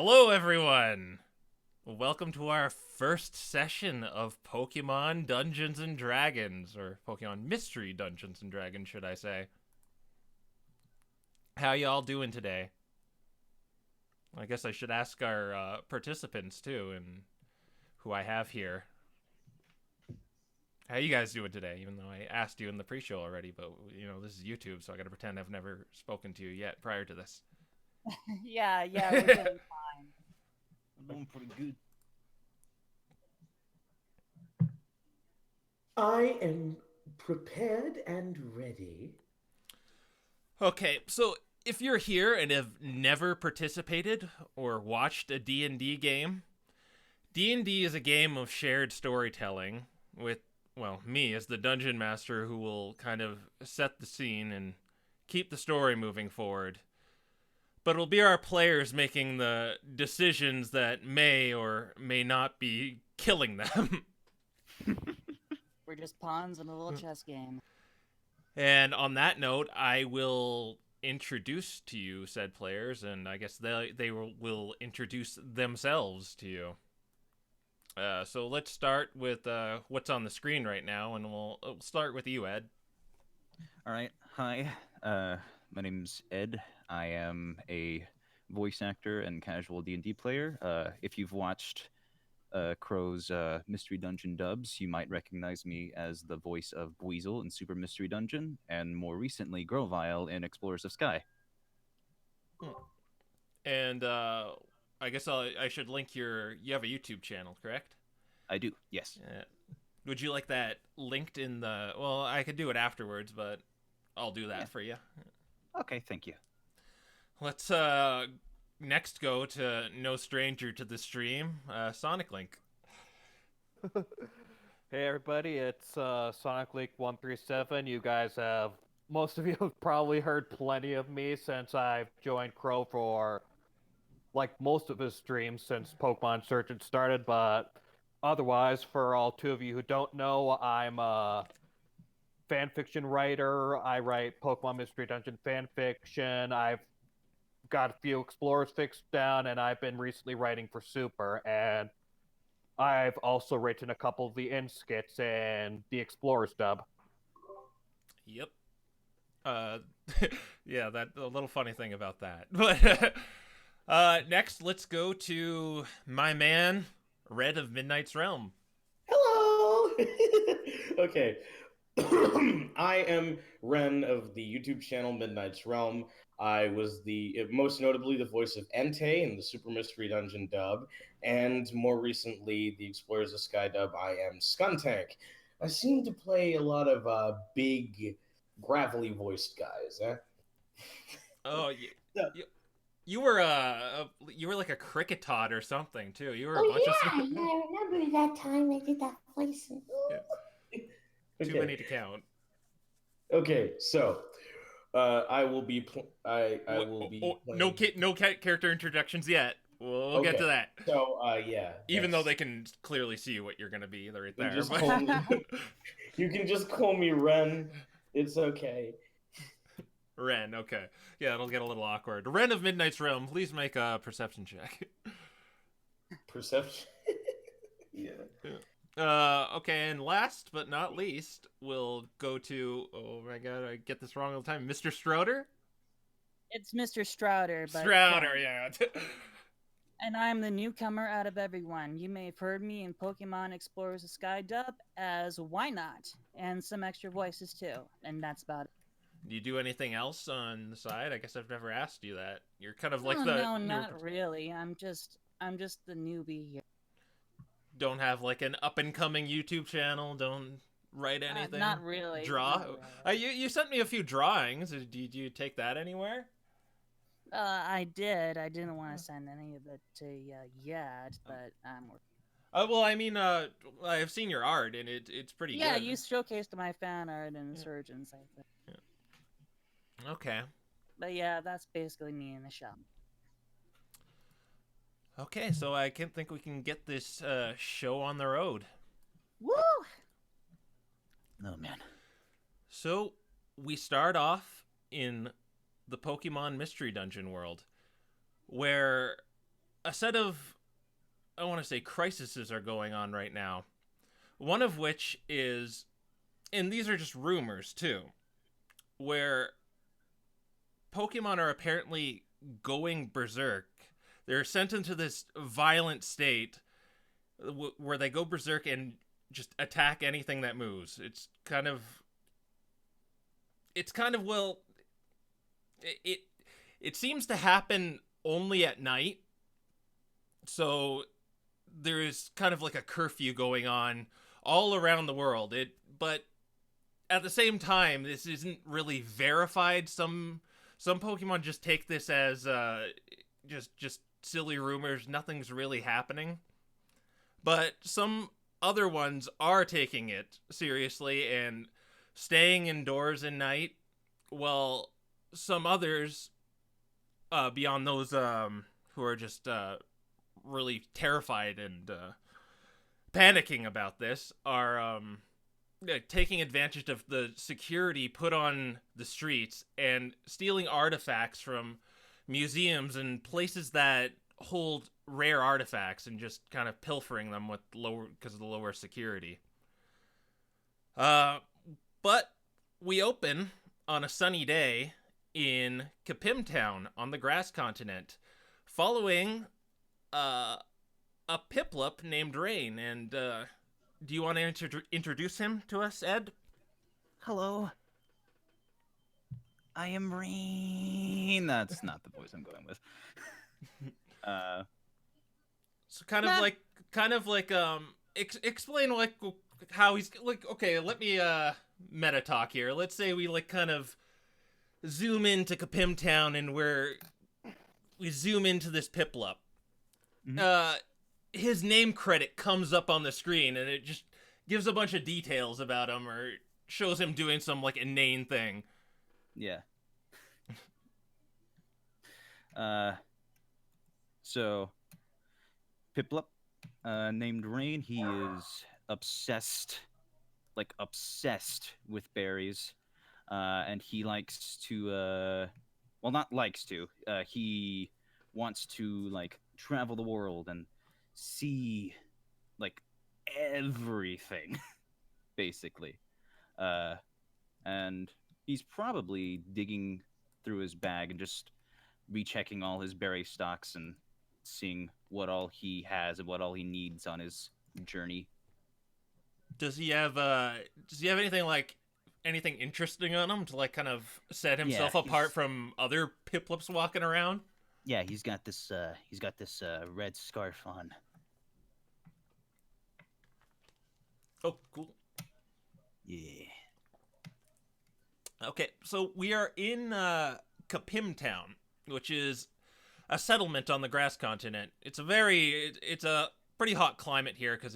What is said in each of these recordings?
Hello, everyone! Welcome to our first session of Pokemon Dungeons and Dragons, or Pokemon Mystery Dungeons and Dragons, should I say. How y'all doing today? I guess I should ask our participants, too, and who I have here. How you guys doing today? Even though I asked you in the pre-show already, but, this is YouTube, so I gotta pretend I've never spoken to you yet prior to this. Yeah, we're doing fine. I'm doing pretty good. I am prepared and ready. Okay, so if you're here and have never participated or watched a D&D game, D&D is a game of shared storytelling with, me as the dungeon master who will kind of set the scene and keep the story moving forward. But it'll be our players making the decisions that may or may not be killing them. We're just pawns in a little chess game. And on that note, I will introduce to you said players, and I guess they will introduce themselves to you. So let's start with what's on the screen right now, and we'll start with you, Ed. All right. Hi. My name's Ed. I am a voice actor and casual D&D player. If you've watched Crow's Mystery Dungeon dubs, you might recognize me as the voice of Buizel in Super Mystery Dungeon, and more recently Grovile in Explorers of Sky. And I guess I should link you have a YouTube channel, correct? I do, yes. Would you like that linked in the... Well, I could do it afterwards, but I'll do that for you. Okay, thank you. Let's next go to no stranger to the stream, Sonic Link. Hey everybody, it's Sonic Link 137. Most of you have probably heard plenty of me since I've joined Crow for like most of his streams since Pokemon Surgeon started, but otherwise, for all two of you who don't know, I'm a fanfiction writer. I write Pokemon Mystery Dungeon fanfiction. I've got a few Explorers fixed down, and I've been recently writing for Super, and I've also written a couple of the end skits and the Explorers dub. Yep. Yeah, that a little funny thing about that. But next, let's go to my man, Red of Midnight's Realm. Hello! Okay. I am Ren of the YouTube channel Midnight's Realm. I was most notably the voice of Entei in the Super Mystery Dungeon dub, and more recently the Explorers of Sky dub. I am Skuntank. I seem to play a lot of big, gravelly voiced guys. Oh, you were like a Cricketod or something too. You were a bunch of stuff. I remember that time I did that voice. Yeah. Okay. Too many to count. Okay, so I will be. I will be. No character introductions yet. We'll get to that. So yeah. Even though they can clearly see what you're gonna be right there. You can just call me Ren. It's okay. Ren, okay. Yeah, it'll get a little awkward. Ren of Midnight's Realm, please make a perception check. Perception? Yeah. Okay, and last but not least, we'll go to... Oh my god, I get this wrong all the time. Mr. Strouder? It's Mr. Strouder, but... Strouder, yeah. And I'm the newcomer out of everyone. You may have heard me in Pokemon Explorers of Sky dub as Why Not, and some extra voices too, and that's about it. Do you do anything else on the side? I guess I've never asked you that. You're kind of like No, not really. I'm just the newbie here. Don't have like an up-and-coming YouTube channel? Don't write anything? Not really. Draw? Not really. You sent me a few drawings. Did you take that anywhere? I did. I didn't want to send any of it to you yet, but I'm working. Well, I mean, I've seen your art, and it's pretty good. Yeah, you showcased my fan art in Surgeons, I think. Yeah. Okay. But yeah, that's basically me in the shop. Okay, so I can't think we can get this show on the road. Woo! Oh, man. So, we start off in the Pokemon Mystery Dungeon world, where a set of, I want to say, crises are going on right now. One of which is, and these are just rumors too, where Pokemon are apparently going berserk. They're sent into this violent state where they go berserk and just attack anything that moves. Well, it seems to happen only at night. So there is kind of like a curfew going on all around the world. But at the same time, this isn't really verified. Some Pokemon just take this as just silly rumors. Nothing's really happening. But some other ones are taking it seriously and staying indoors at night. Well, some others, beyond those who are just really terrified and panicking about this, are taking advantage of the security put on the streets and stealing artifacts from museums and places that hold rare artifacts and just kind of pilfering them with because of the lower security. But we open on a sunny day in Kapim Town on the Grass Continent, following a Piplup named Rain. And do you want to introduce him to us, Ed? Hello. I am Rain. That's not the voice I'm going with. So explain like how he's like. Okay, let me meta talk here. Let's say we like kind of zoom into Kapim Town and we zoom into this Piplup. Mm-hmm. His name credit comes up on the screen and it just gives a bunch of details about him or shows him doing some like inane thing. Yeah. So Piplup, named Rain, he is obsessed with berries. And he likes to, well, not likes to, he wants to, like, travel the world and see, like, everything, basically. And he's probably digging through his bag and just rechecking all his berry stocks and seeing what all he has and what all he needs on his journey. Does he have anything interesting on him to like kind of set himself apart from other Piplups walking around? Yeah, he's got this red scarf on. Oh, cool. Yeah. Okay, so we are in Kapim Town, which is a settlement on the Grass Continent. It's a pretty hot climate here because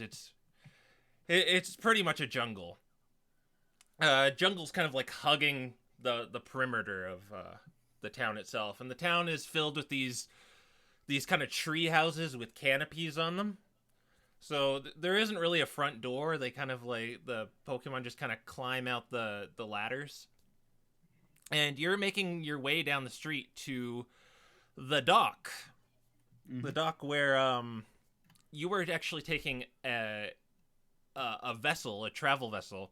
it's pretty much a jungle. Jungle's kind of like hugging the perimeter of the town itself, and the town is filled with these kind of tree houses with canopies on them. So there isn't really a front door. They kind of like the Pokemon just kind of climb out the ladders. And you're making your way down the street to the dock. Mm-hmm. The dock where you were actually taking a vessel, a travel vessel,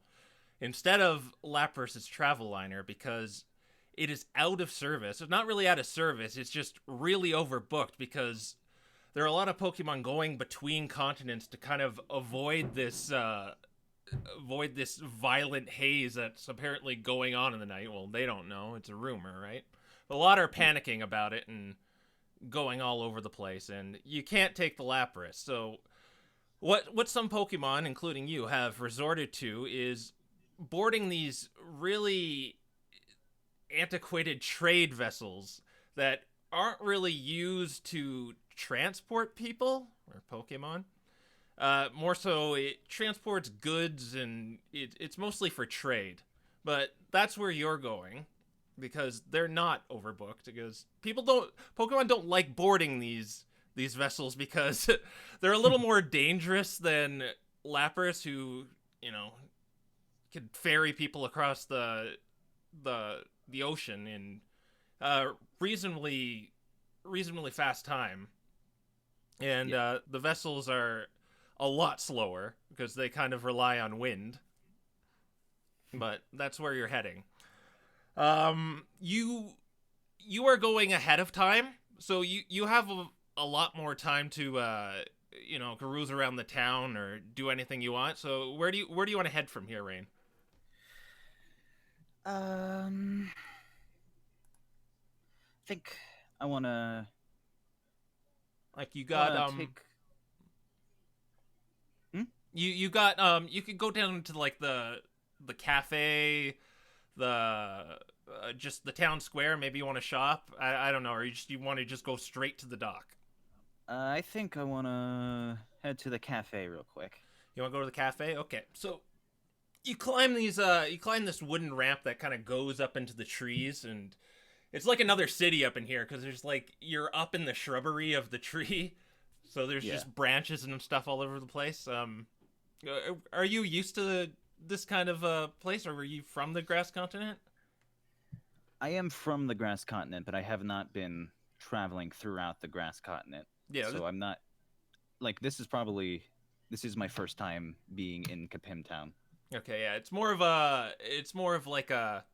instead of Lapras's travel liner because it is out of service. It's not really out of service. It's just really overbooked because there are a lot of Pokemon going between continents to kind of avoid this violent haze that's apparently going on in the night. Well, they don't know. It's a rumor, right? But a lot are panicking about it and going all over the place, and you can't take the Lapras. So what some Pokemon, including you, have resorted to is boarding these really antiquated trade vessels that aren't really used to transport people or Pokemon. More so, it transports goods and it's mostly for trade. But that's where you're going because they're not overbooked. Because Pokemon don't like boarding these vessels because they're a little more dangerous than Lapras, who could ferry people across the ocean in reasonably fast time. And the vessels are a lot slower because they kind of rely on wind. But that's where you're heading. You are going ahead of time, so you have a lot more time to cruise around the town or do anything you want. So where do you want to head from here, Rain? I think I wanna Like you got take. you got you could go down to like the cafe, the just the town square. Maybe you want to shop. I don't know, or you want to just go straight to the dock. I think I wanna head to the cafe real quick. You want to go to the cafe? Okay, so you climb this wooden ramp that kind of goes up into the trees, and it's like another city up in here because there's like you're up in the shrubbery of the tree, so there's just branches and stuff all over the place. Are you used to this kind of place, or were you from the grass continent? I am from the grass continent, but I have not been traveling throughout the grass continent. Yeah. So I'm not like this is my first time being in Kapim town. Okay, yeah, it's more of like a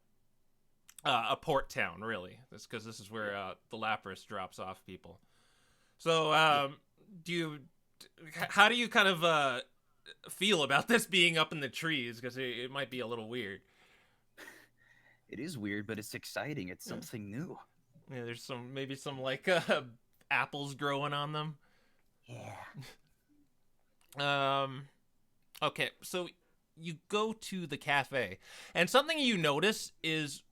port town, really. That's because this is where the Lapras drops off people. So, how do you kind of feel about this being up in the trees? Because it might be a little weird. It is weird, but it's exciting. It's something new. Yeah, there's maybe some like apples growing on them. Yeah. Okay, so you go to the cafe, and something you notice is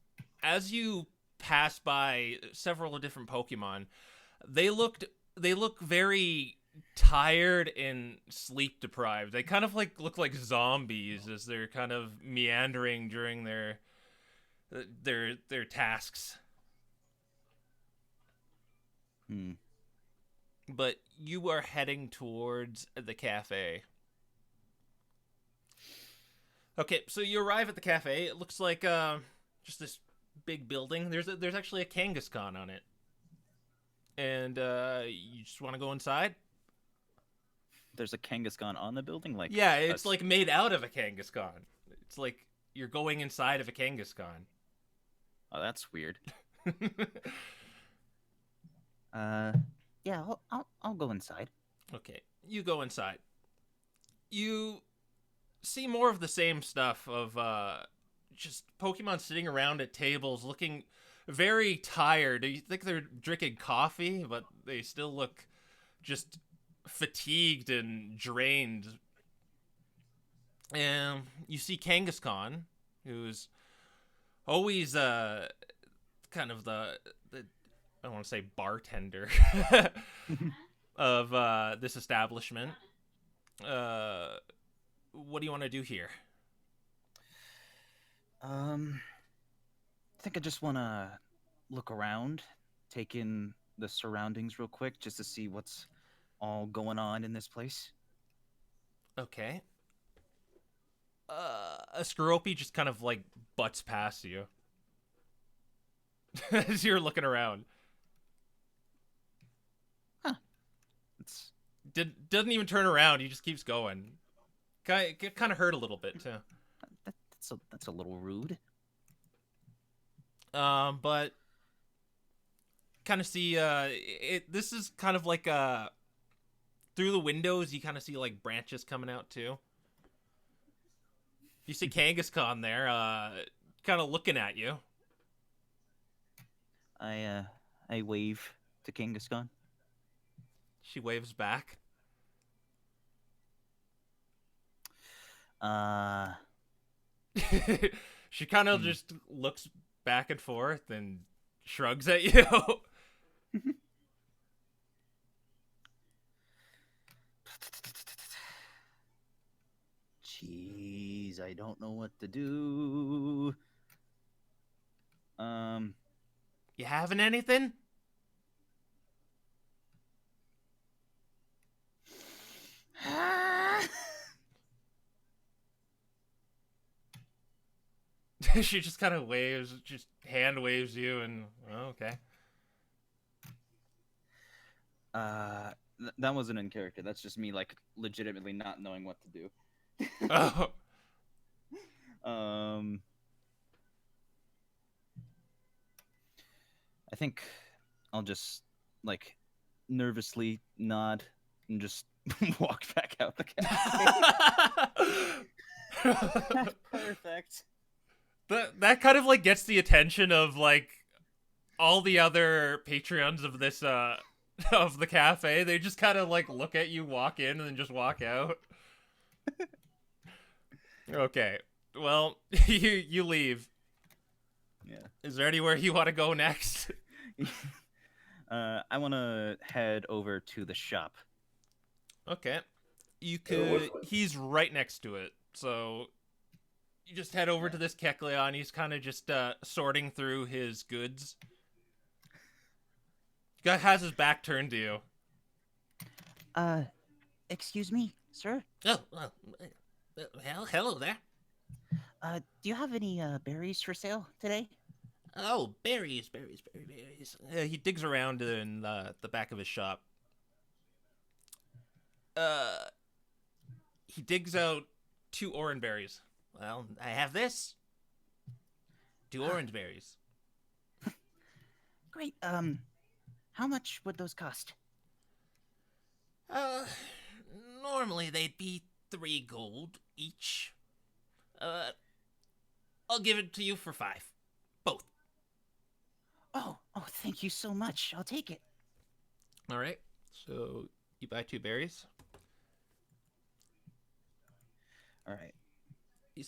as you pass by several different Pokemon, they look very tired and sleep deprived. They kind of like look like zombies as they're kind of meandering during their tasks. But you are heading towards the cafe. Okay, so you arrive at the cafe. It looks like just this big building. There's actually a Kangaskhan on it. And you just want to go inside? There's a Kangaskhan on the building, like yeah, it's like made out of a Kangaskhan. It's like you're going inside of a Kangaskhan. Oh, that's weird. Yeah, I'll go inside. Okay, you go inside. You see more of the same stuff of just Pokemon sitting around at tables looking very tired. You think they're drinking coffee, but they still look just fatigued and drained. And you see Kangaskhan, who's always kind of the I don't want to say bartender of this establishment. What do you want to do here? I think I just want to look around, take in the surroundings real quick, just to see what's all going on in this place. Okay. A Skorupi just kind of like butts past you as you're looking around. Huh. Doesn't even turn around. He just keeps going. Kind of hurt a little bit too. That's a little rude. But kind of see this is kind of like through the windows you kind of see like branches coming out too. You see Kangaskhan there, kind of looking at you. I wave to Kangaskhan. She waves back. She kind of just looks back and forth and shrugs at you. Jeez, I don't know what to do. You having anything? She just kind of waves, just hand waves you, and oh, okay. that wasn't in character. That's just me, like, legitimately not knowing what to do. Oh, Um, I think I'll just like nervously nod and just walk back out the cafe. Perfect. that kind of like gets the attention of like all the other patrons of this of the cafe. They just kind of like look at you walk in and then just walk out. Okay. Well, you leave. Yeah. Is there anywhere you want to go next? I want to head over to the shop. Okay. You which could way? he's right next to it. So you just head over Yeah. to this Kecleon. He's kind of just sorting through his goods. Guy has his back turned to you. Excuse me, sir? Oh, well, hello there. Do you have any, berries for sale today? Oh, berries. He digs around in the back of his shop. He digs out 2 orange berries. Well, I have this. 2 orange berries. Great, how much would those cost? Uh, normally they'd be 3 gold each. I'll give it to you for 5. Both. Oh, thank you so much. I'll take it. All right. So you buy 2 berries. All right. You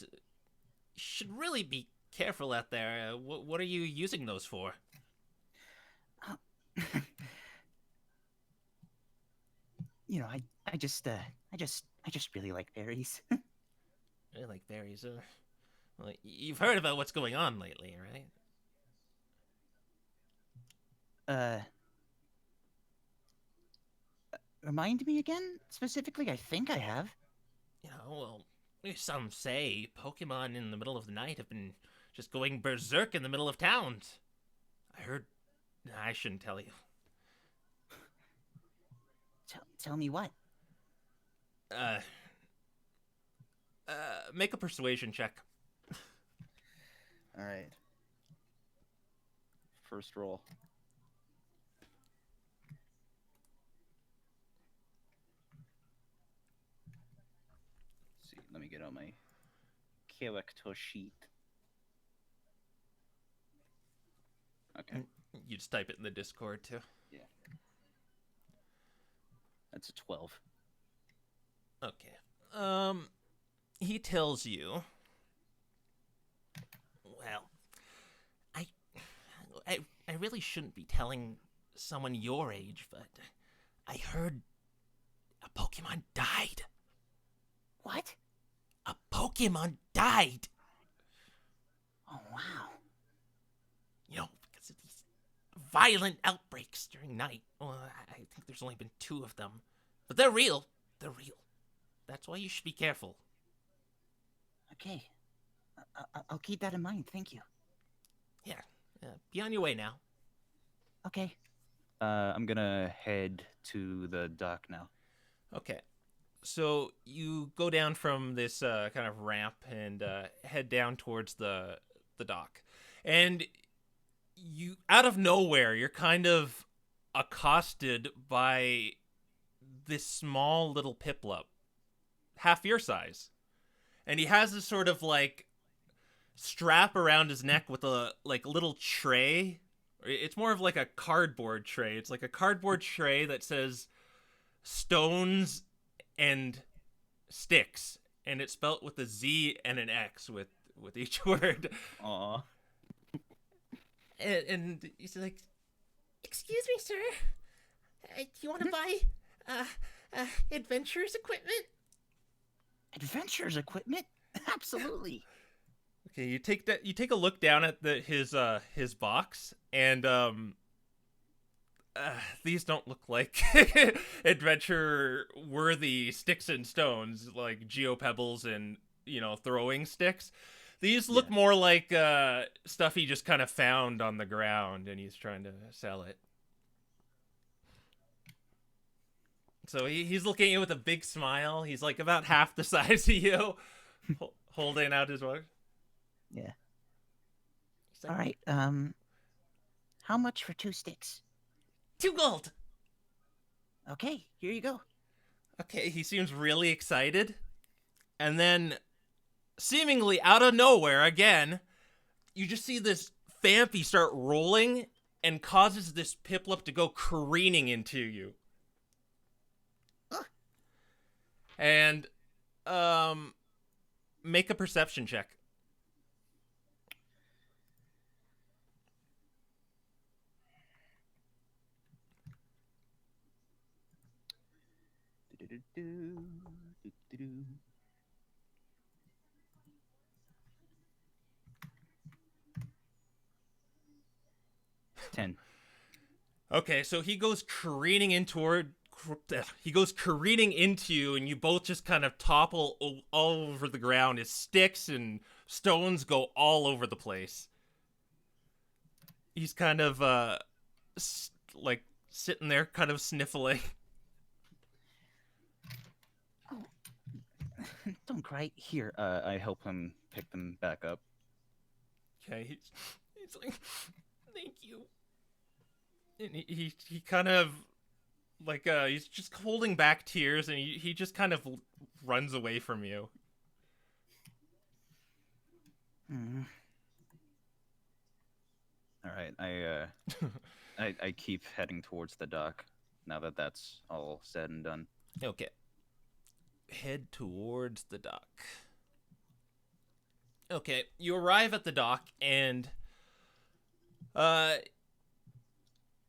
should really be careful out there. What are you using those for? You know, I just really like berries. I like berries. Well, you've heard about what's going on lately, right? Remind me again, specifically? I think I have. You know, well, some say Pokemon in the middle of the night have been just going berserk in the middle of towns. I heard. I shouldn't tell you. Tell me what? Make a persuasion check. All right. First roll. Let's see, let me get out my character sheet. Okay, You just type it in the Discord too. that's a 12. Okay. He tells you. Well, I really shouldn't be telling someone your age, but I heard a Pokemon died. What? A Pokemon died. Oh, wow. You know, because of these violent outbreaks during night. Well, I think there's only been 2 of them, but they're real. They're real. That's why you should be careful. Okay. I'll keep that in mind, thank you. Yeah. Be on your way now. Okay. I'm gonna head to the dock now. Okay. So you go down from this kind of ramp and head down towards the dock. And you, out of nowhere, you're kind of accosted by this small little Piplup, half your size. And he has this sort of like strap around his neck with a like little tray. It's more of like a cardboard tray. It's like a cardboard tray that says stones and sticks, and it's spelt with a Z and an X with each word. Aw. And he's like, "Excuse me, sir. Do you want to buy adventurers equipment?" Adventures equipment? Absolutely. Okay, you take a look down at his box, and these don't look like adventure worthy sticks and stones like geopebbles and throwing sticks. These look more like stuff he just kind of found on the ground and he's trying to sell it. So he's looking at you with a big smile. He's like about half the size of you, holding out his watch. Yeah. He's like, All right. How much for 2 sticks? 2 gold. Okay, here you go. Okay, he seems really excited. And then, seemingly out of nowhere again, you just see this Phanpy start rolling and causes this Piplup to go careening into you. And, make a perception check. Do-do-do-do, 10. Okay, so he goes careening in toward. He goes careening into you, and you both just kind of topple all over the ground. His sticks and stones go all over the place. He's kind of like sitting there, kind of sniffling. Don't cry. Here, I help him pick them back up. Okay, he's like, thank you. And he kind of like he's just holding back tears, and he just kind of runs away from you. Mm. All right, I keep heading towards the dock now that that's all said and done. Okay. Head towards the dock. Okay, you arrive at the dock, and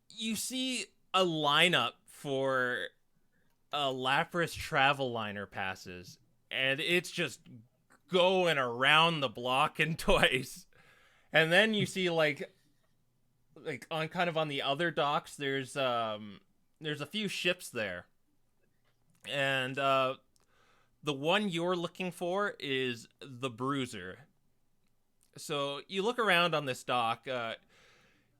you see a lineup for Lapras travel liner passes, and it's just going around the block and twice. And then you see like on kind of on the other docks, there's a few ships there, and the one you're looking for is the Bruiser. So you look around on this dock.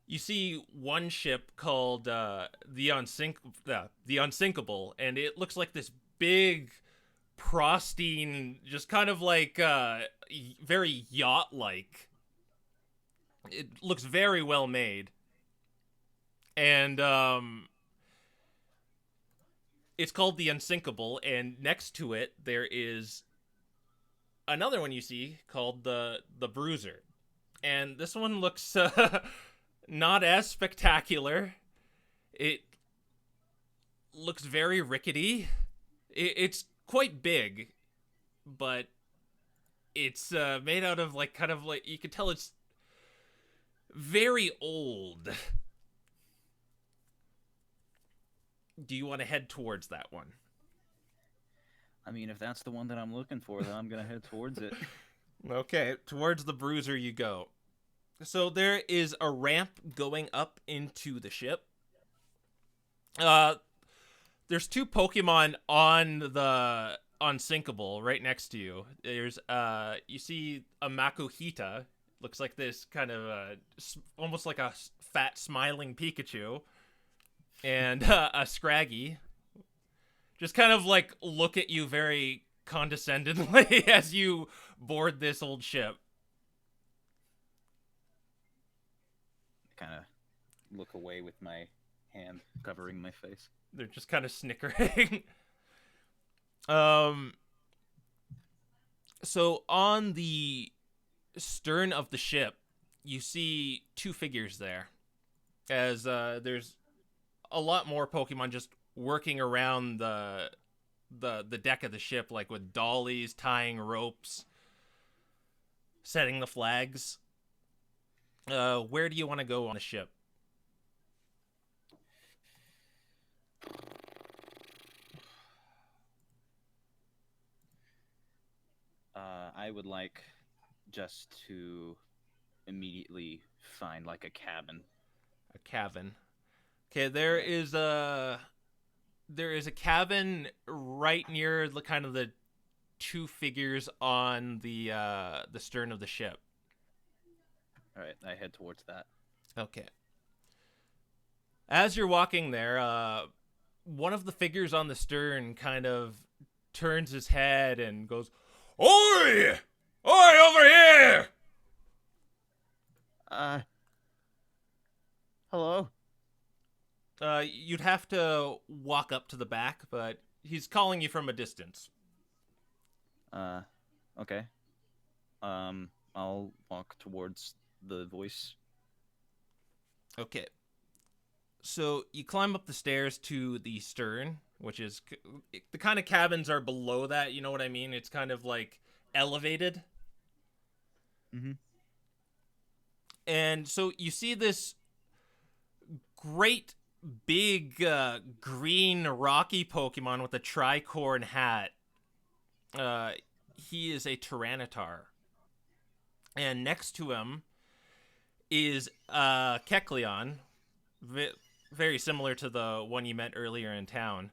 You see one ship called the Unsinkable, and it looks like this big, pristine, just kind of like very yacht-like. It looks very well made, and it's called the Unsinkable. And next to it, there is another one you see called the Bruiser, and this one looks not as spectacular. It looks very rickety. It's quite big, but it's made out of like kind of like, you can tell it's very old. Do you want to head towards that one? I mean, if that's the one that I'm looking for, then I'm gonna head towards it. Okay, towards the Bruiser you go. So there is a ramp going up into the ship. There's 2 Pokemon on the Unsinkable right next to you. There's you see a Makuhita, looks like this kind of almost like a fat smiling Pikachu, and a Scraggy. Just kind of like look at you very condescendingly as you board this old ship. Kind of look away with my hand covering my face. They're just kind of snickering. So on the stern of the ship, you see 2 figures there, as there's a lot more Pokemon just working around the deck of the ship, like with dollies, tying ropes, setting the flags. Where do you want to go on the ship? I would like just to immediately find like a cabin. A cabin. Okay, there is a cabin right near the kind of the 2 figures on the stern of the ship. All right, I head towards that. Okay. As you're walking there, one of the figures on the stern kind of turns his head and goes, "Oi! Oi, over here!" Hello? You'd have to walk up to the back, but he's calling you from a distance. Okay. I'll walk towards the voice. Okay. So you climb up the stairs to the stern, which is the kind of cabins are below that. You know what I mean? It's kind of like elevated. Mm-hmm. And so you see this great big green rocky Pokemon with a tricorn hat. He is a Tyranitar. And next to him is Kecleon, very similar to the one you met earlier in town.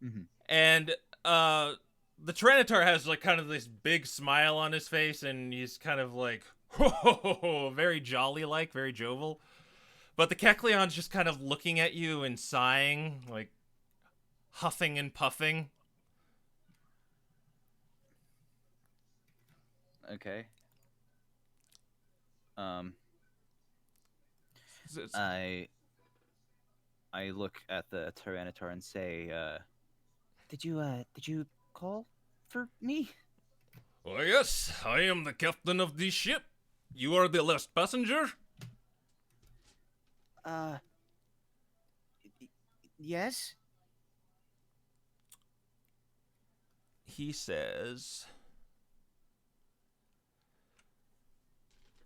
Mm-hmm. And the Tyranitar has like kind of this big smile on his face, and he's kind of like, ho, ho, ho, ho, very jolly like, very jovial. But the Kecleon's just kind of looking at you and sighing, like huffing and puffing. Okay. It's- I look at the Tyranitar and say, Did you call for me? Oh yes, I am the captain of this ship. You are the last passenger? Y- yes? He says,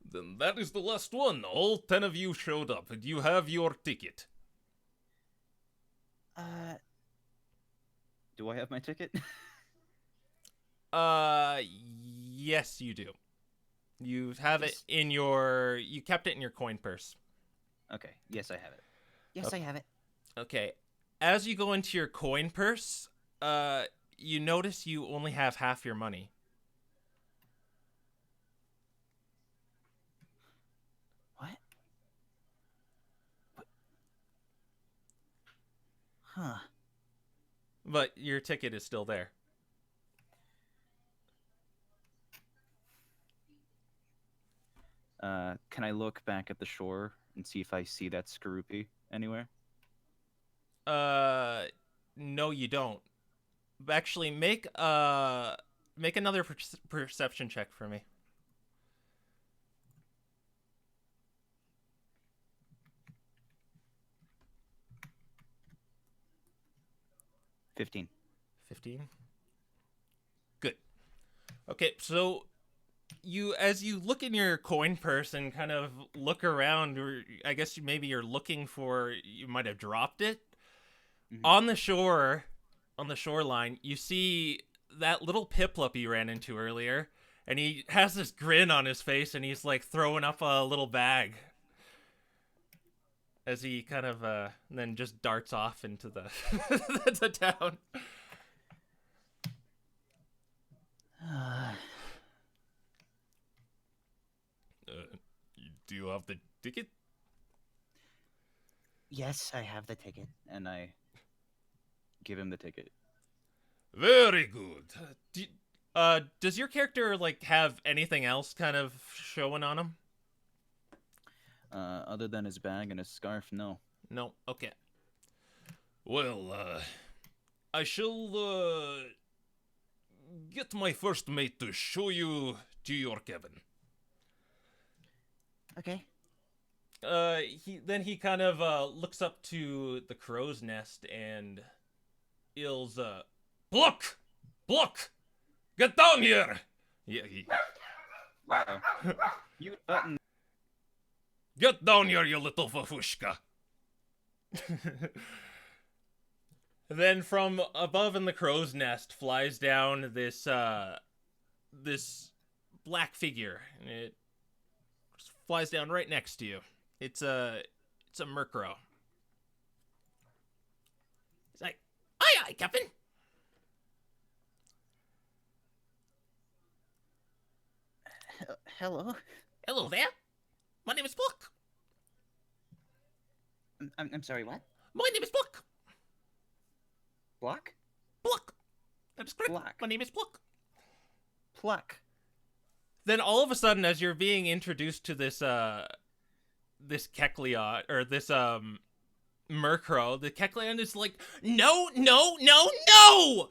then that is the last one. All 10 of you showed up, and you have your ticket. do I have my ticket? Yes, you do. You have it in your. You kept it in your coin purse. Okay. Yes, I have it. Yes, Okay. I have it. Okay. As you go into your coin purse, you notice you only have half your money. What? Huh. But your ticket is still there. Can I look back at the shore and see if I see that Skorupi anywhere? No, you don't. Actually, make another perception check for me. 15. 15. Good. Okay, so as you look in your coin purse and kind of look around, or I guess maybe you're looking for, you might have dropped it. Mhm. On the shoreline, you see that little Piplup you ran into earlier, and he has this grin on his face, and he's like throwing up a little bag as he kind of then just darts off into the the town. Do you have the ticket? Yes, I have the ticket. And I give him the ticket. Very good. Does your character like have anything else kind of showing on him? Other than his bag and his scarf, no. No. Okay. Well, I shall get my first mate to show you to your cabin. Okay. He kind of looks up to the crow's nest and yells, "Pluck! Pluck! Get down here!" Yeah, Uh-oh. You button. get down here, you little fafushka. Then from above in the crow's nest flies down this black figure, and it flies down right next to you. It's a Murkrow. It's like, aye, aye, Captain. Hello. Hello there. My name is Pluck. I'm sorry. What? My name is Pluck. Block? Pluck. That is correct. Block. My name is Pluck. Pluck. Then all of a sudden, as you're being introduced to this Kecleon, or this Murkrow, the Kecleon is like, no, no, no, no!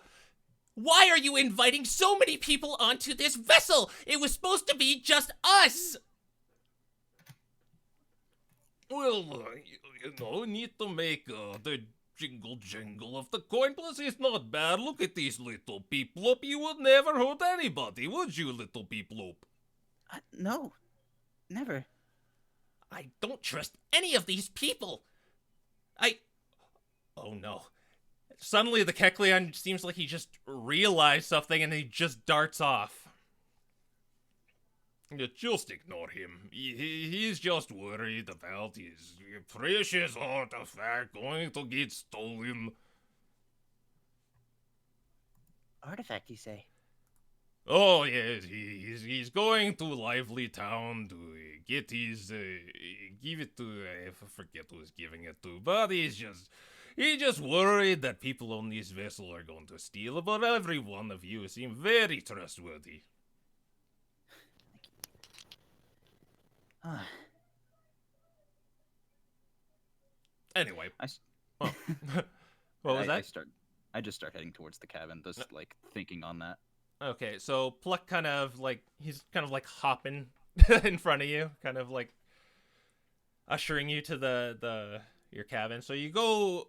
Why are you inviting so many people onto this vessel? It was supposed to be just us! Well, need to make the jingle of the coin plus is not bad. Look at these little peeploop. You would never hurt anybody, would you, little peeploop? No, never. I don't trust any of these people. Oh no. Suddenly the Kecleon seems like he just realized something and he just darts off. Just ignore him. He's just worried about his precious artifact going to get stolen. Artifact, you say? Oh yes, he's going to Lively Town to get his give it to I forget who's giving it to, but he's just worried that people on this vessel are going to steal. But every one of you seem very trustworthy. Anyway, what was that? I just start heading towards the cabin, just like thinking on that. Okay, so Pluck he's kind of like hopping in front of you, kind of like ushering you to your cabin. So you go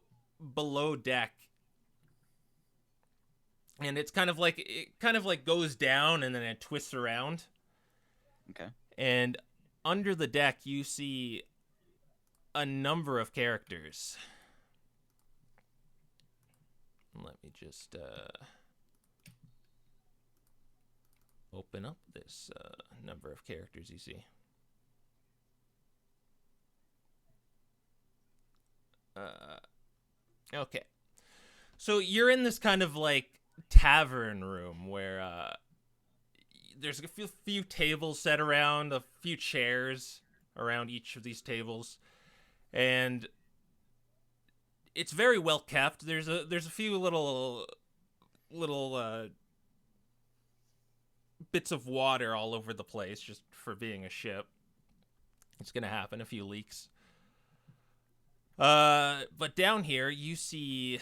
below deck, and it kind of like goes down and then it twists around. Okay. And under the deck you see a number of characters. Let me just open up this number of characters you see. Okay. So you're in this kind of like tavern room where there's a few tables set around, a few chairs around each of these tables, and it's very well kept. There's a few little bits of water all over the place just for being a ship. It's gonna happen, a few leaks. But down here you see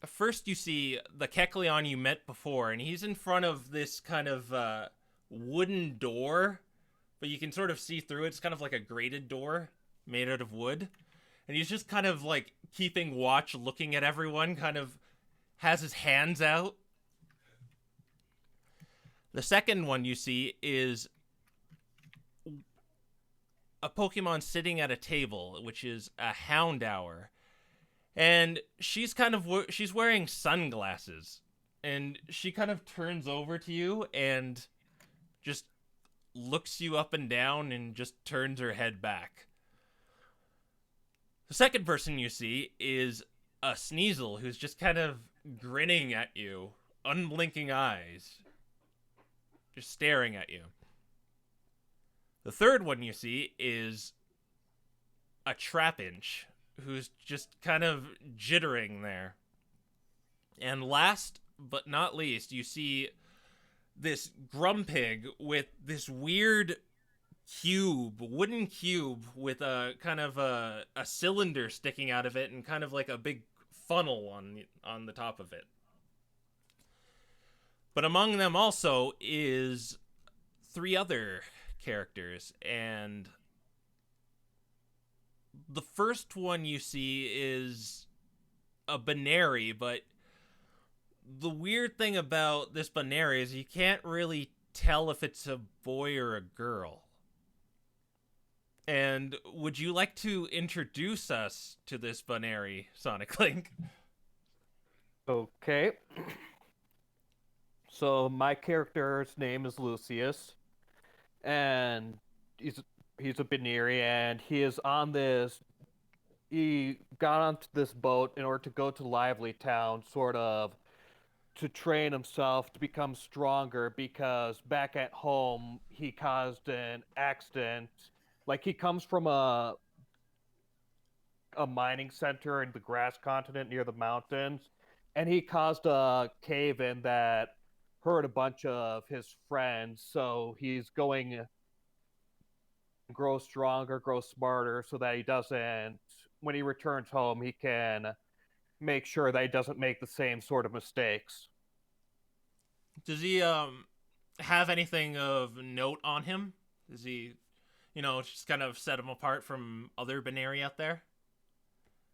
first you see the Kecleon you met before, and he's in front of this kind of wooden door, but you can sort of see through it. It's kind of like a grated door made out of wood. And he's just kind of like keeping watch, looking at everyone, kind of has his hands out. The second one you see is a Pokemon sitting at a table, which is a Houndour. And she's wearing sunglasses. And she kind of turns over to you and just looks you up and down and just turns her head back. The second person you see is a Sneasel who's just kind of grinning at you, unblinking eyes, just staring at you. The third one you see is a Trapinch who's just kind of jittering there. And last but not least, you see this Grumpig with this weird wooden cube with a kind of a cylinder sticking out of it and kind of like a big funnel on the top of it. But among them also is 3 other characters, and the first one you see is a Banary, but the weird thing about this Banary is you can't really tell if it's a boy or a girl. And would you like to introduce us to this Banary, Sonic Link? Okay. So my character's name is Lucius, and he's a Banary, and he got onto this boat in order to go to Lively Town, sort of to train himself to become stronger, because back at home he caused an accident. Like, he comes from a a mining center in the grass continent near the mountains, and he caused a cave-in that hurt a bunch of his friends. So he's going to grow stronger, grow smarter, so that he doesn't. When he returns home, he can make sure that he doesn't make the same sort of mistakes. Does he have anything of note on him? Does he, just kind of set him apart from other Benari out there?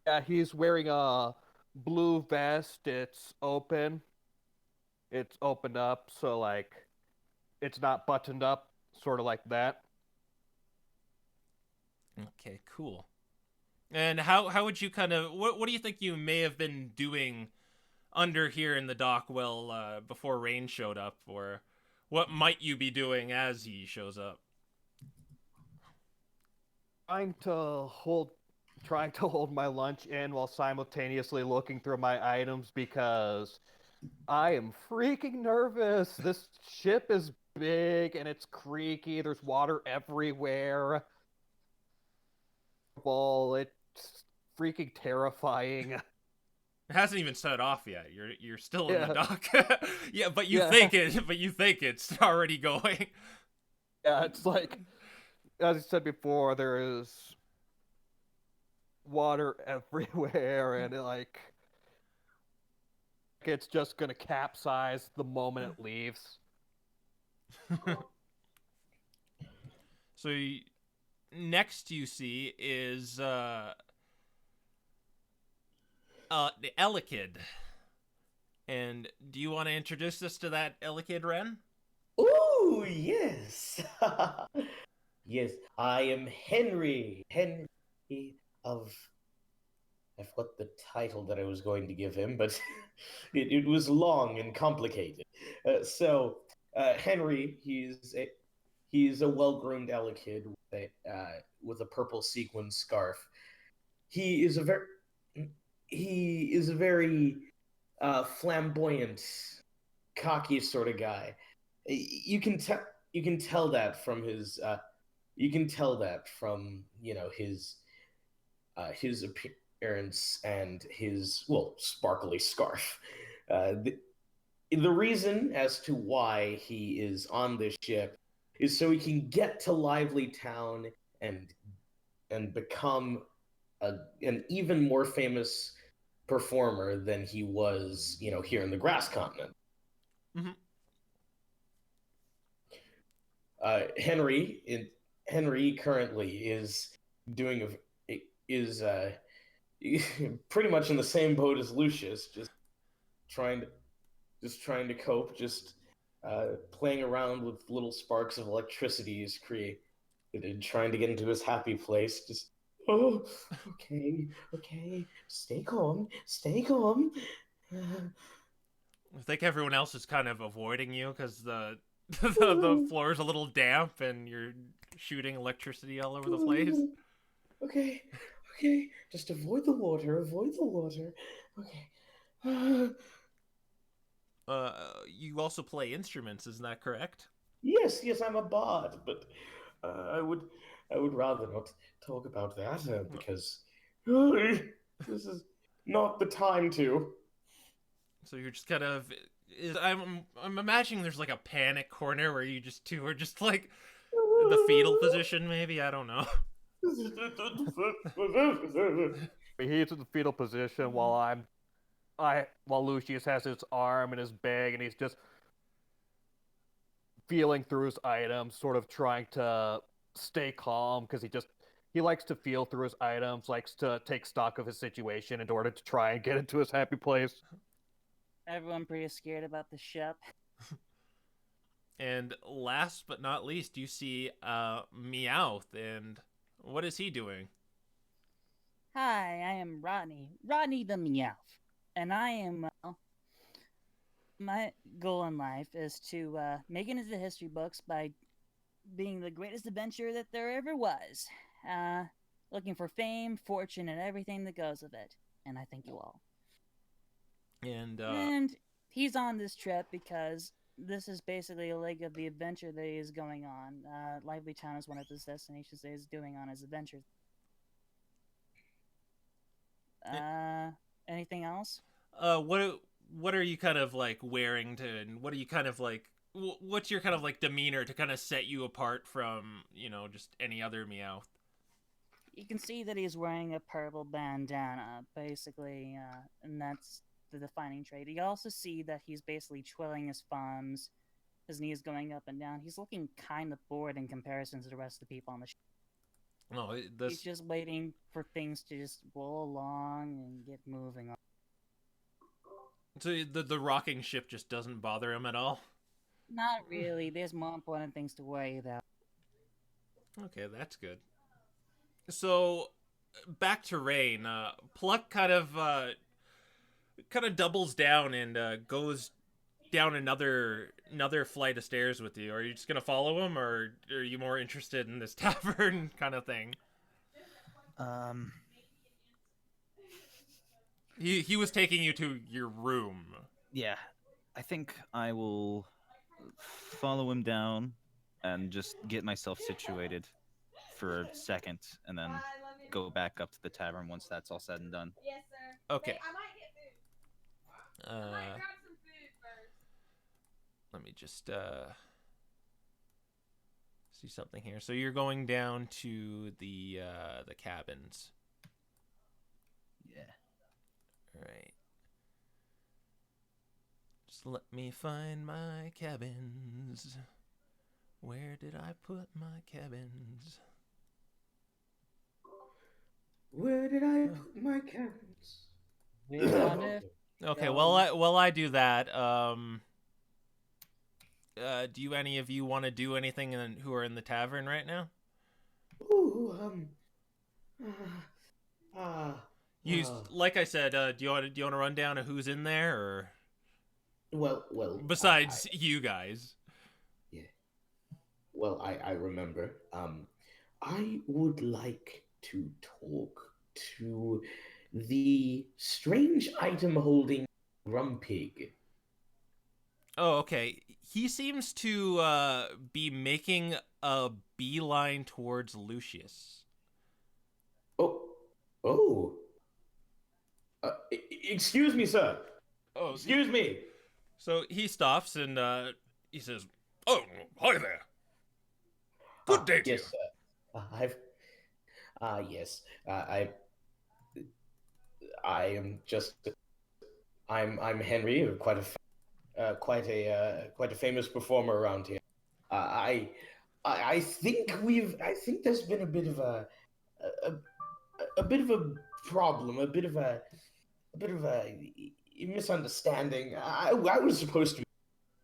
Yeah, he's wearing a blue vest. It's open. It's opened up, so like it's not buttoned up, sort of like that. Okay, cool. And how would you kind of what do you think you may have been doing under here in the dock before Rain showed up, or what might you be doing as he shows up? Trying to hold trying to hold my lunch in while simultaneously looking through my items because I am freaking nervous. This ship is big and it's creaky. There's water everywhere. Well, it's freaking terrifying. It hasn't even set off yet. You're still in the Yeah. dock. Yeah, but you Yeah. think it's already going. Yeah, it's like, as I said before, there is water everywhere, and it's just gonna capsize the moment it leaves. So next you see is the Elekid. And do you want to introduce us to that Elekid, Ren? Ooh, yes. Yes, I am Henry. Henry of. I forgot the title that I was going to give him, but it was long and complicated. Henry, he's a well-groomed Elekid with a purple sequin scarf. He is a very flamboyant, cocky sort of guy. You can tell that from his his appearance and his sparkly scarf. The reason as to why he is on this ship is so he can get to Lively Town and become an even more famous performer than he was, here in the Grass Continent. Mm-hmm. Henry currently is doing is pretty much in the same boat as Lucius, trying to cope, playing around with little sparks of electricity he's created, trying to get into his happy place. Okay, stay calm. I think everyone else is kind of avoiding you because the floor is a little damp and you're shooting electricity all over the place. Okay, just avoid the water. Okay. You also play instruments, isn't that correct? Yes, I'm a bard, but I would rather not talk about that because this is not the time to. So you're just kind of. I'm imagining there's like a panic corner where you just two are just like in the fetal position, maybe. I don't know. He's in the fetal position while Lucius has his arm in his bag and he's just feeling through his items, sort of trying to stay calm because he likes to feel through his items, likes to take stock of his situation in order to try and get into his happy place. Everyone pretty scared about the ship. And last but not least, you see Meowth, and what is he doing? Hi, I am Rodney the Meowth, and I am. My goal in life is to make it into the history books by being the greatest adventurer that there ever was. Looking for fame, fortune, and everything that goes with it. And I thank you all. And he's on this trip because this is basically a leg of the adventure that he is going on. Lively Town is one of his destinations that he's doing on his adventure. Anything else? What are you kind of like wearing to, and what are you kind of like? What's your kind of like demeanor to kind of set you apart from just any other Meowth? You can see that he's wearing a purple bandana, basically, and that's the defining trait. You also see that he's basically twirling his thumbs, his knees going up and down. He's looking kind of bored in comparison to the rest of the people on the show. No, He's just waiting for things to just roll along and get moving on. So the rocking ship just doesn't bother him at all. Not really. There's more important things to worry about. Okay, that's good. So back to Rain. Pluck kind of doubles down and goes down another flight of stairs with you. Are you just gonna follow him, or are you more interested in this tavern kind of thing? He was taking you to your room. Yeah, I think I will follow him down and just get myself situated for a second, and then go back up to the tavern once that's all said and done. Yes, sir. Okay. Hey, I might get food. I might grab some food first. Let me just see something here. So you're going down to the cabins. Yeah. All right. Just let me find my cabins. Where did I put my cabins? Where did I put my cabins? We found it. Okay, while I do that, do you any of you want to do anything who are in the tavern right now? Ooh, Like I said, do you want to run down to who's in there, or well, besides you guys? Yeah. Well, I remember. I would like to talk to the strange item holding Rumpig. Oh, okay. He seems to be making a beeline towards Lucius. Oh. Excuse me, sir. Oh, Excuse me. So he stops and he says, "Oh, hi there. Good day to you." Yes, sir. Yes. I am just. I'm Henry, quite a famous performer around here. I think there's been a bit of a problem, a bit of a misunderstanding. I was supposed to be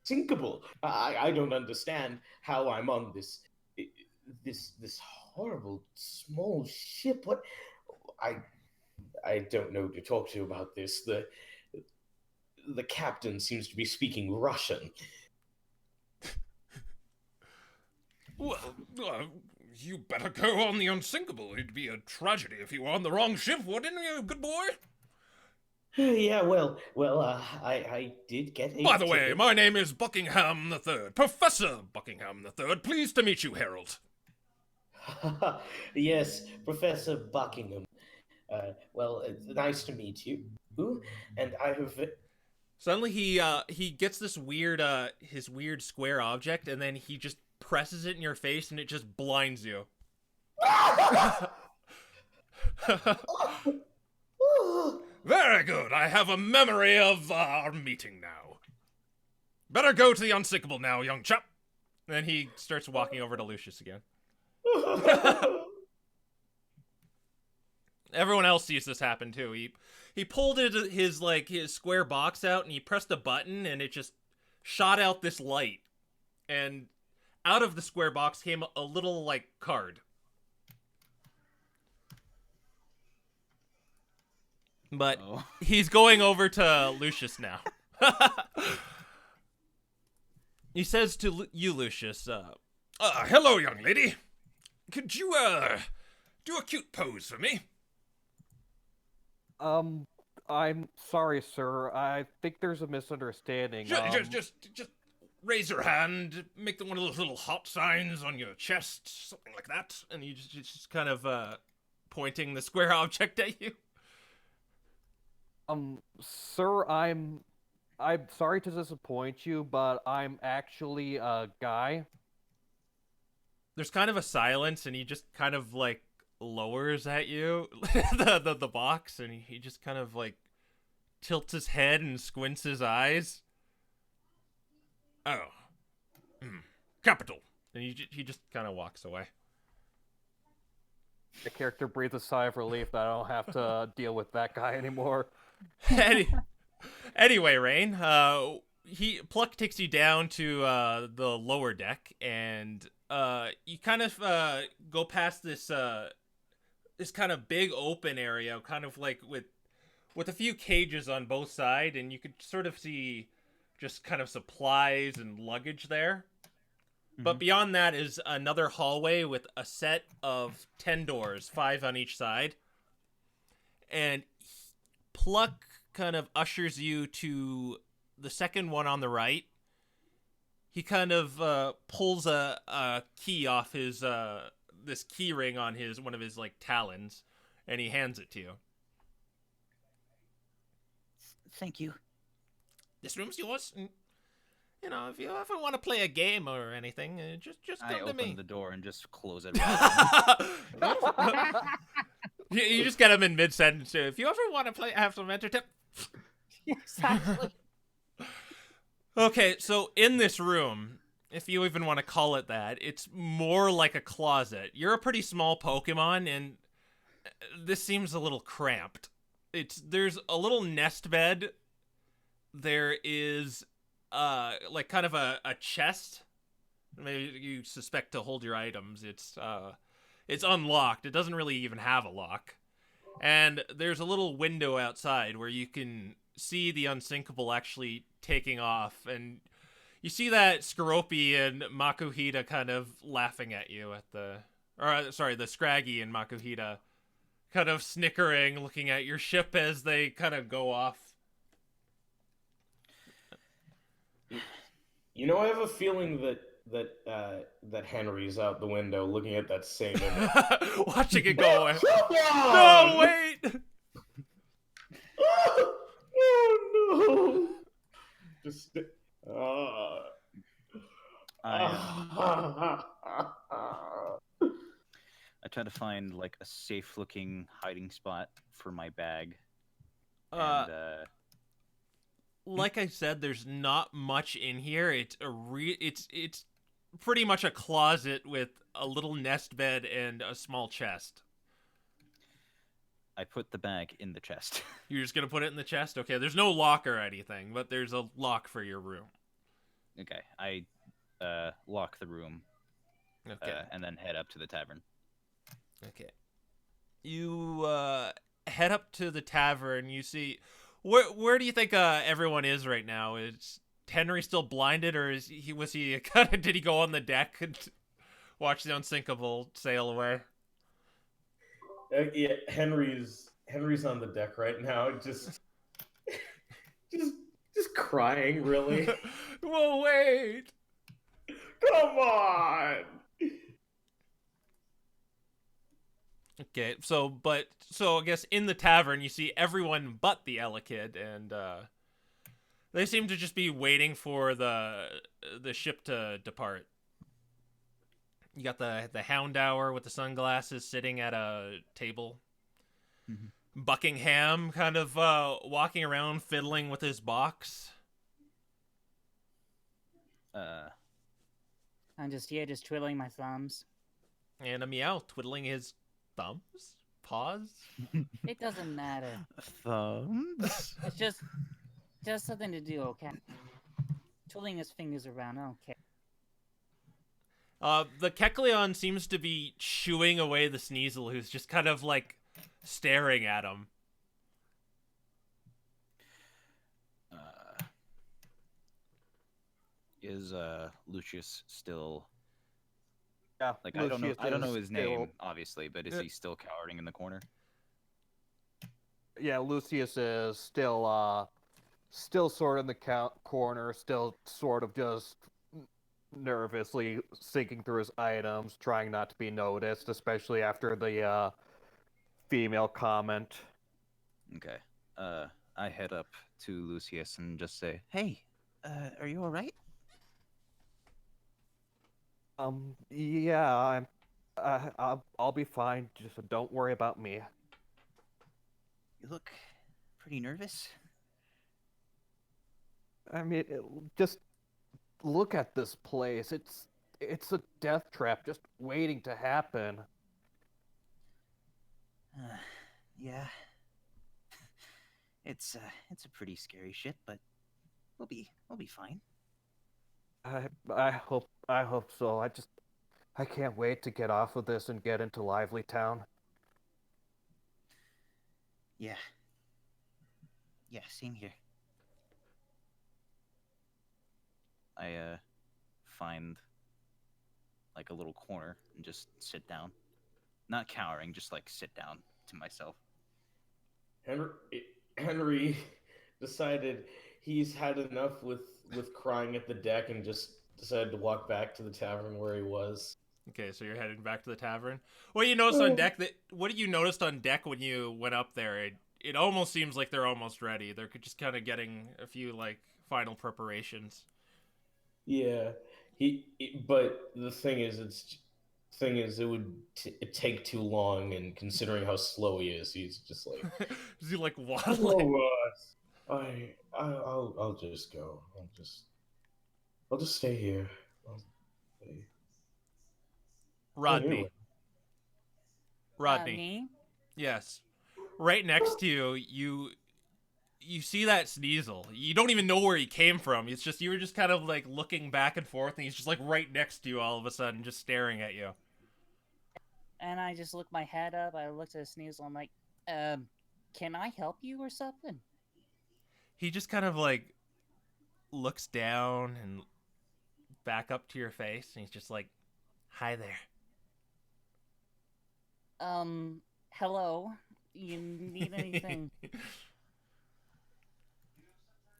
sinkable. I don't understand how I'm on this horrible small ship. What I don't know who to talk to about this. The captain seems to be speaking Russian. Well, you better go on the unsinkable. It'd be a tragedy if you were on the wrong ship, wouldn't you, good boy? Yeah, well, I did get a By the way, ticket. my name is Buckingham III, Professor Buckingham III. Pleased to meet you, Harold. Yes, Professor Buckingham. Well, it's nice to meet you. And I have. Suddenly he gets this weird his weird square object, and then he just presses it in your face, and it just blinds you. Very good. I have a memory of our meeting now. Better go to the unsinkable now, young chap. Then he starts walking over to Lucius again. Everyone else sees this happen too. He pulled his square box out and he pressed a button and it just shot out this light. And out of the square box came a little card. But he's going over to Lucius now. He says to you, Lucius, hello, young lady. Could you, do a cute pose for me? I'm sorry, sir. I think there's a misunderstanding. Just raise your hand, make one of those little hot signs on your chest, something like that. And you just kind of, pointing the square object at you. Sir, I'm sorry to disappoint you, but I'm actually a guy. There's kind of a silence, and he just kind of like lowers at you the box, and he just kind of like tilts his head and squints his eyes. Oh, capital. And he just kind of walks away. The character breathes a sigh of relief that I don't have to deal with that guy anymore. Anyway, Rain, Pluck takes you down to the lower deck, and you kind of go past this this kind of big open area, kind of like with a few cages on both sides, and you could sort of see just kind of supplies and luggage there. But beyond that is another hallway with a set of 10 doors, 5 on each side. And Pluck kind of ushers you to the second one on the right. He kind of pulls a key off his this key ring on his one of his like talons, and he hands it to you. Thank you. This room's yours. And, you know, if you ever want to play a game or anything, just I come to open me. the door and just close it. Right You just get him in mid sentence. If you ever want to play, have some entertainment. Exactly. Okay, so in this room, if you even want to call it that, it's more like a closet. You're a pretty small Pokemon, and this seems a little cramped. There's a little nest bed. There is like kind of a chest. Maybe you suspect to hold your items. It's unlocked. It doesn't really even have a lock. And there's a little window outside where you can see the Unsinkable actually taking off, and you see that Skorupi and Makuhita kind of laughing at you at the Scraggy and Makuhita kind of snickering, looking at your ship as they kind of go off. You know, I have a feeling that Henry's out the window looking at that same image. Watching it go away. Come No, on! wait! Oh no! Just. I try to find like a safe-looking hiding spot for my bag. And, Like I said, there's not much in here. It's it's pretty much a closet with a little nest bed and a small chest. I put the bag in the chest. You're just gonna put it in the chest? Okay, there's no lock or anything, but there's a lock for your room. Okay, I lock the room. Okay. And then head up to the tavern. Okay. You head up to the tavern. You see, where do you think everyone is right now? Is Henry still blinded, or was he did he go on the deck and watch the Unsinkable sail away? Yeah, Henry's on the deck right now, just crying, really. Well, wait. Come on. Okay, so I guess in the tavern you see everyone but the Elekid, and they seem to just be waiting for the ship to depart. You got the Houndour with the sunglasses sitting at a table. Mm-hmm. Buckingham kind of walking around fiddling with his box. I'm just here, just twiddling my thumbs. And a Meow twiddling his thumbs? Paws? It doesn't matter. Thumbs? It's just something to do, okay? Twiddling his fingers around, okay. The Kecleon seems to be shooing away the Sneasel, who's just kind of like staring at him. Is Lucius still Yeah, like I don't know Lucius his is name still- obviously, but is he still cowering in the corner? Yeah, Lucius is still sort of in the corner, still sort of just nervously sinking through his items, trying not to be noticed, especially after the female comment. Okay. I head up to Lucius and just say, "Hey, are you all right? Yeah, I'll be fine. Just don't worry about me. You look pretty nervous. I mean, just look at this place. It's a death trap just waiting to happen. Yeah. It's a pretty scary ship, but we'll be fine. I hope so. I can't wait to get off of this and get into Lively Town. Yeah. Yeah, same here. I find like a little corner and just sit down, not cowering, just like sit down to myself. Henry, Henry decided he's had enough with crying at the deck and just decided to walk back to the tavern where he was. Okay, so you're heading back to the tavern. What you noticed on deck? What you noticed on deck when you went up there? It almost seems like they're almost ready. They're just kind of getting a few like final preparations. Yeah, but the thing is, it would take too long, and considering how slow he is, he's just like, Is he like waddling? I'll just go. I'll just stay here. I'll stay. Rodney. Anyway. Rodney. Me? Yes. Right next to you see that Sneasel. You don't even know where he came from. It's just you were just kind of like looking back and forth, and he's just like right next to you all of a sudden, just staring at you. And I just look my head up. I looked at Sneasel. I'm like, can I help you or something? He just kind of like looks down and back up to your face, and he's just like, "Hi there." Hello. You need anything?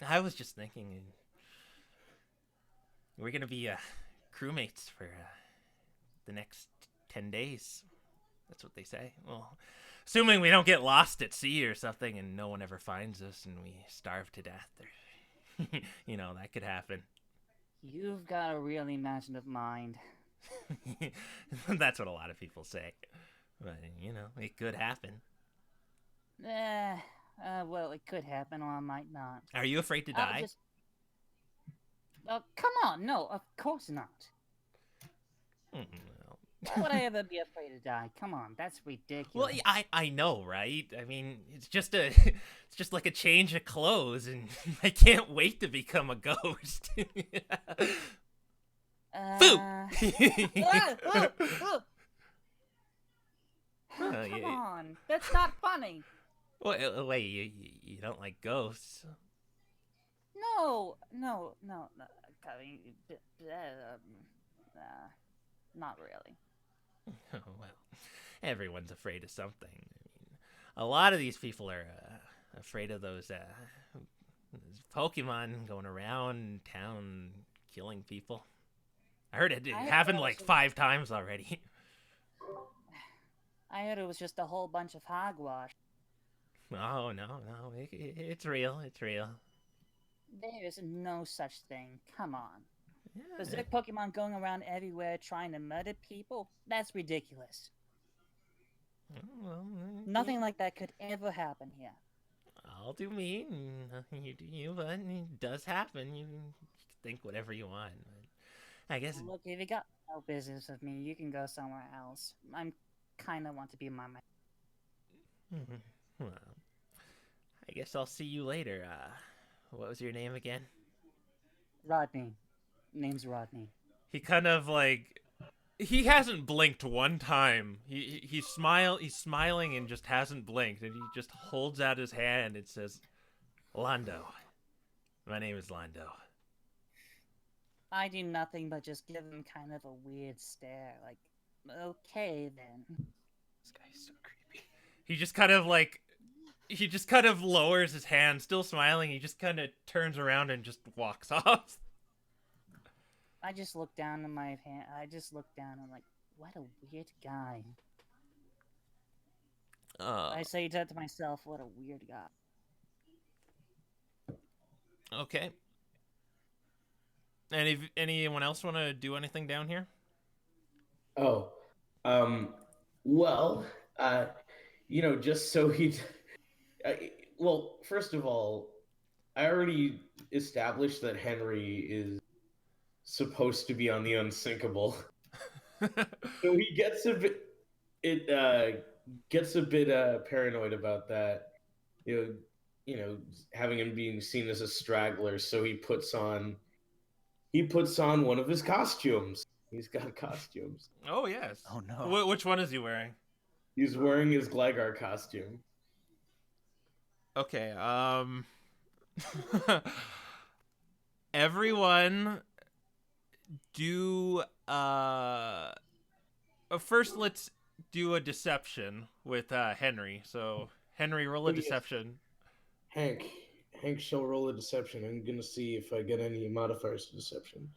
I was just thinking, we're gonna be crewmates for the next 10 days. That's what they say. Well, assuming we don't get lost at sea or something and no one ever finds us and we starve to death, or you know, that could happen. You've got a really imaginative mind. That's what a lot of people say. But, you know, it could happen. Well, it could happen or it might not. Are you afraid to die? Come on, no, of course not. Well, Why would I ever be afraid to die? Come on, that's ridiculous. well, I know, right? I mean, it's just like a change of clothes, and I can't wait to become a ghost. Foo! Come on, that's not funny. Wait, you don't like ghosts? No. I mean, not really. Oh, well, everyone's afraid of something. I mean, a lot of these people are afraid of those Pokemon going around town killing people. I heard it happened like 5 times already. I heard it was just a whole bunch of hogwash. Oh, no, it's real, it's real. There is no such thing. Come on. Yeah. Is there Pokemon going around everywhere trying to murder people? That's ridiculous. Well, Nothing like that could ever happen here. I'll do me, and you do you, but it does happen. You can think whatever you want. I guess. Look, if you got no business with me, you can go somewhere else. I'm kind of want to be my man. Well, I guess I'll see you later. What was your name again? Rodney. Name's Rodney. He kind of like he hasn't blinked one time. He's smiling and just hasn't blinked, and he just holds out his hand and says, "Londo. My name is Londo." I do nothing but just give him kind of a weird stare, like, okay then. This guy's so creepy. He just kind of lowers his hand, still smiling. He just kind of turns around and just walks off. I just look down at my hand. I just look down and I'm like, what a weird guy. I say that to myself, what a weird guy. Okay. And if anyone else want to do anything down here? Oh, um, well, uh, just so he, well, first of all, I already established that Henry is supposed to be on the unsinkable, so he gets a bit paranoid about that. You know, having him being seen as a straggler, so he puts on one of his costumes. He's got costumes. Oh, yes. Oh, no. Which one is he wearing? He's wearing his Gligar costume. Okay, everyone do first let's do a deception with Henry. So Henry, roll a Oh, yes. deception. Hank. Hank shall roll a deception. I'm gonna see if I get any modifiers to deception.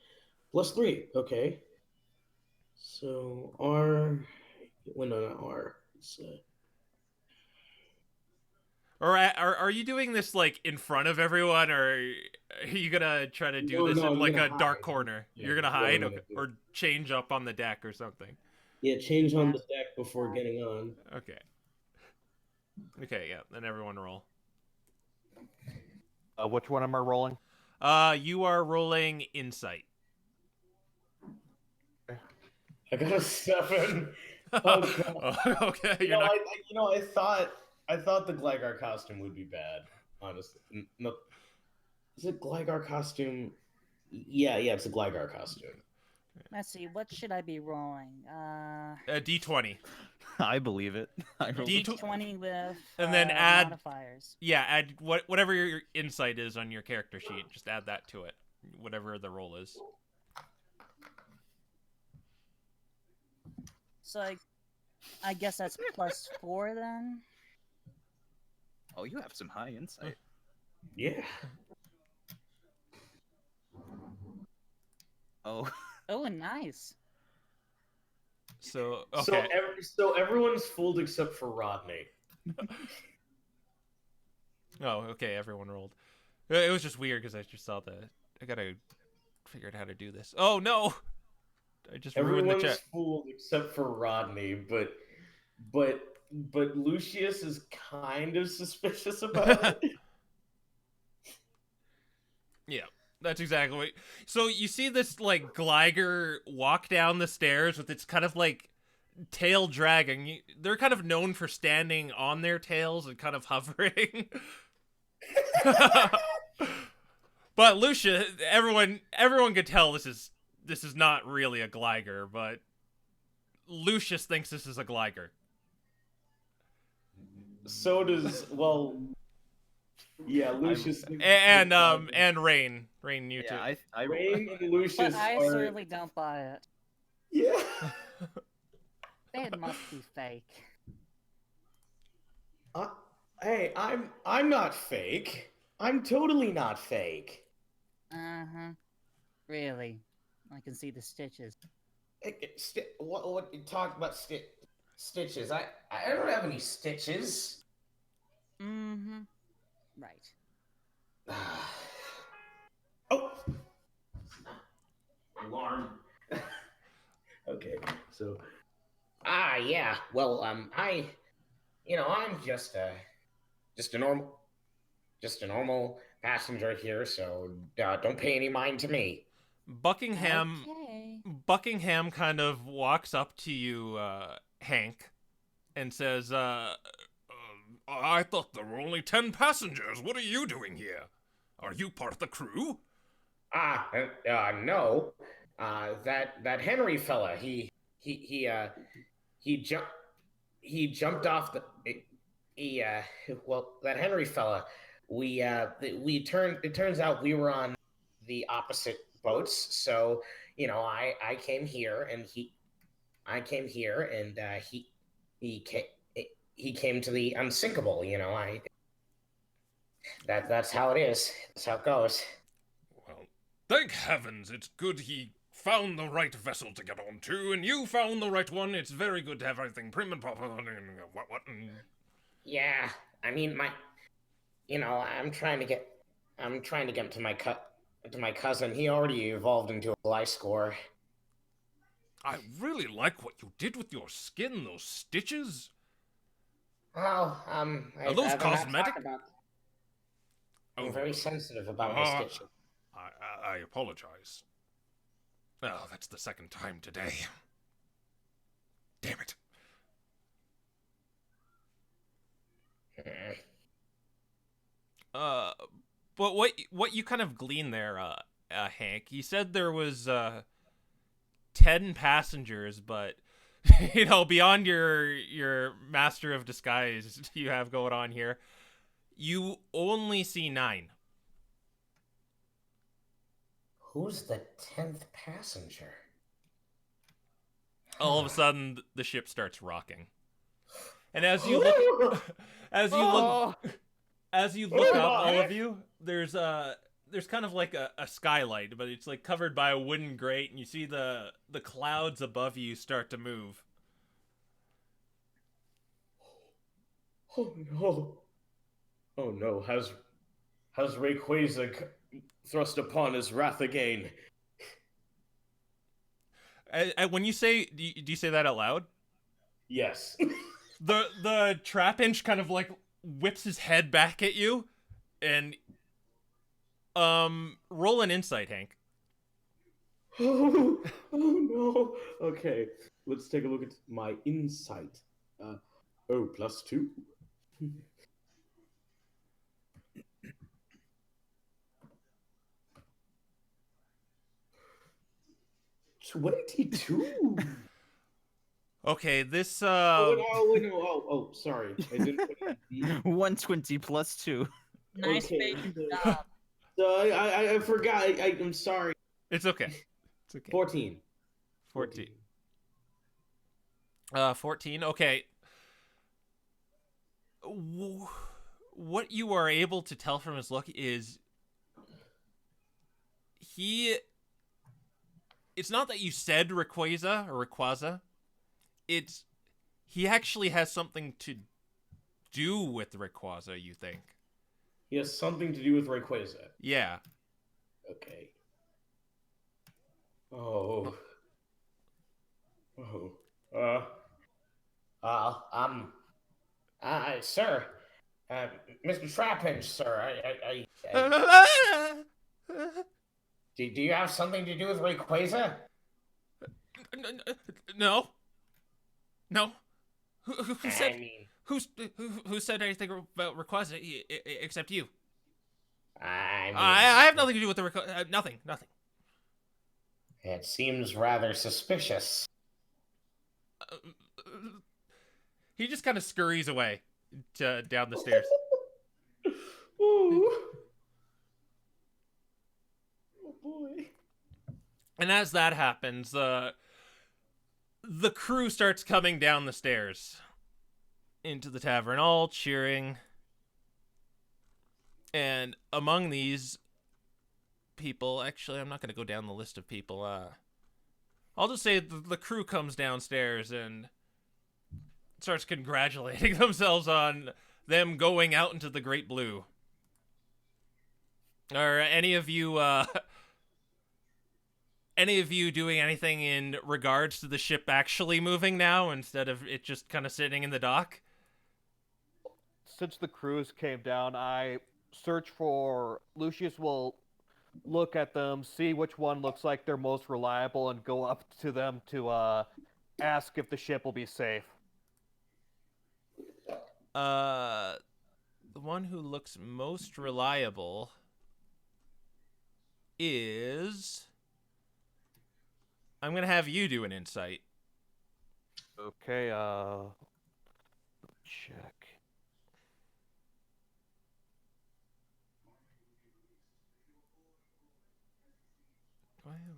+3. Okay. So R. Well, no, not R. It's Or are you doing this like in front of everyone, or are you gonna try to do this No, in I'm like gonna a dark hide. corner? Yeah, You're gonna that's what I'm hide, gonna okay, do. or change up on the deck or something. Yeah, change on Yeah. the deck before getting on. Okay. Okay, yeah. Then everyone roll. Which one am I rolling? You are rolling insight. I got a 7. Oh god. Okay, You you're know, not. I thought the Gligar costume would be bad. Honestly, no. Is it Gligar costume? Yeah, it's a Gligar costume. Let's see, what should I be rolling? D20. I believe it. I rolled D- a 20 with And then add- modifiers. Yeah, add whatever your insight is on your character sheet. Just add that to it, whatever the roll is. So I guess that's +4 then. Oh, you have some high insight. Yeah. Oh, Oh, nice. So okay. So everyone's fooled except for Rodney. Oh, okay. Everyone rolled. It was just weird because I just saw the. I gotta figure out how to do this. Oh no! I just ruined the Everyone's chat. fooled except for Rodney, but Lucius is kind of suspicious about it. Yeah, that's exactly what. So you see this like Gligar walk down the stairs with its kind of like tail dragging. They're kind of known for standing on their tails and kind of hovering. But Lucia, everyone could tell this is not really a Gligar, but Lucius thinks this is a Gligar. So does yeah, Lucius thinks And it's a Gligar. and Rain, you too. yeah, I Rain and But Lucius I are certainly don't buy it. yeah. It must be fake. Hey, I'm not fake. I'm totally not fake. Uh-huh. Really. I can see the stitches. What you talk about stitches? I don't have any stitches. Mm-hmm. Right. Oh, alarm. Okay, so yeah. Well, I'm just a normal passenger here, so don't pay any mind to me. Buckingham Okay. Buckingham kind of walks up to you, Hank, and says, I thought there were only 10 passengers. What are you doing here? Are you part of the crew? No. That Henry fella, he jumped off the that Henry fella, it turns out we were on the opposite boats, so I came here and he came to the unsinkable. That's how it is. That's how it goes. Well, thank heavens, it's good he found the right vessel to get onto, and you found the right one. It's very good to have everything prim and proper. Yeah, I mean, I'm trying to get I'm trying to get to my cousin. He already evolved into a Gliscor. I really like what you did with your skin, those stitches. Oh, Are I'd those rather not cosmetic? talk about. I'm Oh, very sensitive about my stitches. I apologize. Oh, that's the second time today. Damn it. Uh, but what you kind of glean there, Hank? You said there was 10 passengers, but you know, beyond your master of disguise you have going on here, you only see 9. Who's the 10th passenger? All of a sudden, the ship starts rocking, and as you look, as you look, as you look up, all of you, there's kind of like a skylight, but it's like covered by a wooden grate, and you see the clouds above you start to move. Oh no! Oh no! Has Rayquaza thrust upon his wrath again? When you say, do you say that out loud? Yes. The Trapinch kind of like whips his head back at you, and roll an insight, Hank. Oh no. Okay, let's take a look at my insight. +2. 22. Okay, this Wait, no. Oh, sorry. I didn't put it in 120 plus 2. Nice Okay, big so- job. I forgot. I'm sorry. it's okay. It's okay. 14. 14. 14. Okay. What you are able to tell from his look is it's not that you said Rayquaza. It's he actually has something to do with Rayquaza, you think. He has something to do with Rayquaza. Yeah. Okay. Oh. Sir, Mr. Trapinch, sir, do you have something to do with Rayquaza? No. No. Who said I mean, who said anything about Rayquaza except you? I mean, I have nothing to do with the nothing. it seems rather suspicious. He just kind of scurries away down the stairs. Oh boy. And as that happens, the crew starts coming down the stairs into the tavern, all cheering. And among these people, actually, I'm not going to go down the list of people. I'll just say the crew comes downstairs and starts congratulating themselves on them going out into the Great Blue. Are any of you doing anything in regards to the ship actually moving now instead of it just kind of sitting in the dock? Since the crews came down, I search for Lucius will look at them, see which one looks like they're most reliable, and go up to them to ask if the ship will be safe. The one who looks most reliable is... I'm going to have you do an insight. Okay, check. Do I have...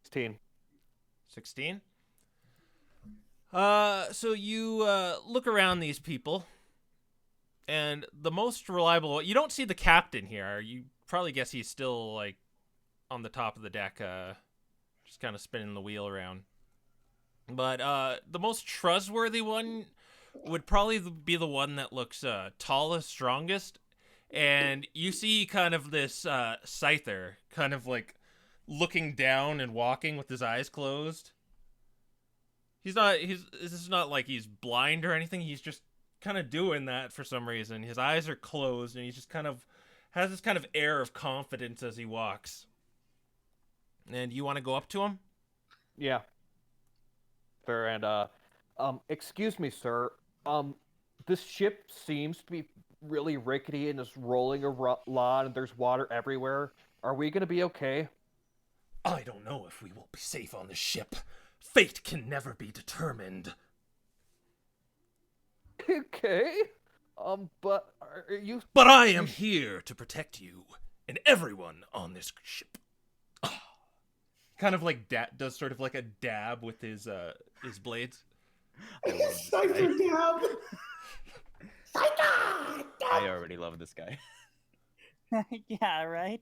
16. 16? So you look around these people, and the most reliable... You don't see the captain here. You probably guess he's still, like, on the top of the deck, just kind of spinning the wheel around. But the most trustworthy one would probably be the one that looks tallest, strongest, and you see kind of this Scyther kind of like looking down and walking with his eyes closed. This is not like he's blind or anything. He's just kind of doing that for some reason. His eyes are closed, and he's just kind of has this kind of air of confidence as he walks. And you want to go up to him? Yeah. Fair. And excuse me, sir. This ship seems to be really rickety and is rolling a lot, and there's water everywhere. Are we gonna be okay? I don't know if we will be safe on this ship. Fate can never be determined. Okay. But are you? But I am here to protect you and everyone on this ship. Kind of like does sort of like a dab with his blades. Scyther dab. I already love this guy. Yeah, right?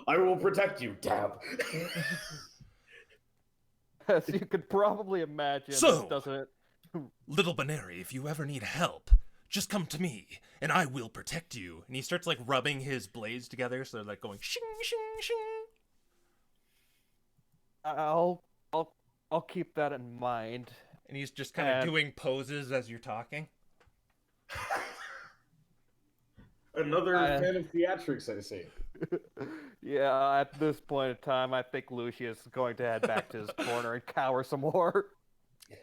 I will protect you, dab. As you could probably imagine, So- this doesn't. Little Baneri, if you ever need help, just come to me, and I will protect you. And he starts like rubbing his blades together, so they're like going shing, shing, shing. I'll keep that in mind. And he's just kind of doing poses as you're talking. Another fan of theatrics, I see. Yeah, at this point in time, I think Lucius is going to head back to his corner and cower some more.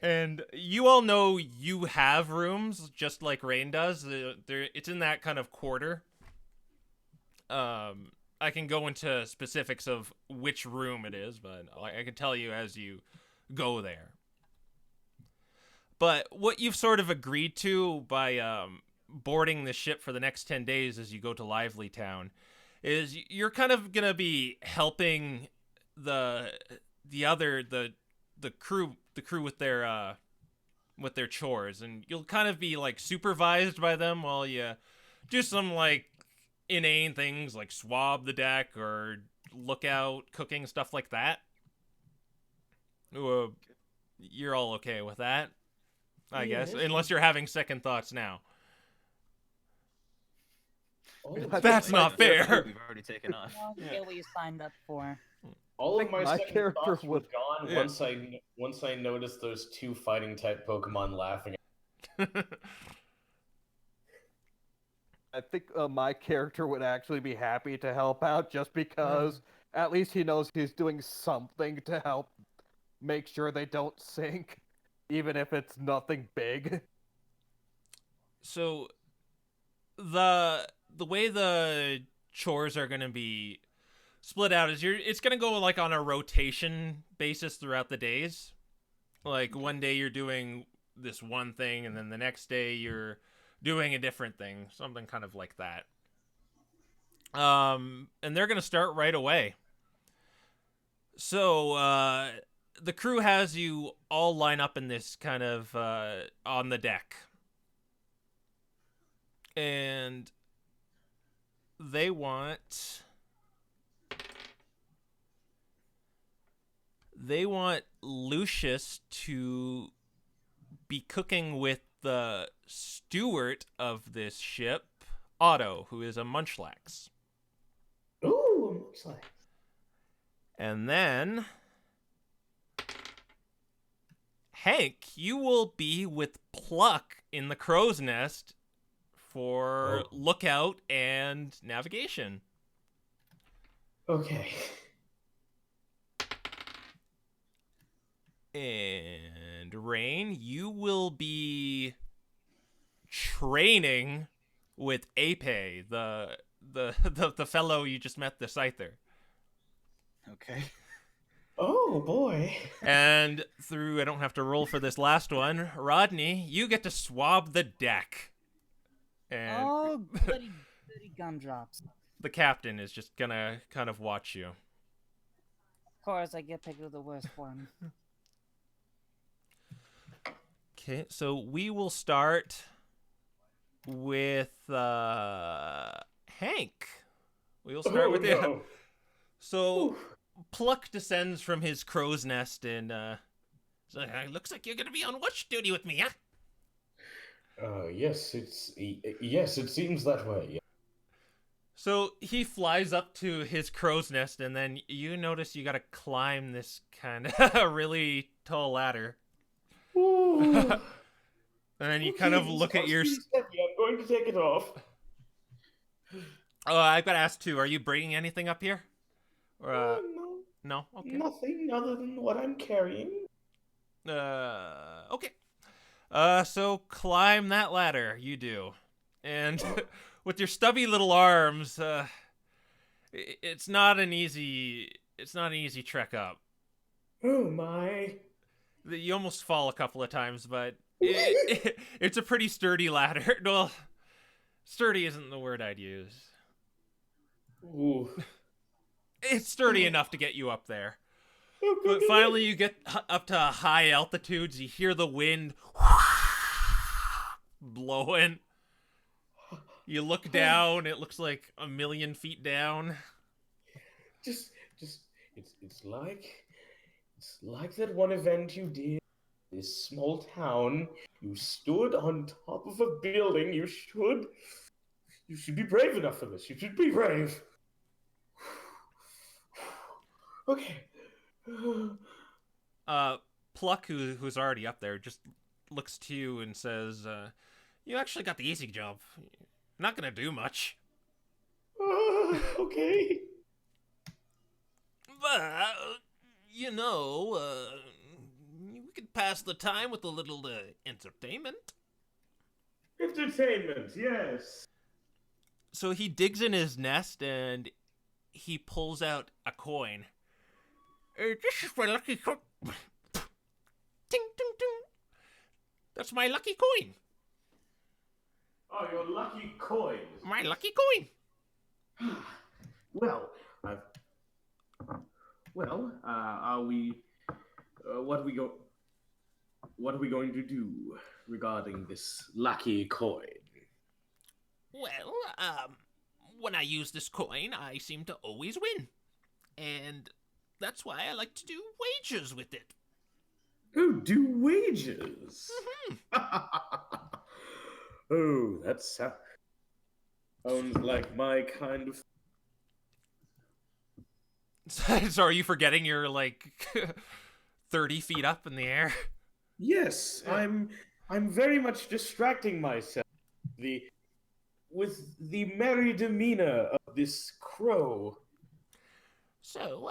And you all know you have rooms, just like Rain does. It's in that kind of quarter. I can go into specifics of which room it is, but I can tell you as you go there. But what you've sort of agreed to by boarding the ship for the next 10 days as you go to Lively Town is you're kind of going to be helping the crew with their chores, and you'll kind of be like supervised by them while you do some like inane things like swab the deck or look out cooking, stuff like that. You're all okay with that, I guess, unless you're having second thoughts now. That's not fair. We've already taken off. Well, you get what you signed up for. All of think my my second character thoughts were would- gone Yeah. once I noticed those two fighting type Pokemon laughing. I think my character would actually be happy to help out just because at least he knows he's doing something to help make sure they don't sink, even if it's nothing big. So the way the chores are going to be split out is it's going to go like on a rotation basis throughout the days. Like one day you're doing this one thing, and then the next day you're doing a different thing, something kind of like that. And they're going to start right away. So the crew has you all line up in this kind of on the deck. And they want Lucius to be cooking with the steward of this ship, Otto, who is a Munchlax. Ooh, looks like. And then Hank, you will be with Pluck in the crow's nest for lookout and navigation. Okay. And Rain, you will be training with Ape, the fellow you just met, the Scyther. Okay. Oh boy. And I don't have to roll for this last one, Rodney, you get to swab the deck. And Oh, goody, goody gumdrops. the captain is just gonna kind of watch you. Of course, I get picked with the worst one. Okay, so we will start with Hank. We will start with you. no. So Pluck descends from his crow's nest and so, looks like you're gonna be on watch duty with me, huh? Yes, yes, it seems that way. Yeah. So he flies up to his crow's nest, and then you notice you gotta climb this kind of really tall ladder. Ooh, And then you kind okay, of this look at must your. be heavy. I'm going to take it off. Oh, I've got to ask too. Are you bringing anything up here? Or No, no? Okay. nothing other than what I'm carrying. Okay. So climb that ladder. You do, and with your stubby little arms, it's not an easy. It's not an easy trek up. Oh my. You almost fall a couple of times, but it's a pretty sturdy ladder. Well, sturdy isn't the word I'd use. Ooh. It's sturdy enough to get you up there. Oh, But finally, you get up to high altitudes. You hear the wind blowing. You look down. It looks like 1,000,000 feet down. just, it's like that one event you did. This small town. You stood on top of a building. You should be brave enough for this. You should be brave. Okay. Pluck, who's already up there, just looks to you and says, "You actually got the easy job. Not gonna do much." Okay. But, we could pass the time with a little entertainment. Entertainment, yes. So he digs in his nest and he pulls out a coin. This is my lucky coin. Ting, ting, ting. That's my lucky coin. Oh, your lucky coin. My lucky coin. Well, are we? What What are we going to do regarding this lucky coin? Well, when I use this coin, I seem to always win. And that's why I like to do wagers with it. Oh, do wages? Oh, that sounds like my kind of. So are you forgetting you're like 30 feet up in the air? Yes, I'm very much distracting myself with the merry demeanor of this crow. So,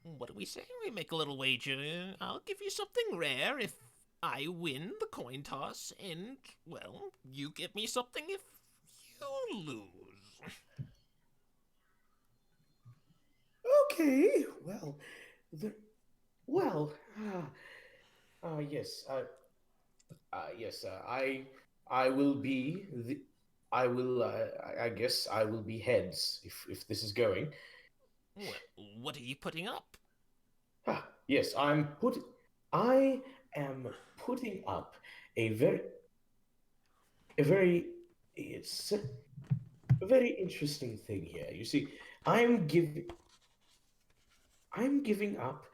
what do we say? We make a little wager. I'll give you something rare if I win the coin toss, and, well, you give me something if you lose. Okay, well, well, yes, yes, I will be the, I guess I will be heads if this is going. Well, what are you putting up? Yes, I am putting up a very, it's a very interesting thing here. You see, I'm giving up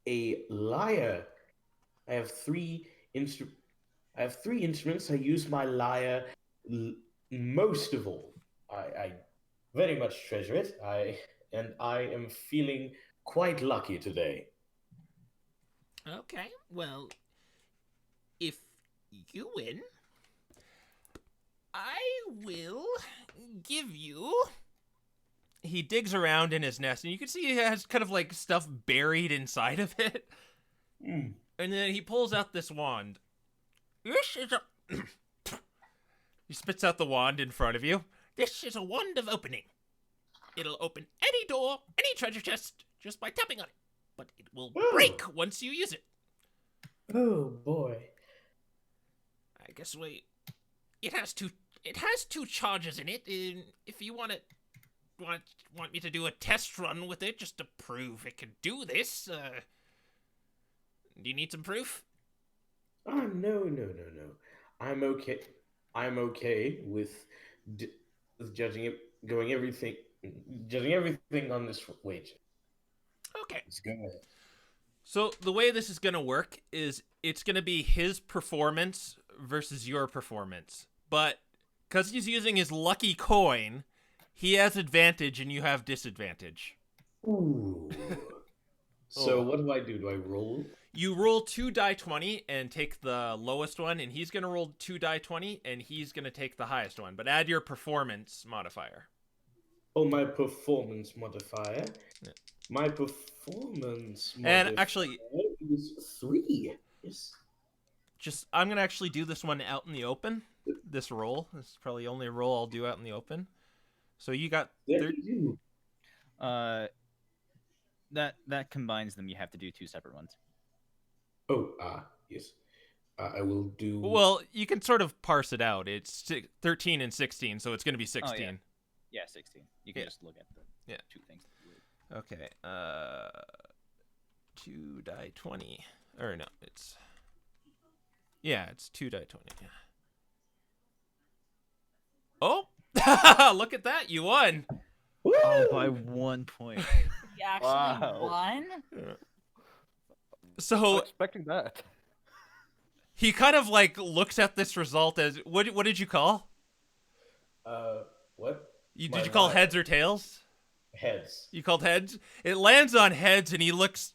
a lyre. I have three instru- I have three instruments. I use my lyre most of all. I very much treasure it. I am feeling quite lucky today. Okay, well, if you win, I will give you. He digs around in his nest, and you can see he has kind of like stuff buried inside of it. Mm. And then he pulls out this wand. This is a. He spits out the wand in front of you. This is a wand of opening. It'll open any door, any treasure chest, just by tapping on it. But it will break once you use it. Oh boy. I guess it has two charges in it. If you want me to do a test run with it just to prove it can do this, do you need some proof? Oh no. I'm okay. I'm okay with judging everything on this wager. Okay. Let's go ahead. So the way this is going to work is it's going to be his performance versus your performance. But because he's using his lucky coin, he has advantage and you have disadvantage. Ooh. So Oh. what do I do? Do I roll? You roll 2 die 20 and take the lowest one, and he's going to roll 2 die 20 and he's going to take the highest one. But add your performance modifier. Oh, my performance modifier. Yeah. My performance And modifier actually, is 3. Yes. I'm going to actually do this one out in the open. This roll. This is probably the only roll I'll do out in the open. So you got... You. That combines them. You have to do 2 separate ones. Oh, yes. I will do... Well, you can sort of parse it out. It's 13 and 16, so it's going to be 16. Oh, yeah. Yeah, 16. You can just look at the 2 things. Okay. 2 die 20. Or no, it's... Yeah, it's 2 die 20. Yeah. Oh! Look at that. You won. Oh, by 1 point. You actually won? So expecting that. he kind of like looks at this result as what did you call? What? Did you call heads or tails? Heads. You called heads? It lands on heads and he looks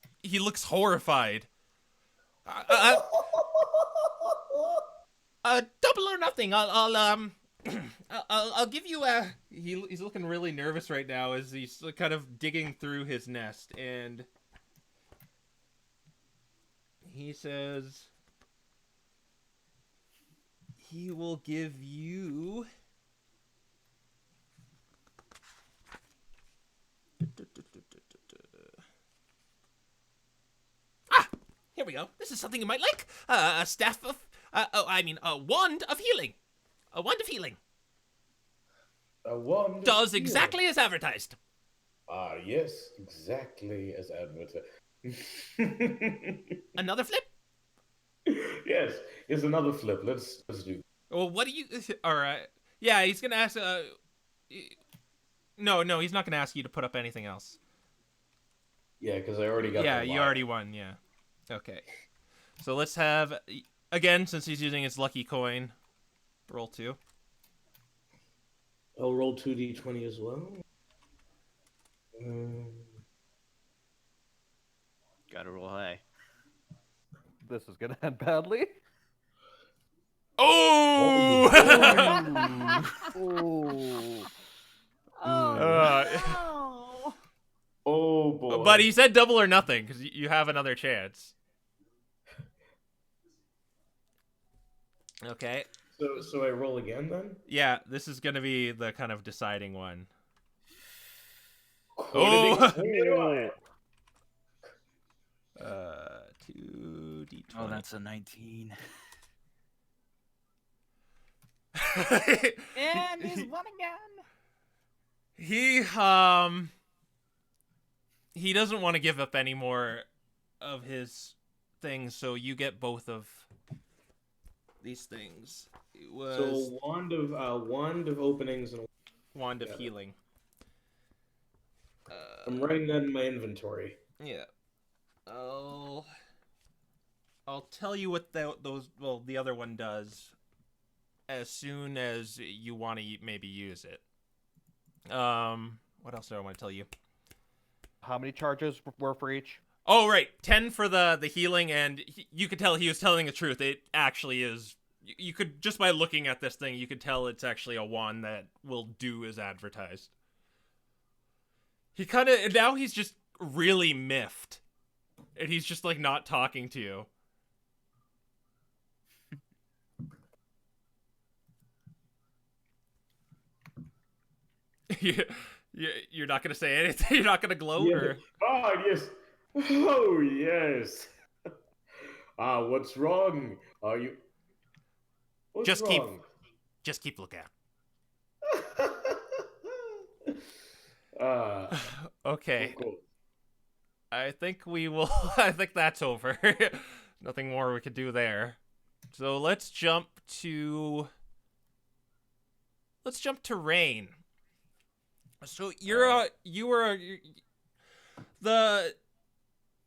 horrified. Double or nothing. I'll give you a... He's looking really nervous right now as he's kind of digging through his nest, and he says he will give you... Here we go. This is something you might like. A staff of... a wand of healing. A wand of healing. A wand does exactly as advertised. Yes, exactly as advertised. Another flip? Yes, it's another flip. Let's do. Well, what do you... All right. Yeah, he's going to ask... No, he's not going to ask you to put up anything else. Yeah, because I already got Yeah, you already won, yeah. Okay. So let's have... Again, since he's using his lucky coin, roll 2. I'll roll 2d20 as well. Gotta roll high. This is gonna end badly. Oh! Ooh. Oh, Oh boy! But he said double or nothing, because you have another chance. Okay. So I roll again then? Yeah, this is going to be the kind of deciding one. Oh! 2d20. Oh, that's a 19. and he's won again. He doesn't want to give up any more of his things, so you get both of these things. It was So wand of openings and wand of healing. I'm writing that in my inventory. Yeah. I'll tell you what the other one does as soon as you want to maybe use it. What else do I want to tell you? How many charges were for each? Oh, right. 10 for the healing, and you could tell he was telling the truth. It actually is... You could, just by looking at this thing, you could tell it's actually a wand that will do as advertised. He kind of... Now he's just really miffed. And he's just, like, not talking to you. You're not going to say anything? You're not going to gloat? Yeah. Or... Oh, yes. Oh, yes. What's wrong? Are you... What's Just wrong? keep looking. Okay. Cool. I think we will... I think that's over. Nothing more we could do there. So let's jump to Rain. So you were the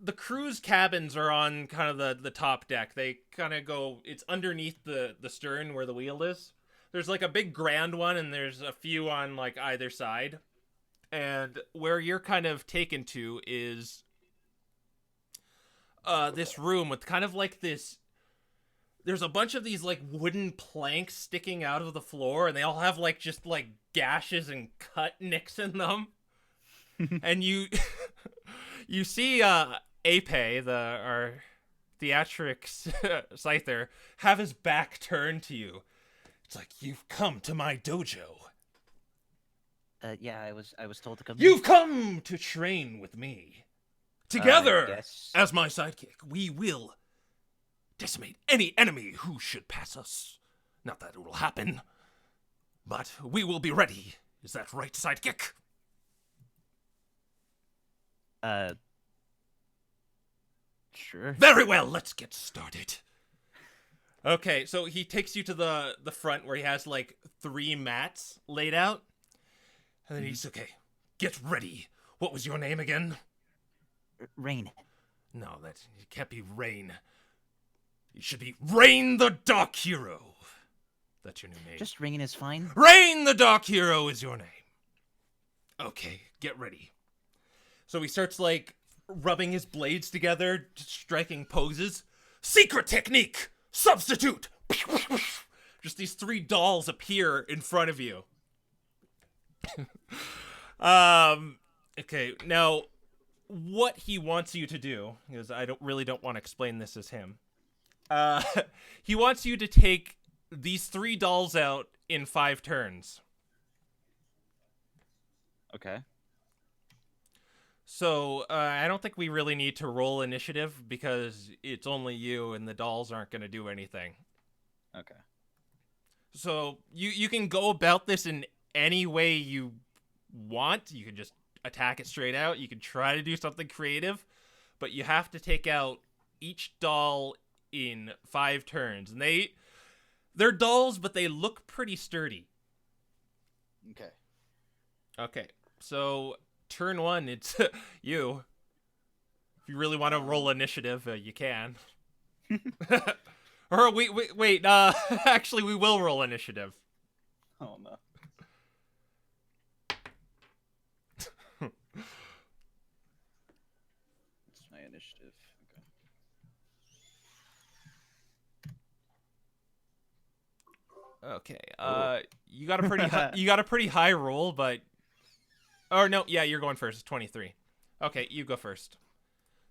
the crew's cabins are on kind of the top deck. They kind of go, it's underneath the stern where the wheel is. There's like a big grand one, and there's a few on like either side. And where you're kind of taken to is this room with kind of like this. There's a bunch of these like wooden planks sticking out of the floor, and they all have like just like gashes and cut nicks in them. And you you see Ape, our theatrics Scyther, have his back turned to you. It's like, you've come to my dojo. Yeah, I was told to come. You've come to train with me. Together, Yes. as my sidekick, we will decimate any enemy who should pass us. Not that it will happen, but we will be ready. Is that right, sidekick? Sure. Very well, let's get started. Okay, so he takes you to the front where he has like 3 mats laid out. And then he's, okay, get ready. What was your name again? Rain. No, it can't be Rain. It should be Rain the Dark Hero. That's your new name. Just Rain is fine. Rain the Dark Hero is your name. Okay, get ready. So he starts like rubbing his blades together, striking poses. Secret technique! Substitute! Just these 3 dolls appear in front of you. Okay, now what he wants you to do, because I don't want to explain this as him. He wants you to take these 3 dolls out in 5 turns. Okay. So, I don't think we really need to roll initiative because it's only you and the dolls aren't going to do anything. Okay. So, you can go about this in any way you want. You can just attack it straight out. You can try to do something creative, but you have to take out each doll in 5 turns. And they're dolls, but they look pretty sturdy. Okay. Okay, so turn 1, it's you. If you really want to roll initiative, you can. Or wait, actually we will roll initiative. Oh no. It's my initiative. Okay. Okay, you got a pretty you got a pretty high roll, but or no, yeah, you're going first. It's 23. Okay, you go first.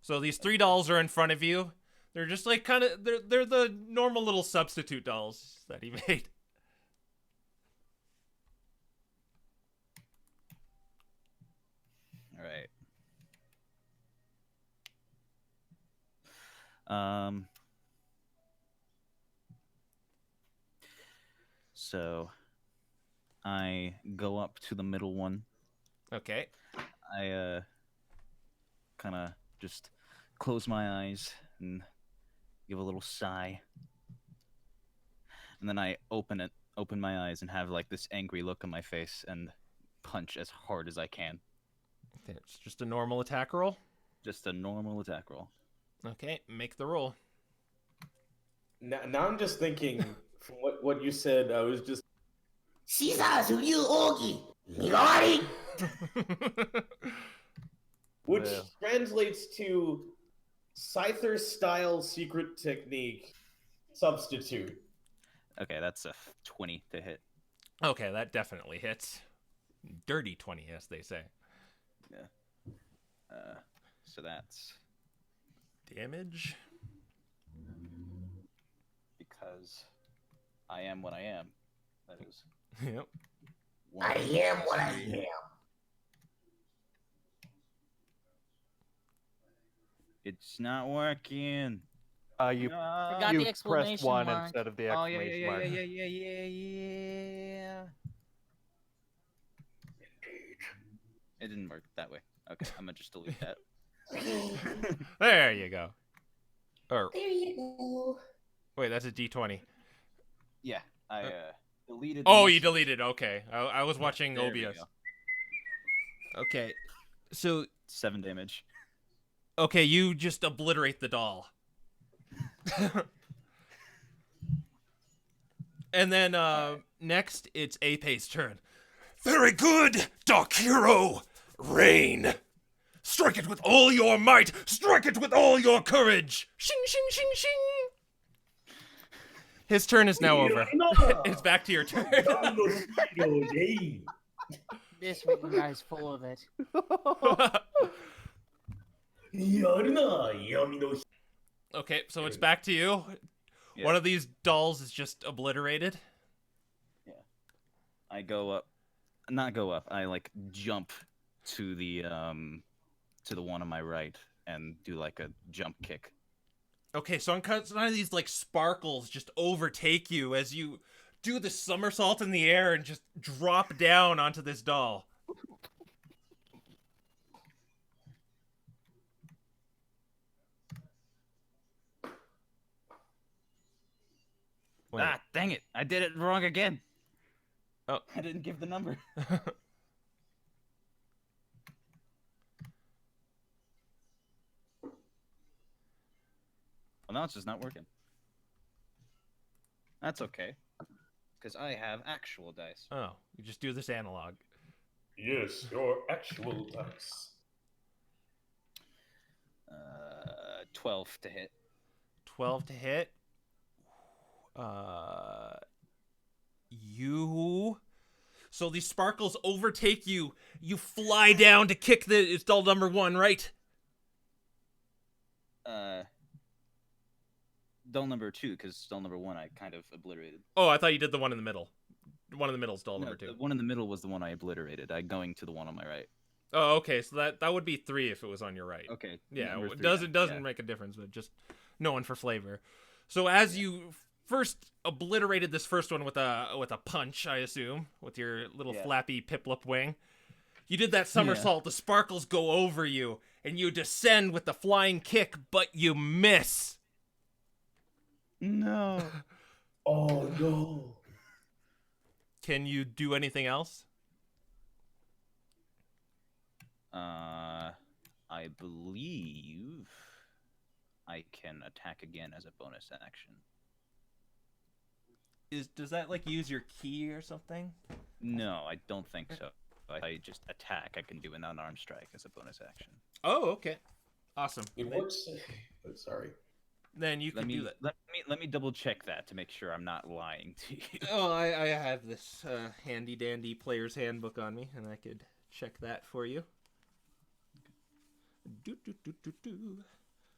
So these 3 dolls are in front of you. They're just like kind of they're the normal little substitute dolls that he made. All right. So I go up to the middle one. Okay. I kind of just close my eyes and give a little sigh. And then I open my eyes and have like this angry look on my face and punch as hard as I can. It's just a normal attack roll. Just a normal attack roll. Okay, make the roll. Now I'm just thinking, from what you said, I was just... Which Yeah. translates to Scyther-style secret technique substitute. Okay, that's a 20 to hit. Okay, that definitely hits. Dirty 20, as they say. Yeah. So that's Damage. because I am what I am. That is. Yep. I am what I am. It's not working. You Forgot you the pressed exclamation 1 mark. instead of the Oh yeah, exclamation yeah, mark. yeah. It didn't work that way. Okay, I'm gonna just delete that. There you go. Or There you go. wait, that's a D20. Yeah, I deleted. Oh, the you message. deleted. Okay, I was watching There we OBS. go. Okay, so 7 damage. Okay, you just obliterate the doll. And then next, it's Ape's turn. Very good, Dark Hero! Rain! Strike it with all your might! Strike it with all your courage! Shing, shing, shing, shing! His turn is now over. It's back to your turn. This written guy's full of it. Okay, so it's back to you. Yeah. One of these dolls is just obliterated. I go up, not go up. I like jump to the one on my right and do like a jump kick. Okay, so none of these like sparkles just overtake you as you do the somersault in the air and just drop down onto this doll. Wait. Ah, dang it! I did it wrong again. Oh. I didn't give the number. Well, now it's just not working. That's okay, because I have actual dice. Oh, you just do this analog. Yes, your actual dice. 12 to hit. 12 to hit. You. So these sparkles overtake you. You fly down to kick it's doll number 1, right? Dull number 2, because dull number 1 I kind of obliterated. Oh, I thought you did the one in the middle. One in the middle is doll number 2. The one in the middle was the one I obliterated. I going to the one on my right. Oh, okay. So that would be 3 if it was on your right. Okay. Yeah, number it 3 doesn't yeah. make a difference, but just knowing for flavor. So as you first obliterated this first one with a punch, I assume, with your little flappy Piplup wing, you did that somersault. The sparkles go over you, and you descend with the flying kick, but you miss. No. Oh no. Can you do anything else? I believe I can attack again as a bonus action. Does that like use your key or something? No, I don't think so. If I just attack, I can do an unarmed strike as a bonus action. Oh, okay. Awesome. It works. Oh, sorry. Then you can do that. Let me double check that to make sure I'm not lying to you. Oh, I have this handy dandy player's handbook on me, and I could check that for you.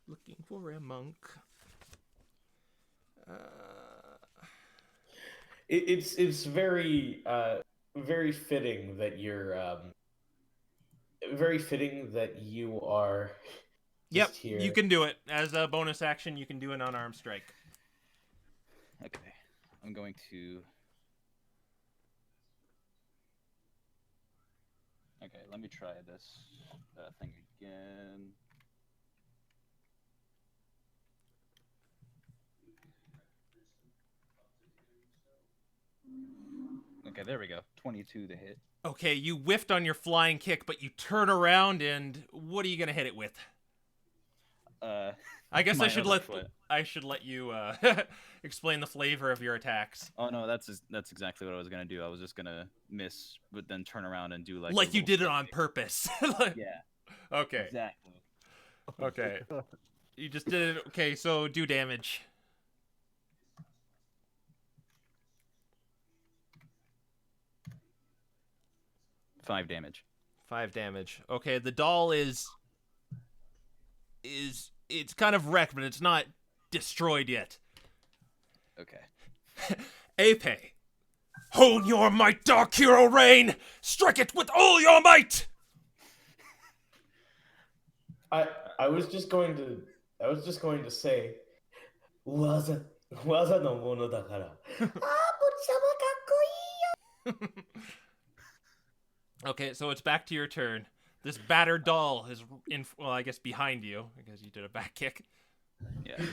Looking for a monk. It's very very fitting that you're very fitting that you are. Yep, Just here. you can do it as a bonus action. You can do an unarmed strike. Okay, I'm going to. Okay, let me try this thing again. Okay, there we go. 22 to hit. Okay, you whiffed on your flying kick, but you turn around and what are you gonna hit it with? I guess I should let you explain the flavor of your attacks. Oh no, that's exactly what I was gonna do. I was just gonna miss, but then turn around and do like you did it on purpose. Yeah. Okay. Exactly. Okay. You just did it. Okay, so do damage. Five damage. 5 damage. Okay, the doll is it's kind of wrecked, but it's not destroyed yet. Okay. Ape, hone your might, Dark Hero Rain! Strike it with all your might! I was just going to say, 技のものだから。Okay, so it's back to your turn. This battered doll is I guess behind you because you did a back kick. Yeah.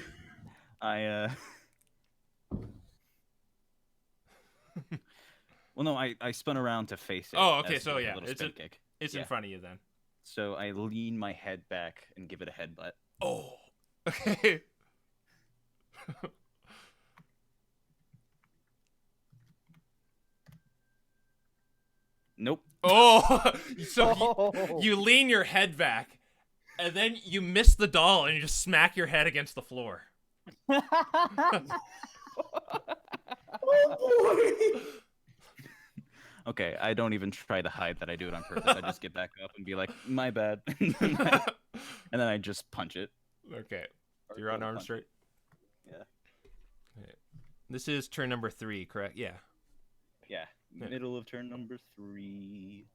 Well, no, I spun around to face it. Oh, okay, as so a yeah, little it's spin kick. in front of you then. So I lean my head back and give it a headbutt. Oh. Okay. Nope. Oh. So Oh. you lean your head back, and then you miss the doll, and you just smack your head against the floor. Oh boy! Okay, I don't even try to hide that I do it on purpose. I just get back up and be like, my bad. And then I just punch it. Okay. Or You're on don't arm punch straight. it. Yeah. This is turn number 3, correct? Yeah. Yeah. Yeah. Middle of turn number 3.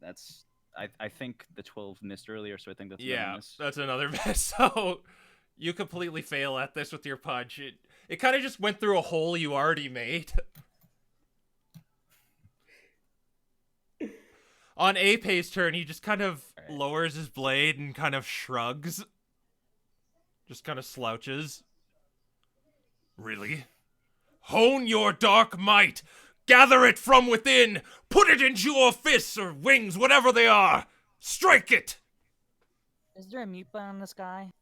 That's I think the 12 missed earlier, so I think that's another Yeah, miss. that's another miss. So you completely fail at this with your punch. It kind of just went through a hole you already made. On Apei's turn, he just kind of Alright. lowers his blade and kind of shrugs. Just kind of slouches. Really? Hone your dark might! Gather it from within! Put it into your fists or wings, whatever they are! Strike it! Is there a mute button on this guy?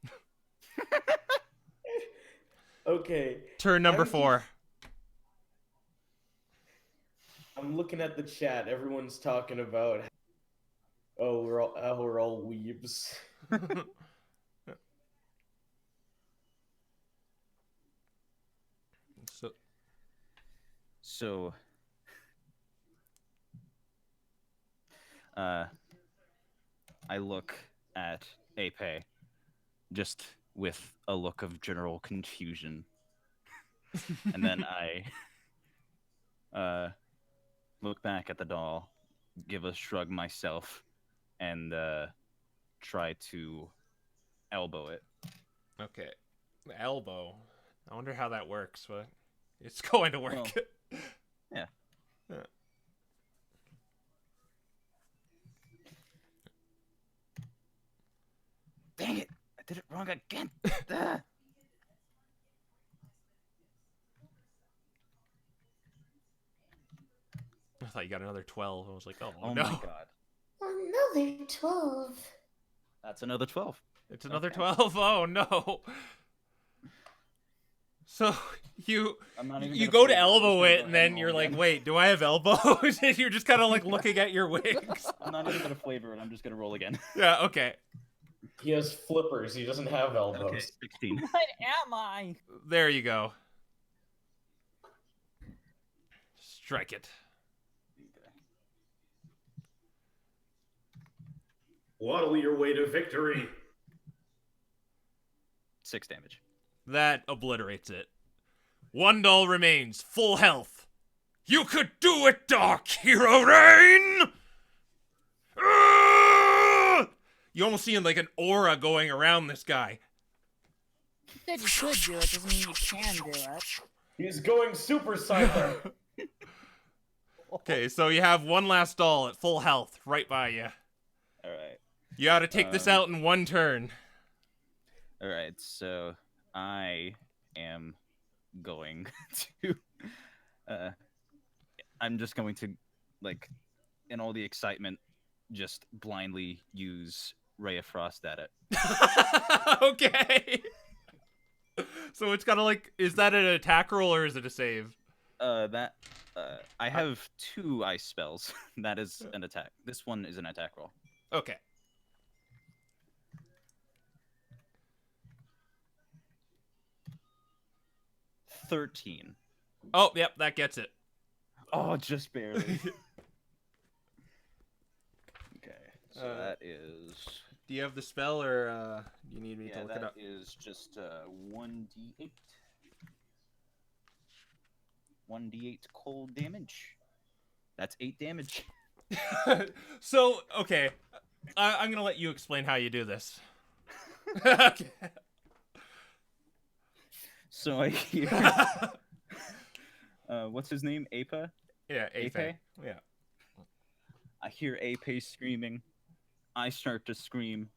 Okay. Turn number I'm 4. I'm looking at the chat. Everyone's talking about we're all weebs. So, I look at Apei just with a look of general confusion. And then I look back at the doll, give a shrug myself, and try to elbow it. okay. Elbow. I wonder how that works, but it's going to work. Well, yeah. Yeah. Dang it! I did it wrong again. Ah. I thought you got another 12. I was like, oh, Oh no. my god. Another 12. That's another 12. It's another Okay. 12. Oh, no. So I'm not even you gonna go play to it. I'm just elbow gonna it, go and ahead then and you're roll like, again. wait, do I have elbows? And you're just kind of like looking at your wings. I'm not even gonna flavor it. I'm just gonna roll again. Yeah, okay. He has flippers. He doesn't have elbows. Okay, 16. What am I? There you go. Strike it. Waddle your way to victory. 6 damage. That obliterates it. One doll remains, full health. You could do it, Dark Hero Rain! Ah! You almost see like an aura going around this guy. You said you could do it, doesn't mean you can do it. He's going Super Saiyan. Okay, so you have one last doll at full health right by you. Alright. You gotta take this out in one turn. Alright, so I am going to I'm just going to, like, in all the excitement, just blindly use Ray of Frost at it. Okay. So it's gotta like, is that an attack roll or is it a save? I have 2 ice spells. That is an attack. This one is an attack roll. Okay. $13. Oh, yep, that gets it. Oh, just barely. Okay, so that is... Do you have the spell or do you need me to Yeah, look it that up? is just 1d8. 1d8 cold damage. That's 8 damage. So, okay. I'm gonna let you explain how you do this. Okay. So I hear... what's his name? Apa? Yeah, Apei? Apei. Yeah. I hear Apei screaming. I start to scream.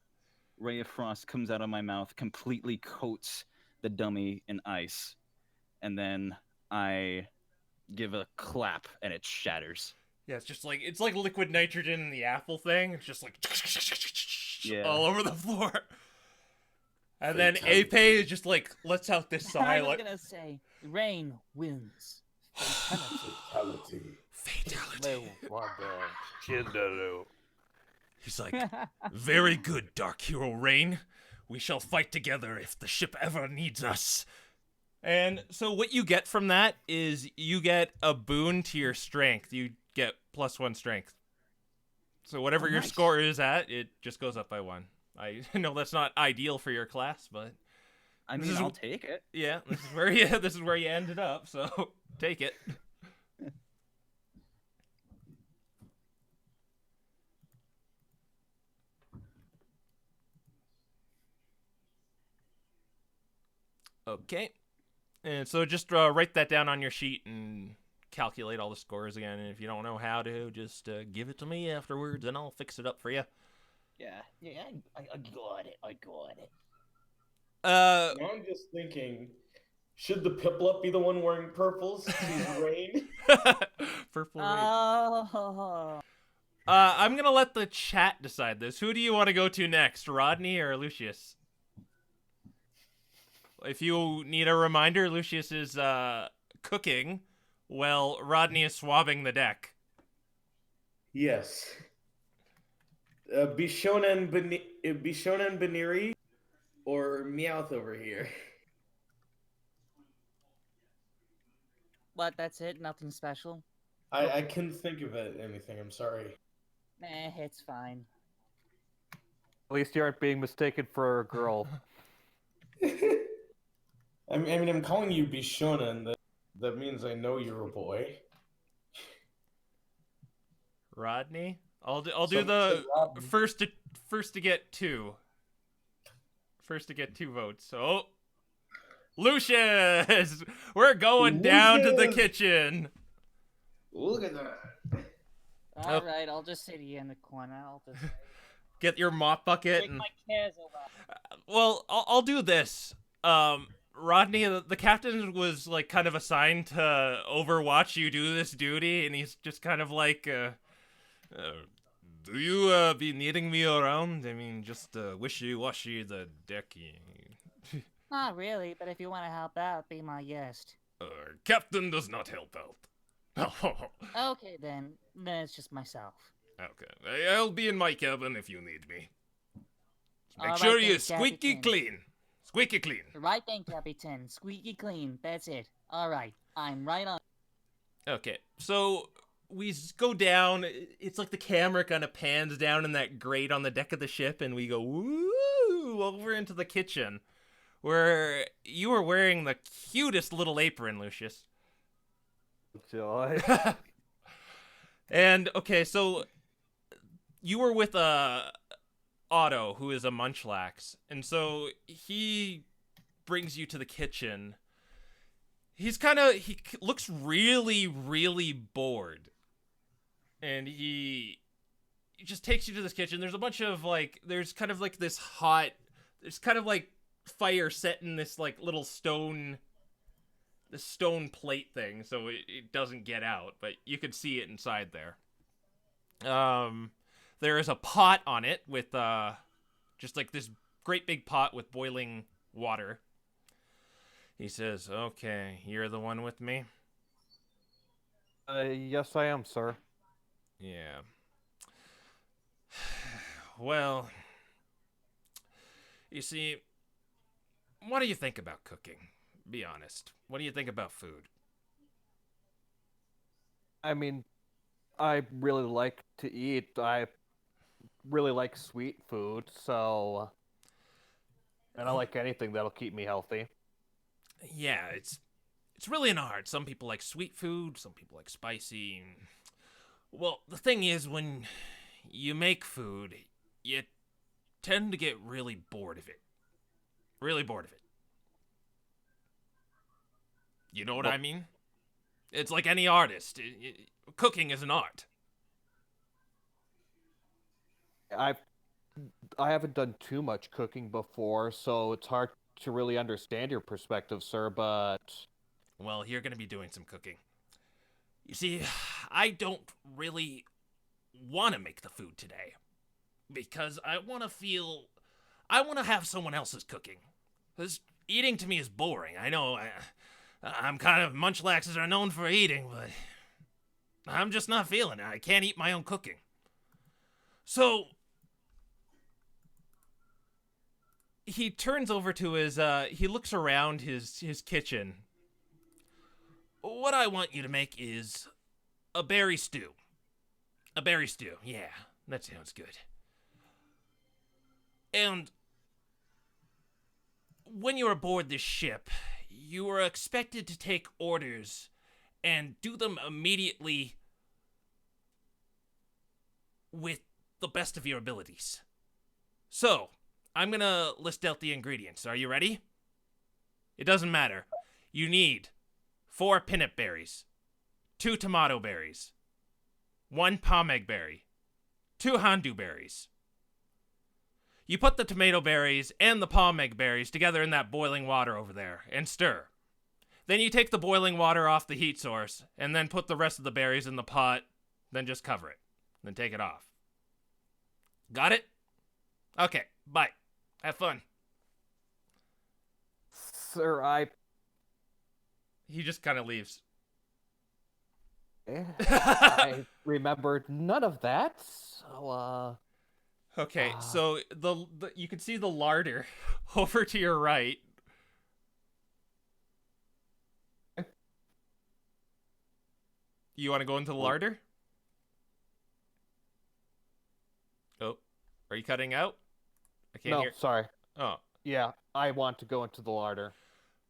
Ray of Frost comes out of my mouth, completely coats the dummy in ice. And then I give a clap and it shatters. Yeah, it's like liquid nitrogen in the apple thing. It's just like Yeah. all over the floor. And then Ape is just like lets out this sigh I was like gonna say, rain wins. Fatality. fatality. Kinderoo. He's like, very good, Dark Hero Rain. We shall fight together if the ship ever needs us. And so what you get from that is you get a boon to your strength. You get +1 strength. So whatever your nice. score is at, it just goes up by 1. I know that's not ideal for your class, but I This mean, is- I'll take it. yeah, this is where you ended up. So take it. Okay. And so just write that down on your sheet and calculate all the scores again. And if you don't know how to, just give it to me afterwards and I'll fix it up for you. Yeah, I got it. I got it. Now I'm just thinking, should the Piplup be the one wearing purples? She's Rain. Purple Rain. Oh. I'm going to let the chat decide this. Who do you want to go to next, Rodney or Lucius? If you need a reminder, Lucius is cooking while Rodney is swabbing the deck. Yes. Bishonen Baniri or Meowth over here. What, that's it? Nothing special? I couldn't think of anything. I'm sorry. It's fine. At least you aren't being mistaken for a girl. I mean, I'm calling you Bishonen. That means I know you're a boy. Rodney? I'll do So- the so Rodney. first to get 2. First to get 2 votes. So Lucius, we're going down to the Lucius! kitchen. Look at that. Alright, I'll just sit here in the corner. I'll just Get your mop bucket take and my cares away. well, I'll do this. Rodney, the captain was like kind of assigned to overwatch you do this duty, and he's just kind of like, do you be needing me around? I mean, just wishy-washy the decky. Not really, but if you want to help out, be my guest. Captain does not help out. Okay, then it's just myself. Okay, I'll be in my cabin if you need me. Make All sure right you then, squeaky Captain. clean. Squeaky clean. Right then, Captain. Squeaky clean. That's it. Alright, I'm right on. Okay, so we go down. It's like the camera kind of pans down in that grate on the deck of the ship, and we go woo over into the kitchen, where you were wearing the cutest little apron, Lucius. Joy. And okay, so you were with Otto, who is a Munchlax, and so he brings you to the kitchen. He looks really, really bored, and he just takes you to this kitchen. There's a bunch of there's kind of like this hot, there's kind of like fire set in this like little stone plate thing, so it doesn't get out, but you can see it inside there. There is a pot on it with just like this great big pot with boiling water. He says, "Okay, you're the one with me?" Yes, I am, sir. Yeah. Well, you see, what do you think about cooking? Be honest. What do you think about food? I mean, I really like to eat. I really like sweet food, so. And I like anything that'll keep me healthy. Yeah, it's really not hard. Some people like sweet food, some people like spicy. Well, the thing is, when you make food, you tend to get really bored of it. Really bored of it. You know what I mean? It's like any artist. Cooking is an art. I haven't done too much cooking before, so it's hard to really understand your perspective, sir, but Well, you're going to be doing some cooking. You see, I don't really want to make the food today because I want to have someone else's cooking. Because eating to me is boring. I know I'm kind of, munchlaxes are known for eating, but I'm just not feeling it. I can't eat my own cooking. So he turns over to he looks around his kitchen. What I want you to make is a berry stew. A berry stew. Yeah, that sounds good. And when you're aboard this ship, you are expected to take orders and do them immediately with the best of your abilities. So, I'm gonna list out the ingredients. Are you ready? It doesn't matter. You need 4 pinnip berries, 2 tomato berries, 1 pomeg berry, 2 hondu berries. You put the tomato berries and the pomeg berries together in that boiling water over there and stir. Then you take the boiling water off the heat source and then put the rest of the berries in the pot, then just cover it. Then take it off. Got it? Okay, bye. Have fun. Sir, He just kind of leaves. I remembered none of that. So, Okay, so the you can see the larder over to your right. You want to go into the larder? Oh, are you cutting out? I can't no, hear. sorry. Oh, Yeah, I want to go into the larder.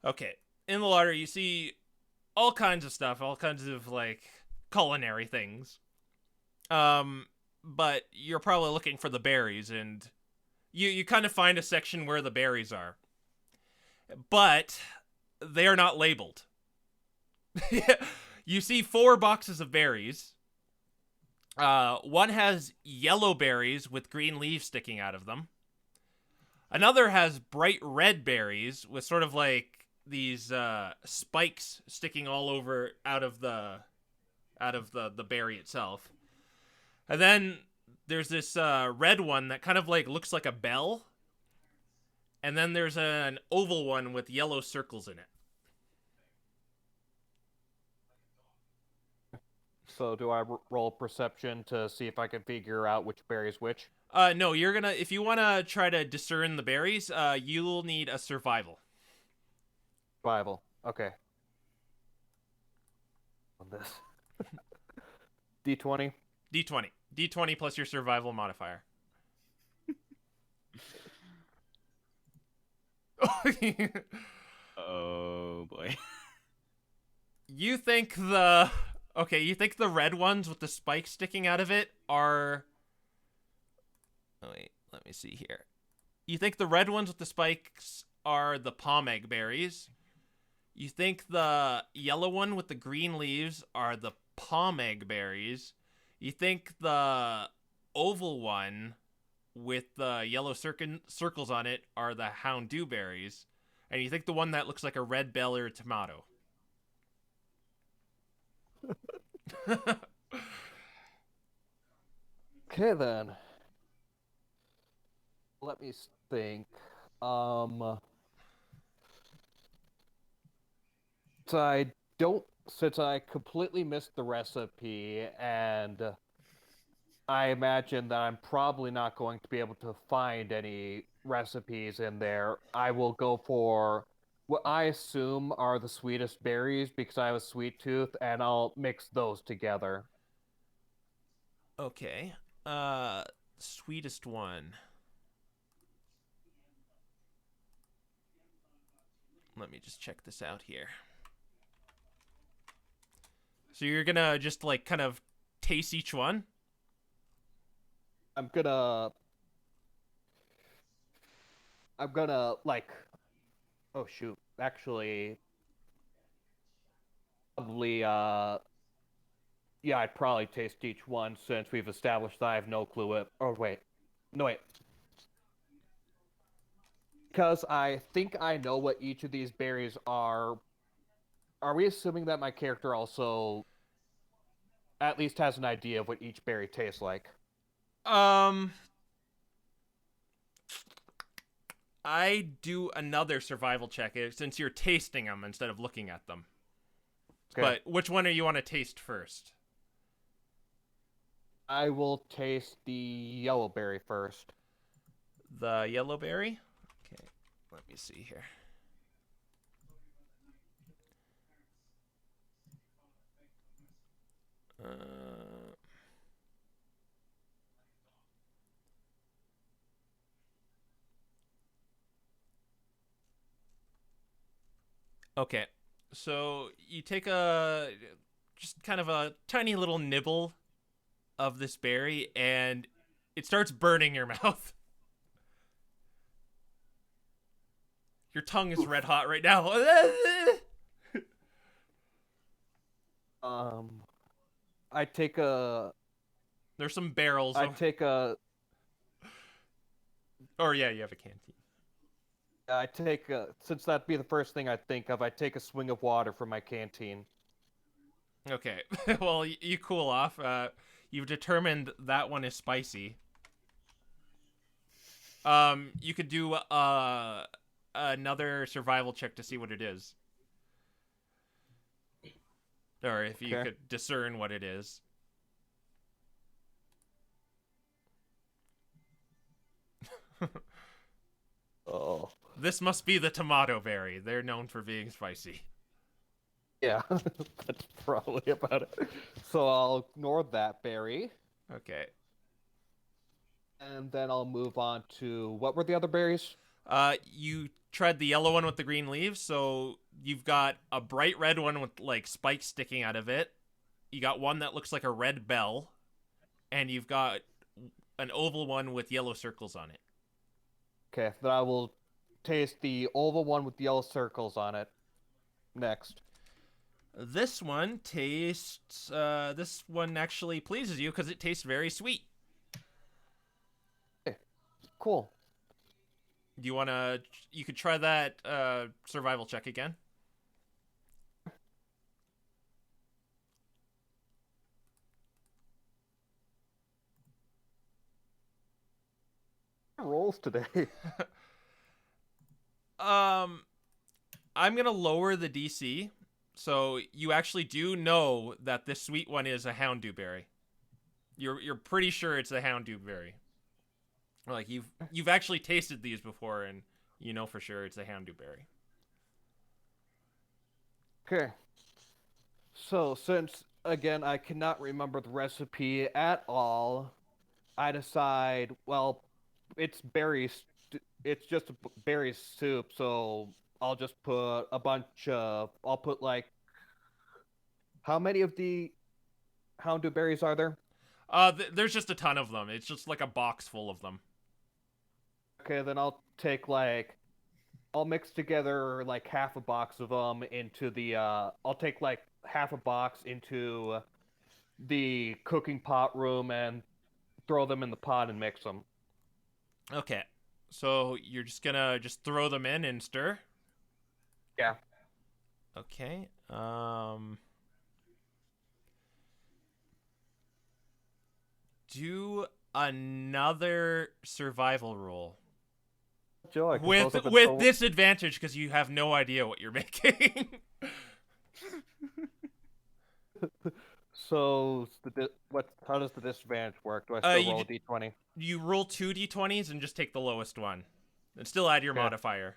okay. In the larder, you see all kinds of stuff, all kinds of like culinary things. But you're probably looking for the berries, and you kind of find a section where the berries are, but they are not labeled. You see 4 boxes of berries. One has yellow berries with green leaves sticking out of them. Another has bright red berries with sort of like these spikes sticking all over out of the berry itself. And then there's this red one that kind of like looks like a bell. And then there's an oval one with yellow circles in it. So do I roll perception to see if I can figure out which berry is which? No, you're gonna, if you wanna try to discern the berries, you'll need a survival. Survival. Okay. On this. D20. D20. D20 plus your survival modifier. Oh boy. You think you think the red ones with the spikes sticking out of it are... Oh, wait, let me see here. You think the red ones with the spikes are the pomeg berries. You think the yellow one with the green leaves are the pomeg berries. You think the oval one with the yellow circles on it are the houndew berries. And you think the one that looks like a red bell or a tomato. Okay then. Let me think. So since I completely missed the recipe, and I imagine that I'm probably not going to be able to find any recipes in there, I will go for what I assume are the sweetest berries because I have a sweet tooth, and I'll mix those together. Okay. Sweetest one. Let me just check this out here. So you're gonna just like kind of taste each one? I'm gonna like, oh shoot, actually, probably yeah, I'd probably taste each one since we've established that I have no clue it. Oh wait, no wait, because I think I know what each of these berries are. Are we assuming that my character also at least has an idea of what each berry tastes like. I do another survival check since you're tasting them instead of looking at them. Okay. But which one do you want to taste first? I will taste the yellow berry first. The yellow berry? Okay, let me see here. Okay, so you take just kind of a tiny little nibble of this berry, and it starts burning your mouth. Your tongue is red hot right now. I take a. There's some barrels. I take a. Or yeah, you have a canteen. I take a. Since that'd be the first thing I think of, I take a swing of water from my canteen. Okay, well, you cool off. You've determined that one is spicy. You could do another survival check to see what it is, or if you could discern what it is. Oh. This must be the tomato berry. They're known for being spicy. Yeah, that's probably about it. So I'll ignore that berry. Okay. And then I'll move on to what were the other berries? You tried the yellow one with the green leaves, so you've got a bright red one with like spikes sticking out of it. You got one that looks like a red bell, and you've got an oval one with yellow circles on it. Okay, then I will taste the oval one with yellow circles on it next. This one tastes. This one actually pleases you because it tastes very sweet. Okay, cool. Do you want to? You could try that survival check again. Rolls today. I'm gonna lower the DC, so you actually do know that this sweet one is a houndoo berry. You're pretty sure it's a houndoo berry. Like you've actually tasted these before, and you know for sure it's a houndoo berry. Okay. So since again I cannot remember the recipe at all, I decide well, it's berries. It's just a berry soup, so I'll just put a bunch of. I'll put like. How many of the houndoo berries are there? There's just a ton of them. It's just like a box full of them. Okay, then I'll take like. I'll mix together like half a box of them into the. I'll take like half a box into the cooking pot room and throw them in the pot and mix them. Okay, so you're just gonna throw them in and stir. Yeah. Okay. Do another survival roll Joe, with disadvantage because you have no idea what you're making. So How does the disadvantage work? Do I still roll a d20? You roll 2 d20s and just take the lowest one, and still add your modifier.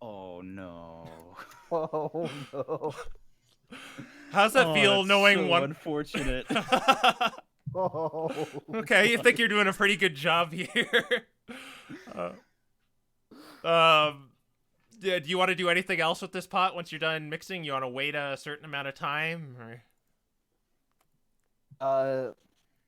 Oh no. Oh no. How's that feel that's knowing so one? Unfortunate. Oh. Okay, you think you're doing a pretty good job here. Yeah, do you want to do anything else with this pot once you're done mixing? You want to wait a certain amount of time? Or...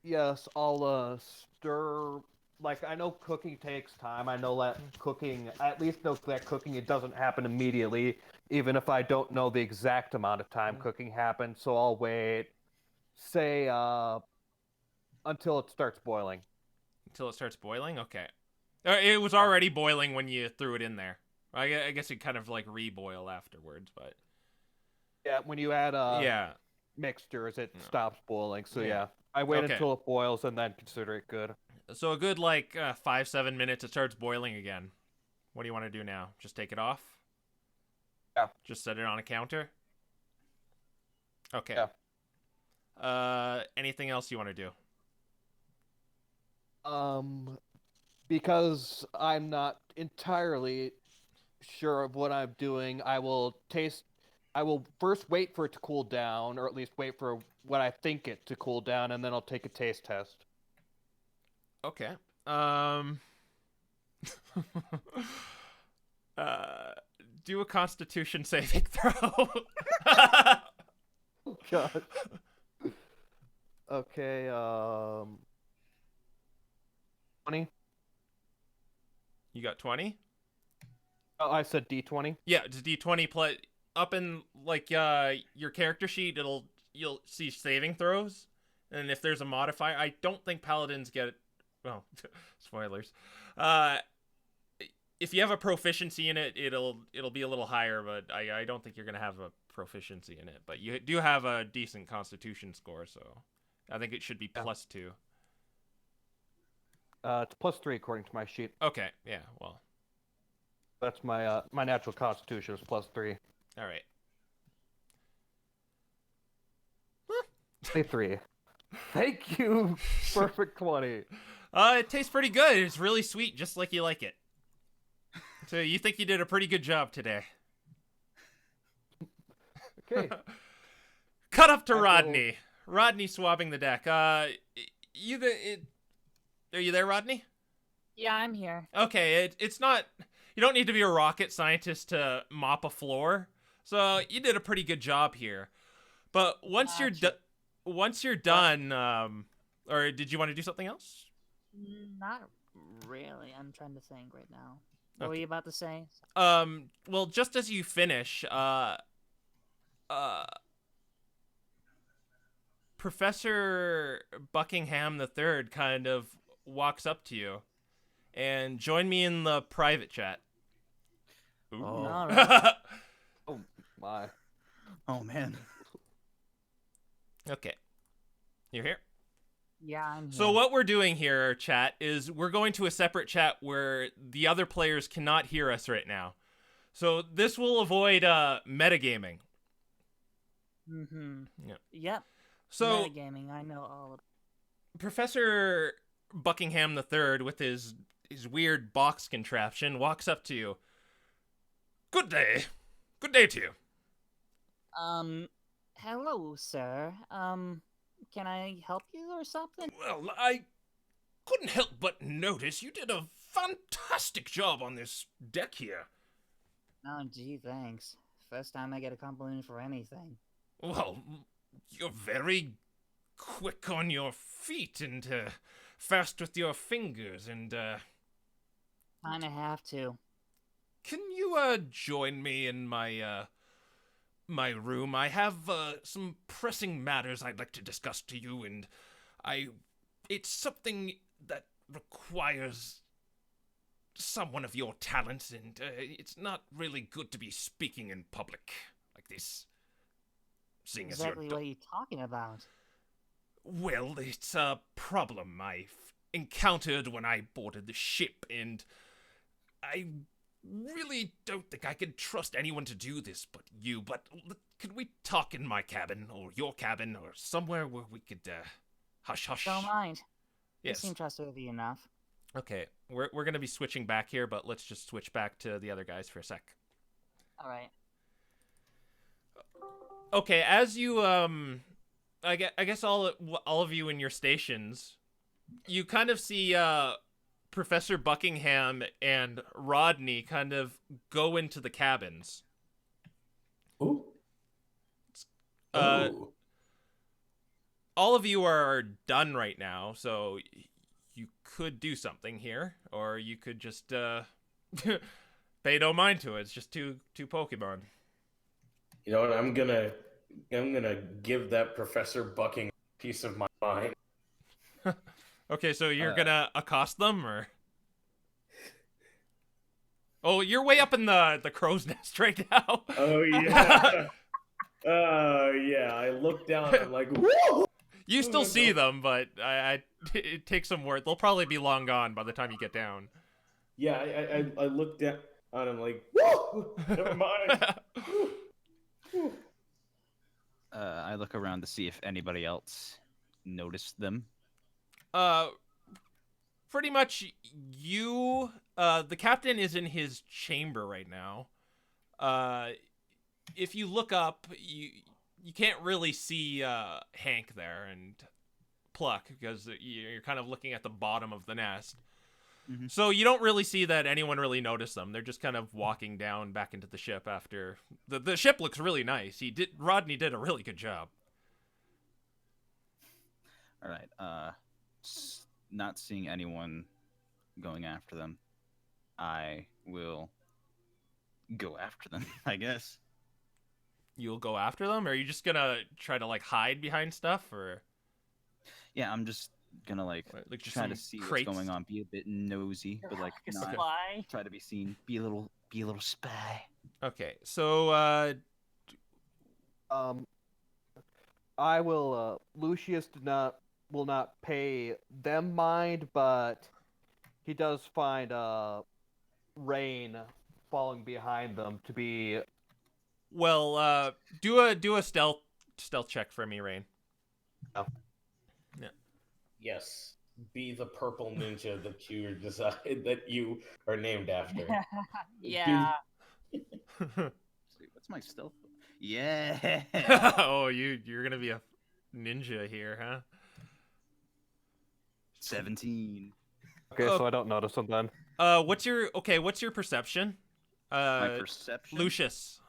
Yes, I'll stir. Like I know cooking takes time. I know that cooking, I at least know that cooking it doesn't happen immediately, even if I don't know the exact amount of time cooking happens. So I'll wait, say, until it starts boiling. Until it starts boiling? Okay. It was already boiling when you threw it in there. I guess it kind of like reboil afterwards, but Yeah, when you add yeah. mixtures, it stops boiling. So Yeah. yeah, I wait Okay. until it boils and then consider it good. So a good like 5-7 minutes, it starts boiling again. What do you want to do now? Just take it off? Yeah. Just set it on a counter? Okay. Yeah. Anything else you want to do? Because I'm not entirely sure of what I'm doing, I will first wait for it to cool down, or at least wait for what I think it to cool down, and then I'll take a taste test. Okay. Do a Constitution saving throw. Oh god. Okay, 20. You got 20? Oh, I said D20. Yeah, it's D20 plus up in like your character sheet. You'll see saving throws, and if there's a modifier, I don't think paladins get. Well, spoilers. If you have a proficiency in it, it'll be a little higher, but I don't think you're gonna have a proficiency in it. But you do have a decent Constitution score, so I think it should be +2. It's +3 according to my sheet. Okay, yeah, well, That's my my natural constitution is +3. all right. 23. Thank you. Perfect 20. It tastes pretty good. It's really sweet, just like you like it. So you think you did a pretty good job today. Okay. Cut up to Rodney. Rodney swabbing the deck. Are you there, Rodney? Yeah, I'm here. Okay, it's not. You don't need to be a rocket scientist to mop a floor. So you did a pretty good job here. But once you're done, or did you want to do something else? Not really. I'm trying to think right now. What were you about to say? Well, just as you finish, Professor Buckingham III kind of walks up to you and join me in the private chat. Ooh. Oh. All right. Oh my. Oh man. Okay. You're here? Yeah, I'm here. So what we're doing here, chat, is we're going to a separate chat where the other players cannot hear us right now. So this will avoid metagaming. Mm-hmm. Yeah. Yep. So Metagaming, I know all of Professor Buckingham III, with his weird box contraption, walks up to you. Good day. Good day to you. Hello, sir. Can I help you or something? Well, I couldn't help but notice you did a fantastic job on this deck here. Oh, gee, thanks. First time I get a compliment for anything. Well, you're very quick on your feet and fast with your fingers, and Kinda have to. can you join me in my my room? I have some pressing matters I'd like to discuss to you, and it's something that requires someone of your talents, and it's not really good to be speaking in public like this. Seeing as Exactly you're what are you talking about? Well, it's a problem I've encountered when I boarded the ship, and I really don't think I can trust anyone to do this but you. But could we talk in my cabin, or your cabin, or somewhere where we could, hush hush? Don't mind. You Yes. seem trustworthy enough. Okay, we're going to be switching back here, but let's just switch back to the other guys for a sec. Alright. Okay, as you, I guess all of you in your stations, you kind of see, Professor Buckingham and Rodney kind of go into the cabins. Ooh. Uh, Ooh. all of you are done right now, so you could do something here, or you could just, pay no mind to it. It's just two Pokemon. You know what? I'm gonna give that Professor Bucking piece of my mind. Okay, so you're gonna accost them, or? Oh, you're way up in the crow's nest right now. Oh yeah. Yeah. I look down. I'm like, whoa. You still see them, but it takes some work. They'll probably be long gone by the time you get down. Yeah. I look down. And I'm like, whoa. Never mind. I look around to see if anybody else noticed them. Pretty much you. The captain is in his chamber right now. If you look up, you can't really see Hank there and Pluck because you're kind of looking at the bottom of the nest. Mhm. So you don't really see that anyone really noticed them. They're just kind of walking down back into the ship after the ship looks really nice. Rodney did a really good job. All right. Not seeing anyone going after them, I will go after them, I guess. You'll go after them, or are you just gonna try to like hide behind stuff, or Yeah, I'm just gonna like just try some to see crates? what's going on, be a bit nosy, but like A not spy. try to be seen, be a little spy. Okay, so I will. Lucius will not pay them mind, but he does find Rain falling behind them to be. well, do a stealth check for me, Rain. Yes. Be the purple ninja that you decided that you are named after. Yeah. What's my stealth? Yeah. Oh, you're gonna be a ninja here, huh? 17. Okay, Oh. so I don't notice them then. What's your perception? My perception. Lucius.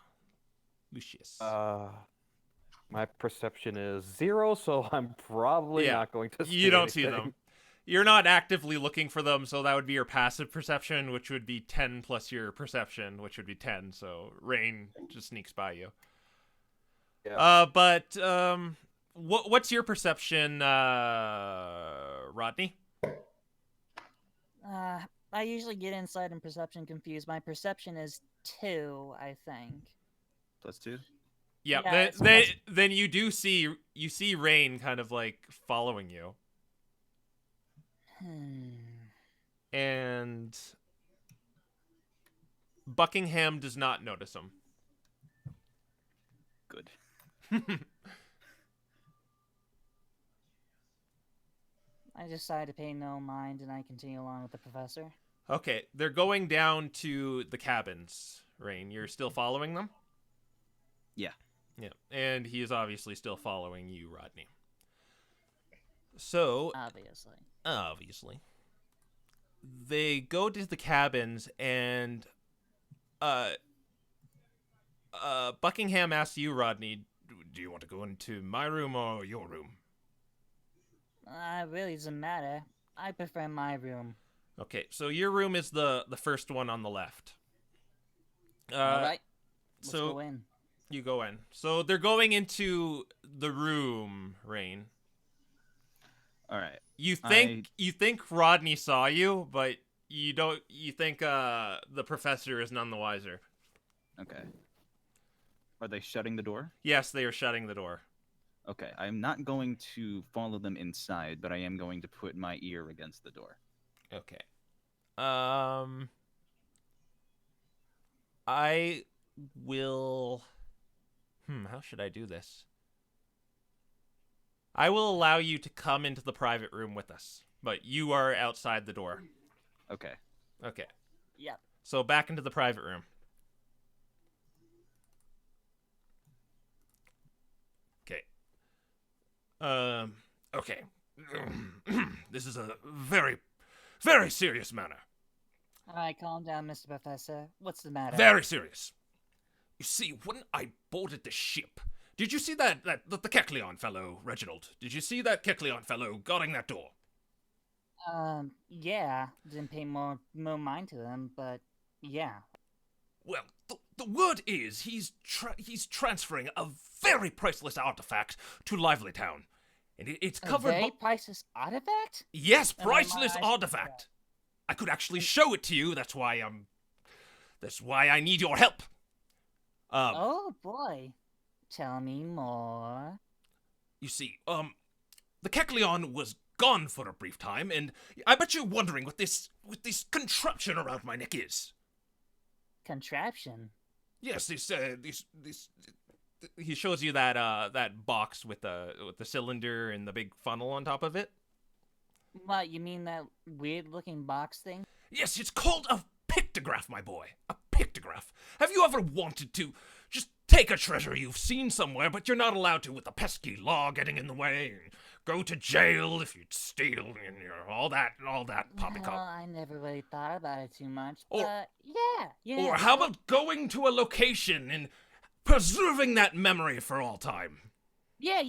My perception is 0, so I'm probably Yeah, not going to see You don't see anything. them. You're not actively looking for them, so that would be your passive perception, which would be 10 plus your perception, which would be 10. So Rain just sneaks by you. Yeah. What's your perception, Rodney? I usually get insight and perception confused. My perception is 2, I think. +2. Yeah. Yeah, Then you do see Rain kind of like following you, and Buckingham does not notice him. Good. I decide to pay no mind and I continue along with the professor. Okay, they're going down to the cabins. Rain, you're still following them? Yeah. Yeah, and he is obviously still following you, Rodney. So, obviously, they go to the cabins, and Buckingham asks you, Rodney, do you want to go into my room or your room? It really doesn't matter. I prefer my room. Okay, so your room is the first one on the left. All right. Let's so go in. You go in. So they're going into the room, Rain. All right. You think Rodney saw you, but you don't. You think the professor is none the wiser. Okay. Are they shutting the door? Yes, they are shutting the door. Okay. I'm not going to follow them inside, but I am going to put my ear against the door. Okay. I will. How should I do this? I will allow you to come into the private room with us, but you are outside the door. Okay. Okay. Yep. So back into the private room. Okay. Okay. This is a very, very serious matter. All right, calm down, Mr. Professor. What's the matter? Very serious. You see, when I boarded the ship, did you see the Kecleon fellow, Reginald? Did you see that Kecleon fellow guarding that door? Yeah. Didn't pay more mind to them, but yeah. Well, the word is he's transferring a very priceless artifact to Lively Town, and it's covered. A very priceless artifact? Yes, Oh, priceless my eyes- artifact. I could actually show it to you. That's why That's why I need your help. Oh boy. Tell me more. You see, the Kecleon was gone for a brief time, and I bet you're wondering what this contraption around my neck is. Contraption. Yes, this. He shows you that box with the cylinder and the big funnel on top of it. What, you mean that weird looking box thing? Yes, it's called a pictograph, my boy. A pictograph. Have you ever wanted to just take a treasure you've seen somewhere, but you're not allowed to with the pesky law getting in the way, and go to jail if you steal, and all that poppycock? Well, I never really thought about it too much, Or- but yeah. Or how about going to a location and preserving that memory for all time? Yeah.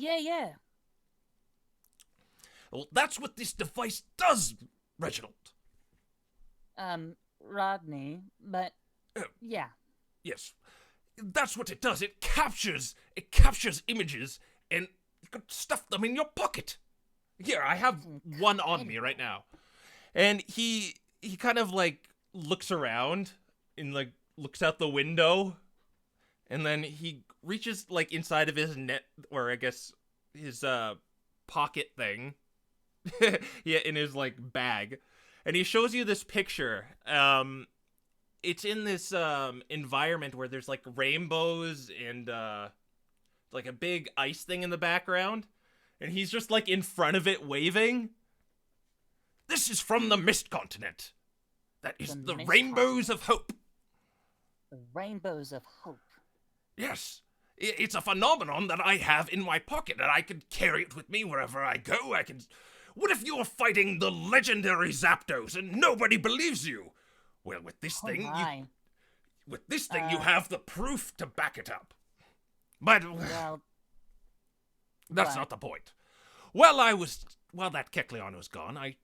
Well, that's what this device does, Reginald. Rodney, but yeah. Yes, that's what it does. It captures images, and you can stuff them in your pocket. Here, I have one on me right now, and he kind of like looks around and like looks out the window, and then he reaches like inside of his net, or I guess his pocket thing, yeah, in his like bag, and he shows you this picture. It's in this environment where there's like rainbows and like a big ice thing in the background, and he's just like in front of it waving. This is from the Mist Continent. That is the Mist Rainbows of Hope. The Rainbows of Hope. Yes. It's a phenomenon that I have in my pocket, and I can carry it with me wherever I go. What if you're fighting the legendary Zapdos and nobody believes you? Well, with this thing, you have the proof to back it up. But Well, that's not the point. While that Kecleon was gone, I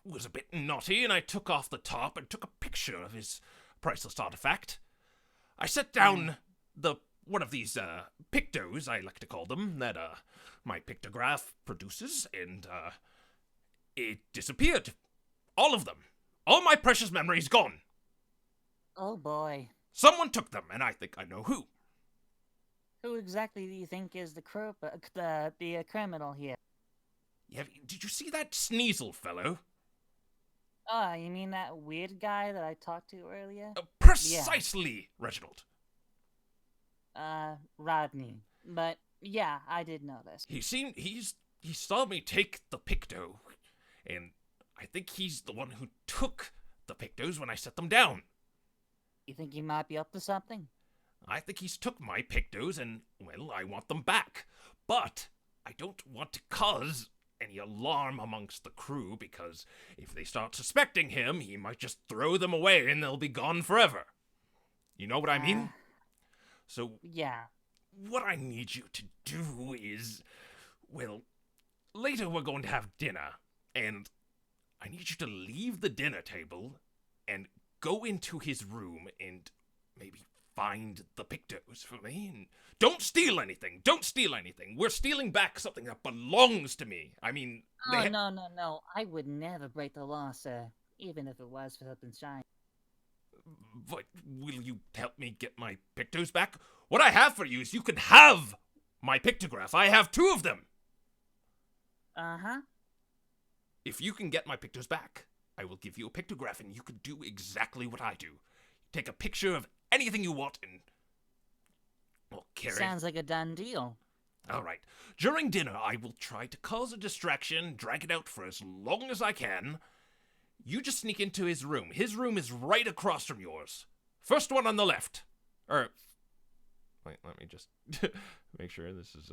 was a bit naughty, and I took off the top and took a picture of his priceless artifact. I set down one of these pictos, I like to call them, that my pictograph produces, and it disappeared. All of them. All my precious memories gone. oh boy. Someone took them, and I think I know who. Who exactly do you think is the criminal here? Did you see that Sneasel fellow? Oh, you mean that weird guy that I talked to earlier? Precisely, Reginald. Rodney. But yeah, I did know this. He saw me take the picto, and I think he's the one who took the pictos when I set them down. You think he might be up to something? I think he's took my pictos, and, well, I want them back. But I don't want to cause any alarm amongst the crew, because if they start suspecting him, he might just throw them away and they'll be gone forever. You know what I mean? So, Yeah. what I need you to do is, well, later we're going to have dinner, and I need you to leave the dinner table and go into his room and maybe find the pictos for me, and don't steal anything. Don't steal anything. We're stealing back something that belongs to me. I mean, Oh, no. I would never break the law, sir. Even if it was for something shiny. But will you help me get my pictos back? What I have for you is you can have my pictograph. I have 2 of them. Uh-huh. If you can get my pictos back, I will give you a pictograph, and you can do exactly what I do. Take a picture of anything you want, and well, carry. Sounds like a done deal. All right. During dinner, I will try to cause a distraction, drag it out for as long as I can. You just sneak into his room. His room is right across from yours. First one on the left. Wait, let me just make sure this is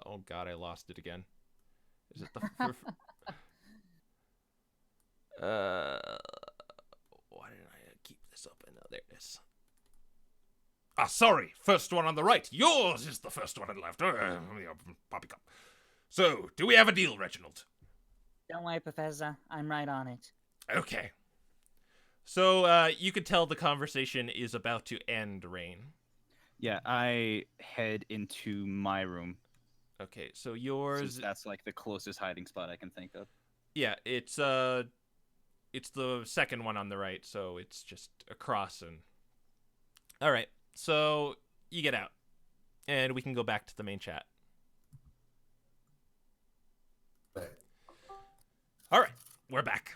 oh god, I lost it again. Is it the why didn't I keep this up? And there it is. Sorry. First one on the right. Yours is the first one on the left. Poppycock. So, do we have a deal, Reginald? Don't worry, Professor. I'm right on it. Okay. So, you could tell the conversation is about to end, Rain. Yeah, I head into my room. Okay, so yours... Since that's like the closest hiding spot I can think of. Yeah, it's the second one on the right, so it's just across and. All right, so you get out, and we can go back to the main chat. Right. All right, we're back.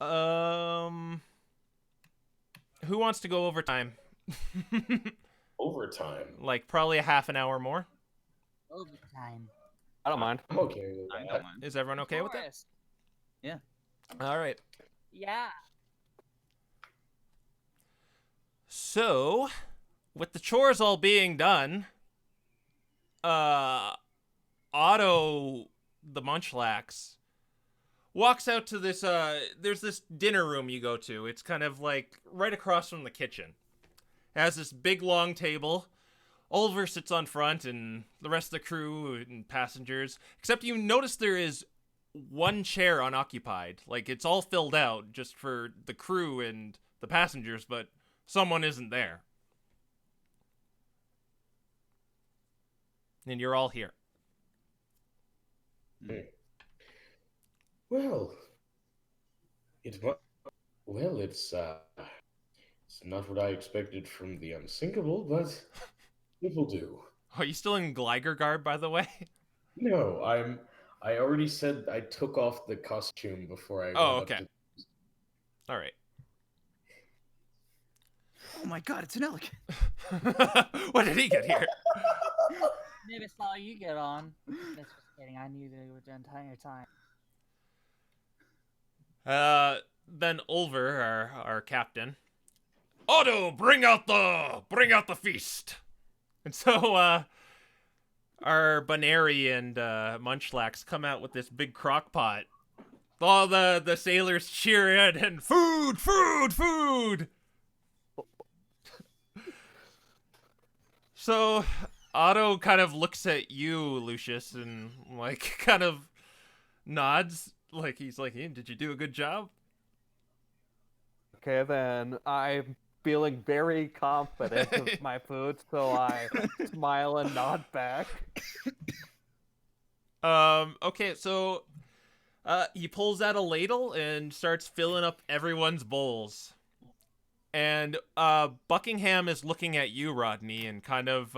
Who wants to go overtime? Overtime. Like probably a half an hour more. Overtime. I don't mind. I'm okay with I that. don't mind. Is everyone okay with it? Forrest. All right. Yeah. So, with the chores all being done, Otto the Munchlax walks out to this there's this dinner room you go to. It's kind of like right across from the kitchen. It has this big long table. Oliver sits on front and the rest of the crew and passengers, except you notice there is one chair unoccupied. Like it's all filled out just for the crew and the passengers, but someone isn't there. And you're all here. Well, it's not what I expected from the Unsinkable, but it will do. Are you still in Gligar garb, by the way? No, I already said I took off the costume before I Oh, went okay. up All right. Oh my god, it's an elk. What did he get here? Never saw you get on. That's just kidding. I knew they were the entire time. Then Ulver, our captain. Otto, bring out the feast. And so, our Baneri and Munchlax come out with this big crock pot. All the sailors cheer in and food, food, food. So, Otto kind of looks at you, Lucius, and like kind of nods. Like he's like, hey, did you do a good job? Okay, then I'm feeling very confident of my food, so I smile and nod back. Okay, so he pulls out a ladle and starts filling up everyone's bowls. And Buckingham is looking at you, Rodney, and kind of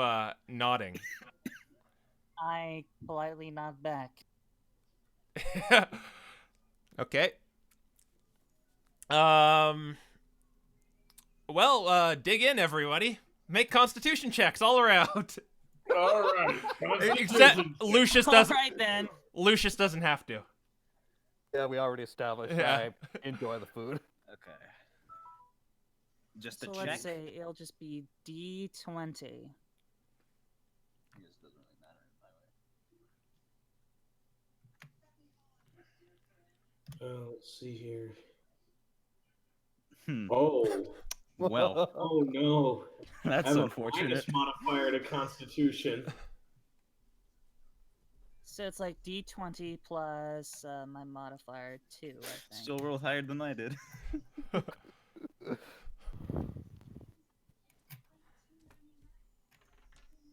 nodding. I politely nod back. Okay. Well, dig in, everybody. Make Constitution checks all around. All right. Except Lucius doesn't. All right then. Lucius doesn't have to. Yeah, we already established Yeah. I enjoy the food. Okay. Just a So check. let's say it'll just be D20. This doesn't really matter in my way. Let's see here. Hmm. Oh, Well, oh no. that's I have a unfortunate. minus modifier to Constitution. So it's like D20 plus my modifier 2, I think. Still rolled higher than I did.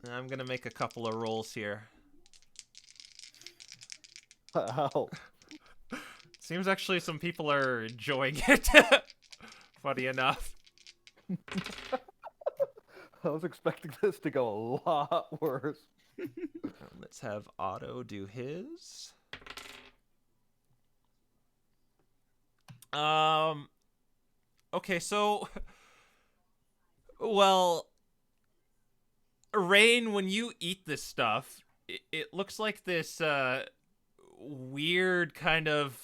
I'm gonna make a couple of rolls here. Ow. Seems actually some people are enjoying it. Funny enough. I was expecting this to go a lot worse. Let's have Otto do his. Okay, so well, Rain, when you eat this stuff, it looks like this weird kind of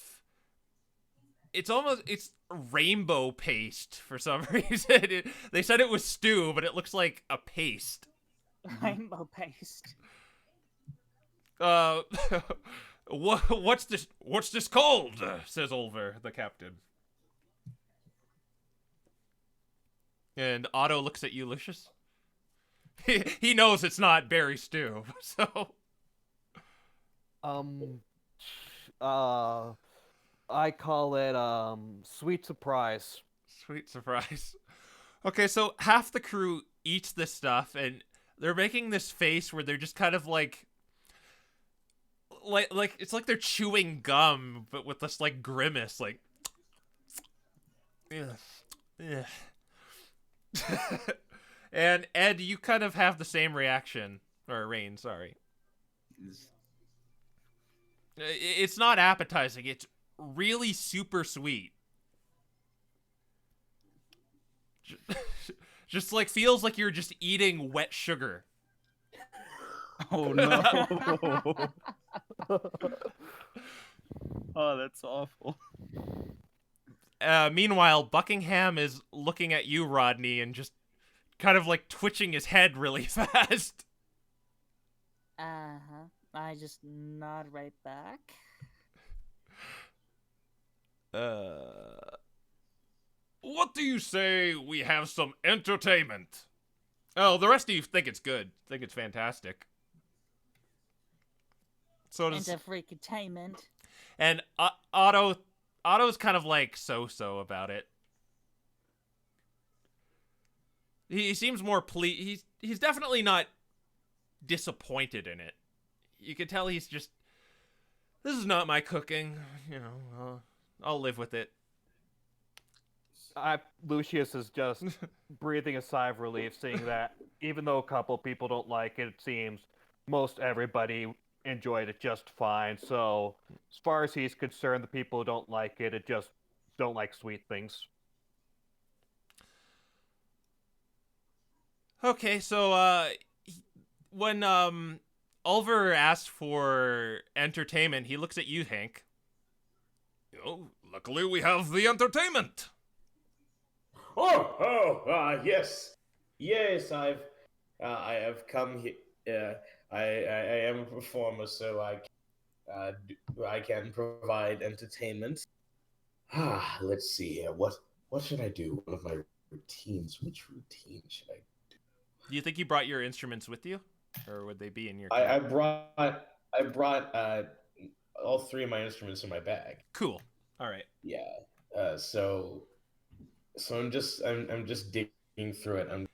it's rainbow paste for some reason. They said it was stew, but it looks like a paste. Rainbow paste. What's this? What's this called? Says Ulver, the captain. And Otto looks at you, Lucius. He knows it's not berry stew, so. I call it sweet surprise. Sweet surprise. Okay, so half the crew eats this stuff, and they're making this face where they're just kind of like like it's like they're chewing gum, but with this like grimace, like. Ugh. And Ed, you kind of have the same reaction, or Rain, sorry. It's not appetizing. It's really super sweet. Just like feels like you're just eating wet sugar. Oh no. Oh, that's awful. Meanwhile, Buckingham is looking at you, Rodney, and just kind of like twitching his head really fast. Uh-huh. I just nod right back. What do you say we have some entertainment? Oh, the rest of you think it's good. Think it's fantastic. So does... Into freakentainment. And Otto's kind of like so-so about it. He seems more he's definitely not disappointed in it. You can tell he's just, this is not my cooking, you know, I'll live with it. Lucius is just breathing a sigh of relief, seeing that even though a couple people don't like it, it seems most everybody enjoyed it just fine. So, as far as he's concerned, the people who don't like it just don't like sweet things. Okay, so when Ulver asks for entertainment, he looks at you, Hank. Oh, luckily we have the entertainment. Yes, I have come here. I am a performer, so I can provide entertainment. Let's see here. What should I do? One of my routines. Which routine should I do? Do you think you brought your instruments with you, or would they be in your? I brought all three of my instruments in my bag. Cool. All right. Yeah. So I'm just digging through it.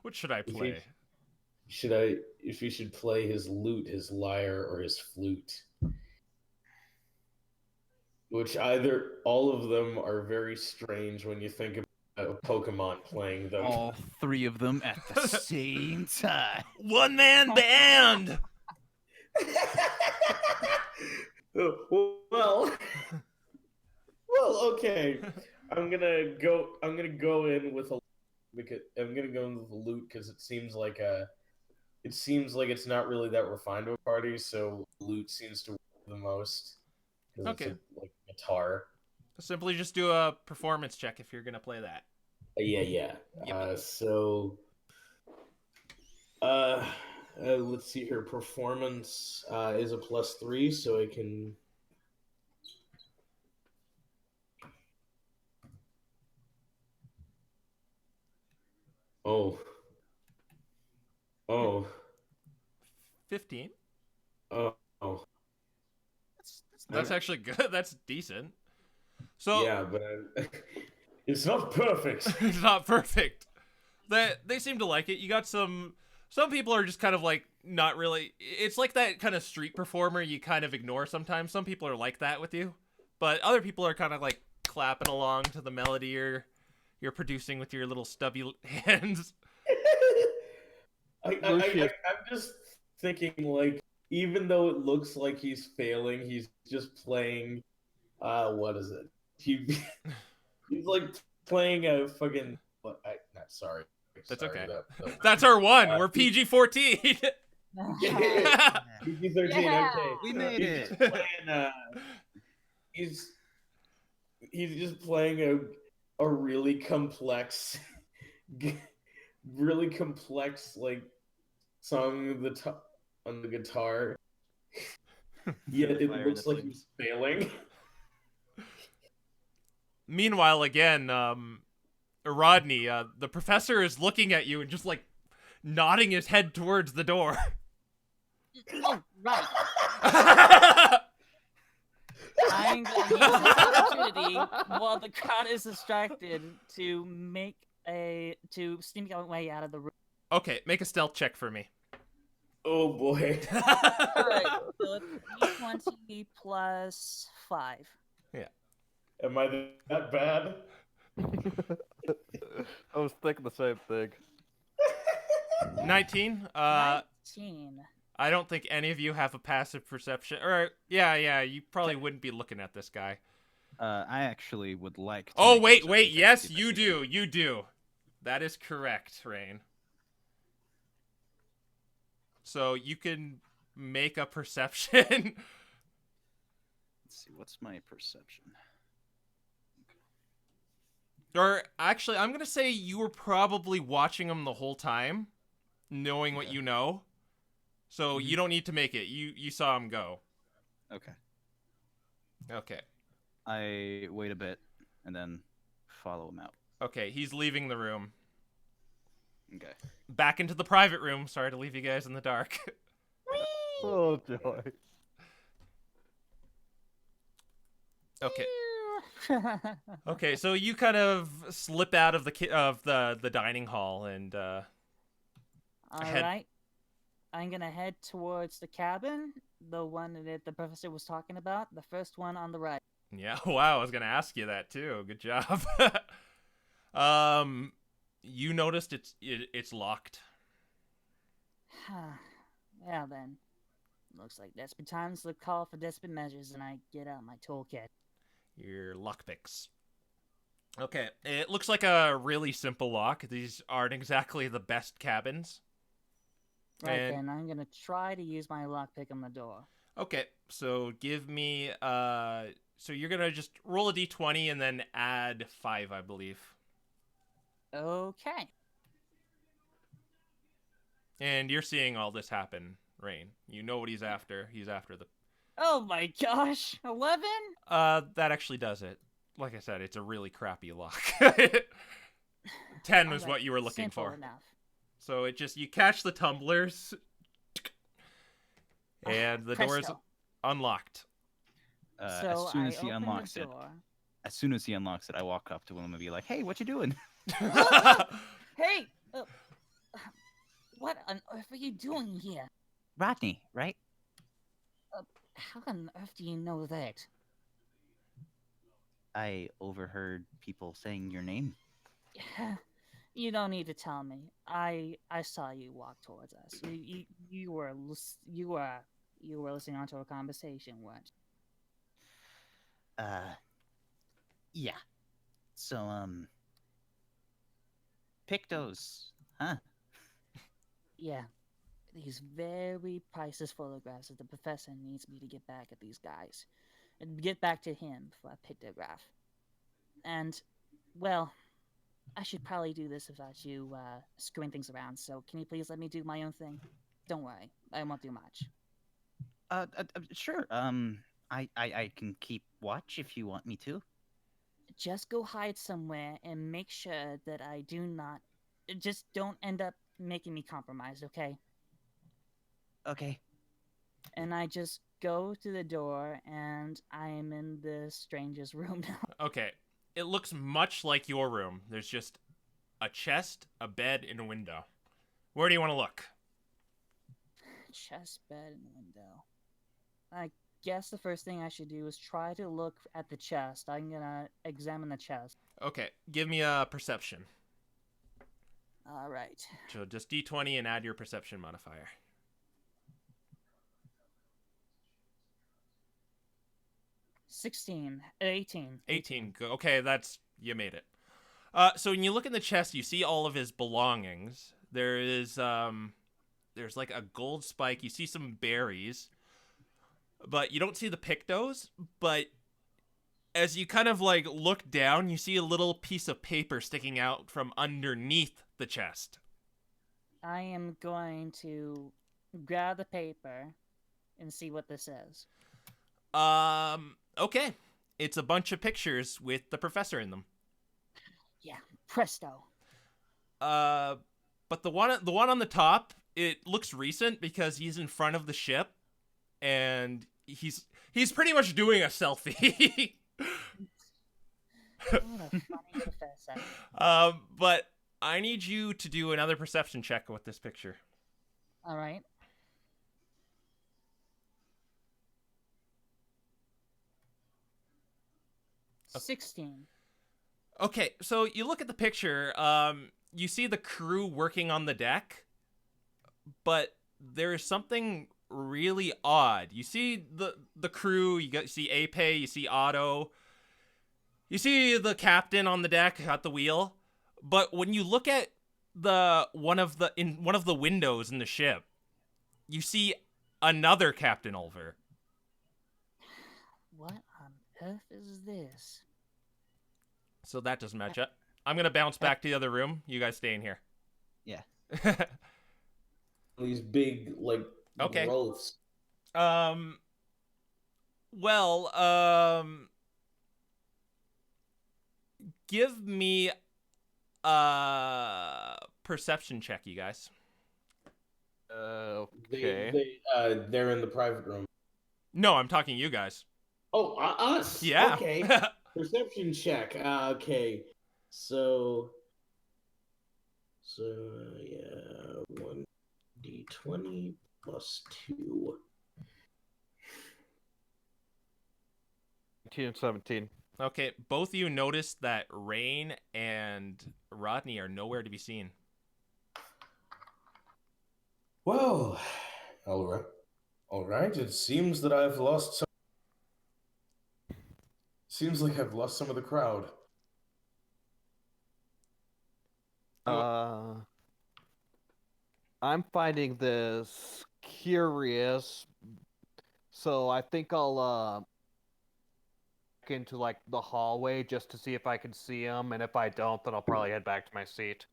What should I play? If he should play his lute, his lyre, or his flute. Which all of them are very strange when you think about a Pokemon playing them. All three of them at the same time. One-man band! Well, okay. I'm gonna go in with a lute because it seems like it's not really that refined of a party, so lute seems to work the most. Okay. It's like guitar. Simply just do a performance check if you're gonna play that. Yeah. Yep. Let's see here. Performance is a +3, so I can. Oh. 15. Oh. That's actually good. That's decent. So Yeah, but it's not perfect. it's not perfect. They seem to like it. You got some people are just kind of like not really. It's like that kind of street performer you kind of ignore sometimes. Some people are like that with you, but other people are kind of like clapping along to the melody you're producing with your little stubby hands. I'm just thinking, like, even though it looks like he's failing, he's just playing. What is it? He's like playing a fucking. Sorry. That's Sorry, okay. that- That's our one. We're PG-14. Yeah. PG-13. Yeah. Okay. We made He's it. just playing, he's just playing a really complex, like song on the guitar. Yet it Fire looks the like flames. he's failing. Meanwhile, again, Rodney, the professor is looking at you and just like nodding his head towards the door. Oh, right. I'm going to use this opportunity while the crowd is distracted to sneak my way out of the room. Okay, make a stealth check for me. Oh boy. Alright, so 3 plus 5. Am I that bad? I was thinking the same thing. 19. 19. I don't think any of you have a passive perception. Or yeah, you probably wouldn't be looking at this guy. I actually would like to. Oh, make a wait, perception check to yes, see if I you see do. him. You do. That is correct, Rain. So you can make a perception. Let's see, what's my perception? Or actually, I'm going to say you were probably watching him the whole time, knowing what Okay. you know. So you don't need to make it. You saw him go. Okay. Okay. I wait a bit and then follow him out. Okay, he's leaving the room. Okay. Back into the private room. Sorry to leave you guys in the dark. Oh joy. Okay. Okay, so you kind of slip out of the dining hall and All Head- right. I'm gonna head towards the cabin, the one that the professor was talking about, the first one on the right. yeah, wow, I was gonna ask you that too. Good job. You noticed it's locked. Well then, looks like desperate times to call for desperate measures, and I get out my toolkit. Your lockpicks. Okay, it looks like a really simple lock. These aren't exactly the best cabins. Right And- then, I'm gonna try to use my lockpick on the door. Okay, so give me so you're gonna just roll a d20 and then add 5, I believe. Okay. And you're seeing all this happen, Rain. You know what he's after. He's after the Oh my gosh, 11? that actually does it. Like I said, it's a really crappy lock. 10 was Alright, what you were looking simple for. enough. So it just, you catch the tumblers, and the door is Presto. unlocked. So as soon I as he open unlocks the it, door. I walk up to him and be like, "Hey, what you doing?" Hey, what on earth are you doing here? Rodney, right? How on earth do you know that? I overheard people saying your name. You don't need to tell me. I saw you walk towards us. You were listening onto a conversation, weren't you? Yeah. So, Pictos, huh? Yeah. These very priceless photographs that the professor needs me to get back at these guys. And get back to him for a pictograph. And, well, I should probably do this without you screwing things around, so can you please let me do my own thing? Don't worry, I won't do much. Sure. I can keep watch if you want me to. Just go hide somewhere and make sure that I do not... Just don't end up making me compromised, okay? Okay. And I just go to the door, and I am in this stranger's room now. Okay, it looks much like your room. There's just a chest, a bed, and a window. Where do you want to look? Chest, bed, and window. I guess the first thing I should do is try to look at the chest. I'm gonna examine the chest. Okay, give me a perception. Alright. So just d20 and add your perception modifier. 18. 18. Okay, that's, you made it. So when you look in the chest, you see all of his belongings. There is there's like a gold spike. You see some berries, but you don't see the pictos. But as you kind of like look down, you see a little piece of paper sticking out from underneath the chest. I am going to grab the paper and see what this is. Okay. It's a bunch of pictures with the professor in them. Yeah, presto. But the one on the top, it looks recent because he's in front of the ship, and he's pretty much doing a selfie. What a funny professor. But I need you to do another perception check with this picture. Alright. 16. Okay, so you look at the picture, you see the crew working on the deck, but there's something really odd. You see the crew, see Ape, you see Otto, you see the captain on the deck at the wheel, but when you look at one of the windows in the ship, you see another Captain Ulver. What on earth is this? So that doesn't match up. I'm gonna bounce back to the other room. You guys stay in here. Yeah. These big, like, Okay. growths. Well, give me a perception check, you guys. Okay. They're in the private room. No, I'm talking you guys. Oh, us? Yeah. Okay. Perception check. Okay. So yeah, 1d20 plus 2. 19 and 17. Okay, both of you notice that Rain and Rodney are nowhere to be seen. Well, all right. It seems that I've lost some. Seems like I've lost some of the crowd. I'm finding this curious, so I think I'll look into like the hallway just to see if I can see him, and if I don't, then I'll probably head back to my seat.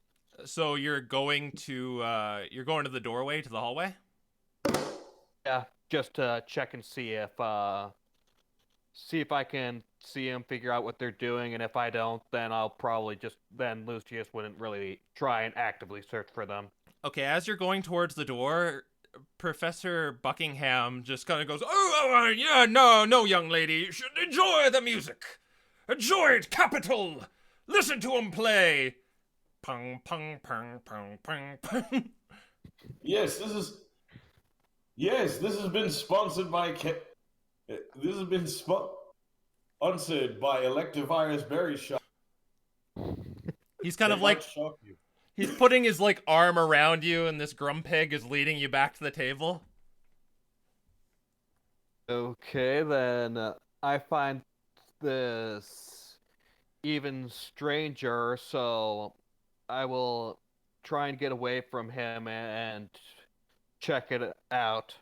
So you're going to the doorway to the hallway? Yeah, just to check and see if I can see him, figure out what they're doing, and if I don't, then I'll probably then Lucius wouldn't really try and actively search for them. Okay, as you're going towards the door, Professor Buckingham just kind of goes, "Oh, yeah, no, young lady, you should enjoy the music. Enjoy it, capital. Listen to him play. Pung, pung, pung, pung, pung, pung." Yes, this has been sponsored by. This has been sponsored by Electivire's Berry Shop. He's kind of They like, might shock you. he's putting his like arm around you, and this Grumpig is leading you back to the table. Okay, then I find this even stranger, so I will try and get away from him and check it out.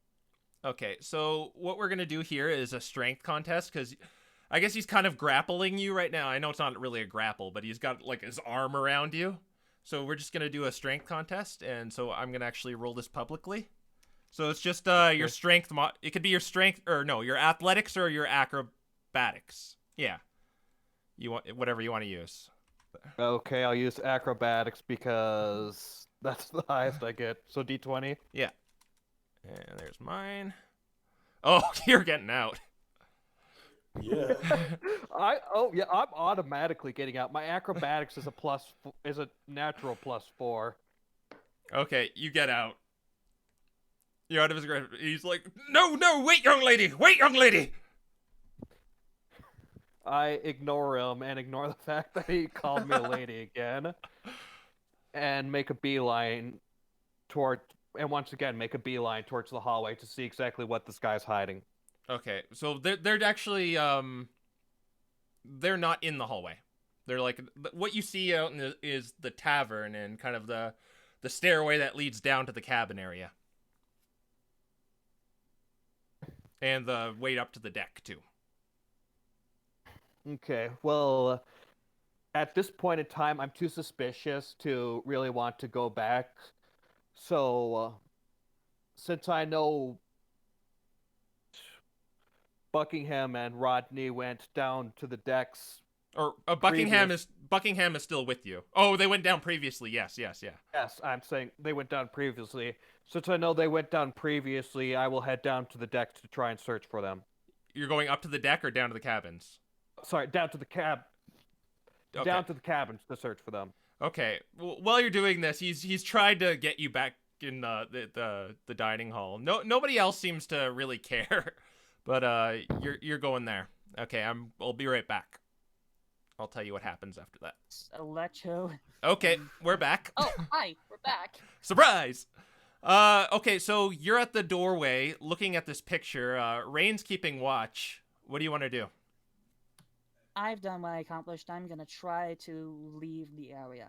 Okay, so what we're gonna do here is a strength contest, because I guess he's kind of grappling you right now. I know it's not really a grapple, but he's got like his arm around you. So we're just gonna do a strength contest, and so I'm gonna actually roll this publicly. So it's just your strength. It could be your strength, or no, your athletics or your acrobatics. Yeah, you want whatever you want to use. Okay, I'll use acrobatics because that's the highest I get. So D20. Yeah, and there's mine. Oh, you're getting out. Yeah. I'm automatically getting out. My acrobatics is a natural +4. Okay, you get out. You're out of his grip. He's like, no, wait, young lady. I ignore him and ignore the fact that he called me a lady again, and make a beeline towards the hallway to see exactly what this guy's hiding. Okay, so they're actually they're not in the hallway. They're like, what you see out is the tavern and kind of the stairway that leads down to the cabin area, and the way up to the deck too. Okay, well, at this point in time, I'm too suspicious to really want to go back. So, since I know Buckingham and Rodney went down to the decks. Or Buckingham is still with you. Oh, they went down previously. Yes, yeah. Yes, I'm saying they went down previously. Since I know they went down previously, I will head down to the deck to try and search for them. You're going up to the deck or down to the cabins? Sorry, down to the cab. Okay. Down to the cabins to search for them. Okay. Well, while you're doing this, he's tried to get you back in the dining hall. Nobody else seems to really care, but you're going there. Okay, I'll be right back. I'll tell you what happens after that. Electro. Okay, we're back. Oh, hi, we're back. Surprise! Okay, so you're at the doorway looking at this picture. Rain's keeping watch. What do you want to do? I've done what I accomplished. I'm gonna try to leave the area.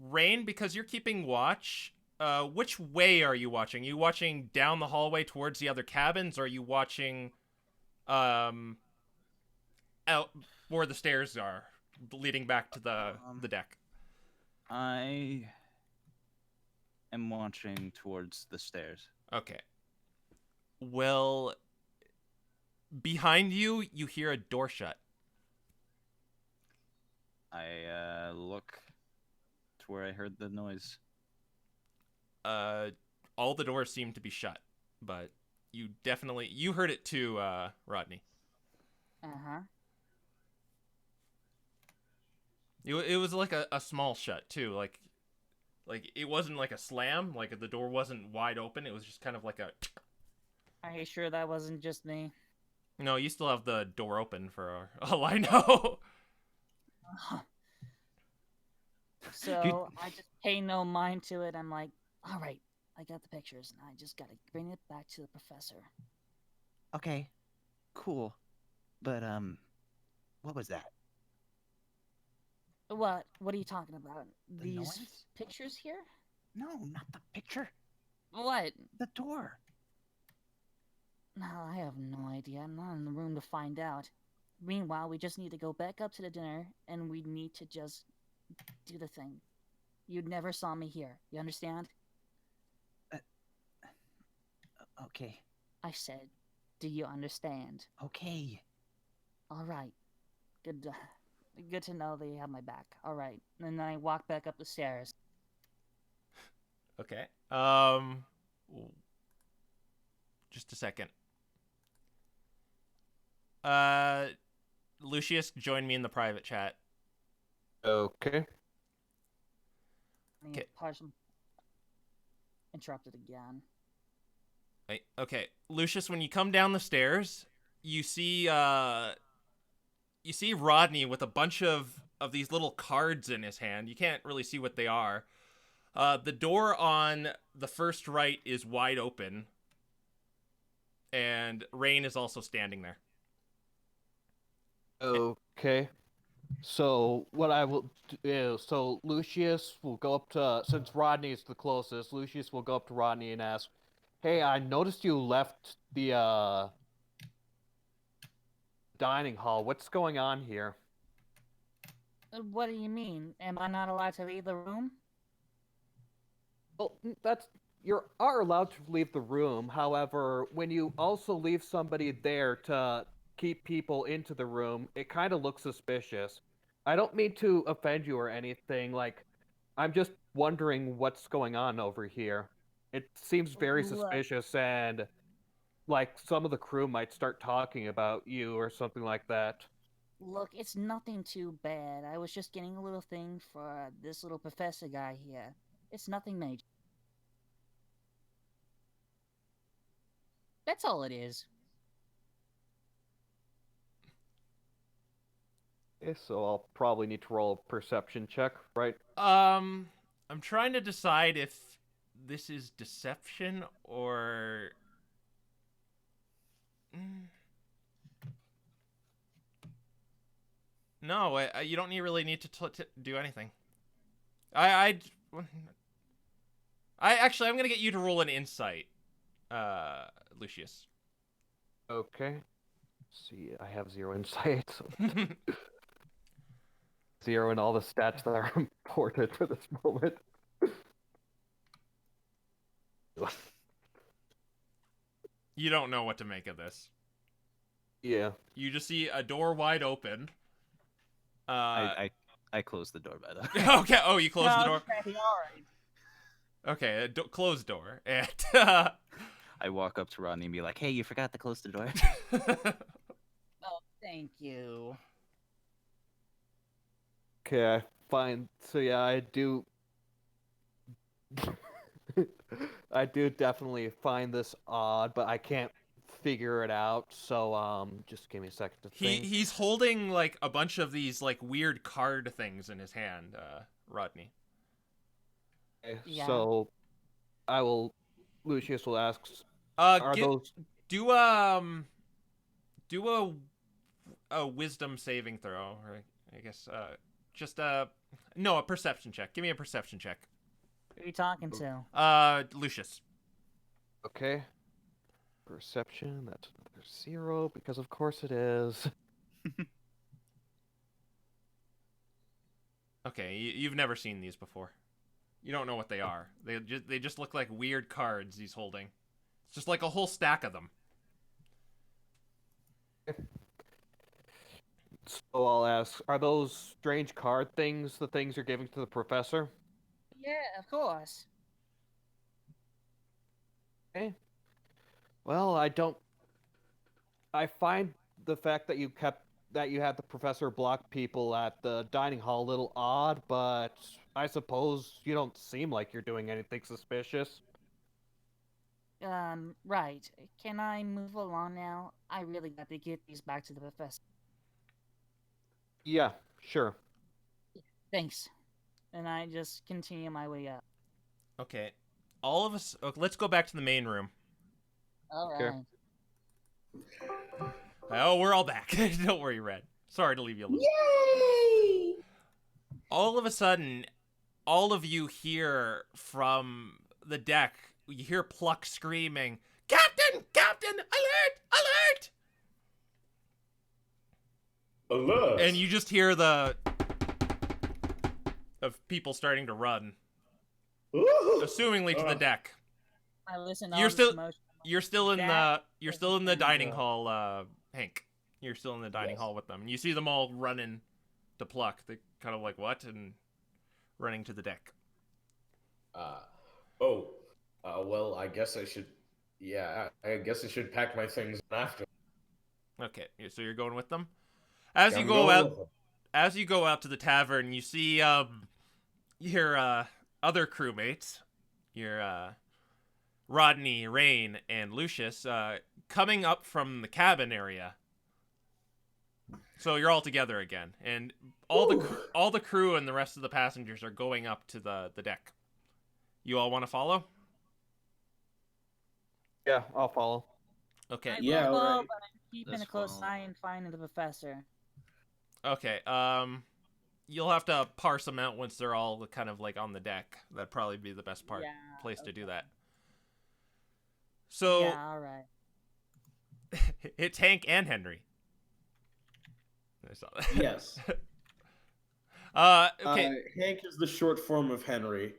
Rain, because you're keeping watch, which way are you watching? Are you watching down the hallway towards the other cabins, or are you watching, out where the stairs are, leading back to the deck? I am watching towards the stairs. Okay. Well, behind you, you hear a door shut. I look to where I heard the noise. All the doors seem to be shut, but you heard it too, Rodney. Uh-huh. It was like a small shut too, like it wasn't like a slam, like the door wasn't wide open. It was just kind of like a. Are you sure that wasn't just me? No, you still have the door open for all I know. So I just pay no mind to it. I'm like, all right, I got the pictures, and I just gotta bring it back to the professor. Okay, cool. But what was that? What? What are you talking about? The These noise? pictures here? No, not the picture. What? The door. No, I have no idea. I'm not in the room to find out. Meanwhile, we just need to go back up to the dinner, and we need to just do the thing. You never saw me here. You understand? Okay. I said, do you understand? Okay. All right. Good to know that you have my back. All right. And then I walk back up the stairs. Okay. Just a second. Lucius, join me in the private chat. Okay. Okay. Interrupted again. Right. Okay, Lucius, when you come down the stairs, you see Rodney with a bunch of these little cards in his hand. You can't really see what they are. The door on the first right is wide open, and Rain is also standing there. Okay. So what I will do is, so Lucius will go up to, since Rodney is the closest, Lucius will go up to Rodney and ask, "Hey, I noticed you left the dining hall. What's going on here?" What do you mean? Am I not allowed to leave the room? Well, you are allowed to leave the room. However, when you also leave somebody there to keep people into the room, it kind of looks suspicious. I don't mean to offend you or anything. Like, I'm just wondering what's going on over here. It seems very Look. suspicious, and like some of the crew might start talking about you or something like that. Look, it's nothing too bad. I was just getting a little thing for this little professor guy here. It's nothing major. That's all it is. Okay, so I'll probably need to roll a perception check, right? I'm trying to decide if this is deception or. No, you don't really need to do anything. I actually, I'm gonna get you to roll an insight, Lucius. Okay. Let's see, I have 0 insight. So 0 in all the stats that are important for this moment. You don't know what to make of this. Yeah. You just see a door wide open. I closed the door, by the way. Okay. Oh, you closed the door. Okay, all right. Okay, closed door. And I walk up to Rodney and be like, "Hey, you forgot to close the door." Oh, thank you. Okay, fine. So yeah, I do. I do definitely find this odd, but I can't figure it out. So just give me a second to think. He's holding like a bunch of these like weird card things in his hand, Rodney. Okay, Yeah. So Lucius will ask, Uh, are get, those do a wisdom saving throw, or I guess just no, a perception check. Give me a perception check. Who are you talking to? Lucius. okay? Perception, that's another 0, because of course it is. Okay, you've never seen these before. You don't know what they are. They just look like weird cards he's holding. It's just like a whole stack of them. So I'll ask, are those strange card things the things you're giving to the professor? Yeah, of course. Okay. Well, I find the fact that you had the professor block people at the dining hall a little odd, but I suppose you don't seem like you're doing anything suspicious. Right. Can I move along now? I really got to get these back to the professor. Yeah, sure. Thanks. And I just continue my way up. Okay, all of us. Okay, let's go back to the main room. All Okay. right. Oh, we're all back. Don't worry, Red. Sorry to leave you alone. Yay! All of a sudden, all of you hear from the deck. You hear Pluck screaming, "Captain! Captain! Alert! Alert!" Alert! And you just hear the of people starting to run, Ooh. assumingly to the deck. I listen. You're still- Commotion. You're still in That the is dining good. hall, Hank. You're still in the dining Yes. hall with them. And you see them all running to Pluck. They kind of like, what? And running to the deck. Well, I guess I should. Yeah, I guess I should pack my things after. Okay, so you're going with them? As you I'm go going out with them. as you go out to the tavern, you see your other crewmates, your Rodney, Rain, and Lucius coming up from the cabin area. So you're all together again, and all the crew and the rest of the passengers are going up to the deck. You all want to follow? Yeah, I'll follow. Okay. I Yeah, will follow, alright. but I'm keeping Let's a close follow. eye and finding the professor. Okay. You'll have to parse them out once they're all kind of like on the deck. That'd probably be the best place to do that. So Yeah, all right. it's Hank and Henry. I saw that. Yes. Okay. Hank is the short form of Henry.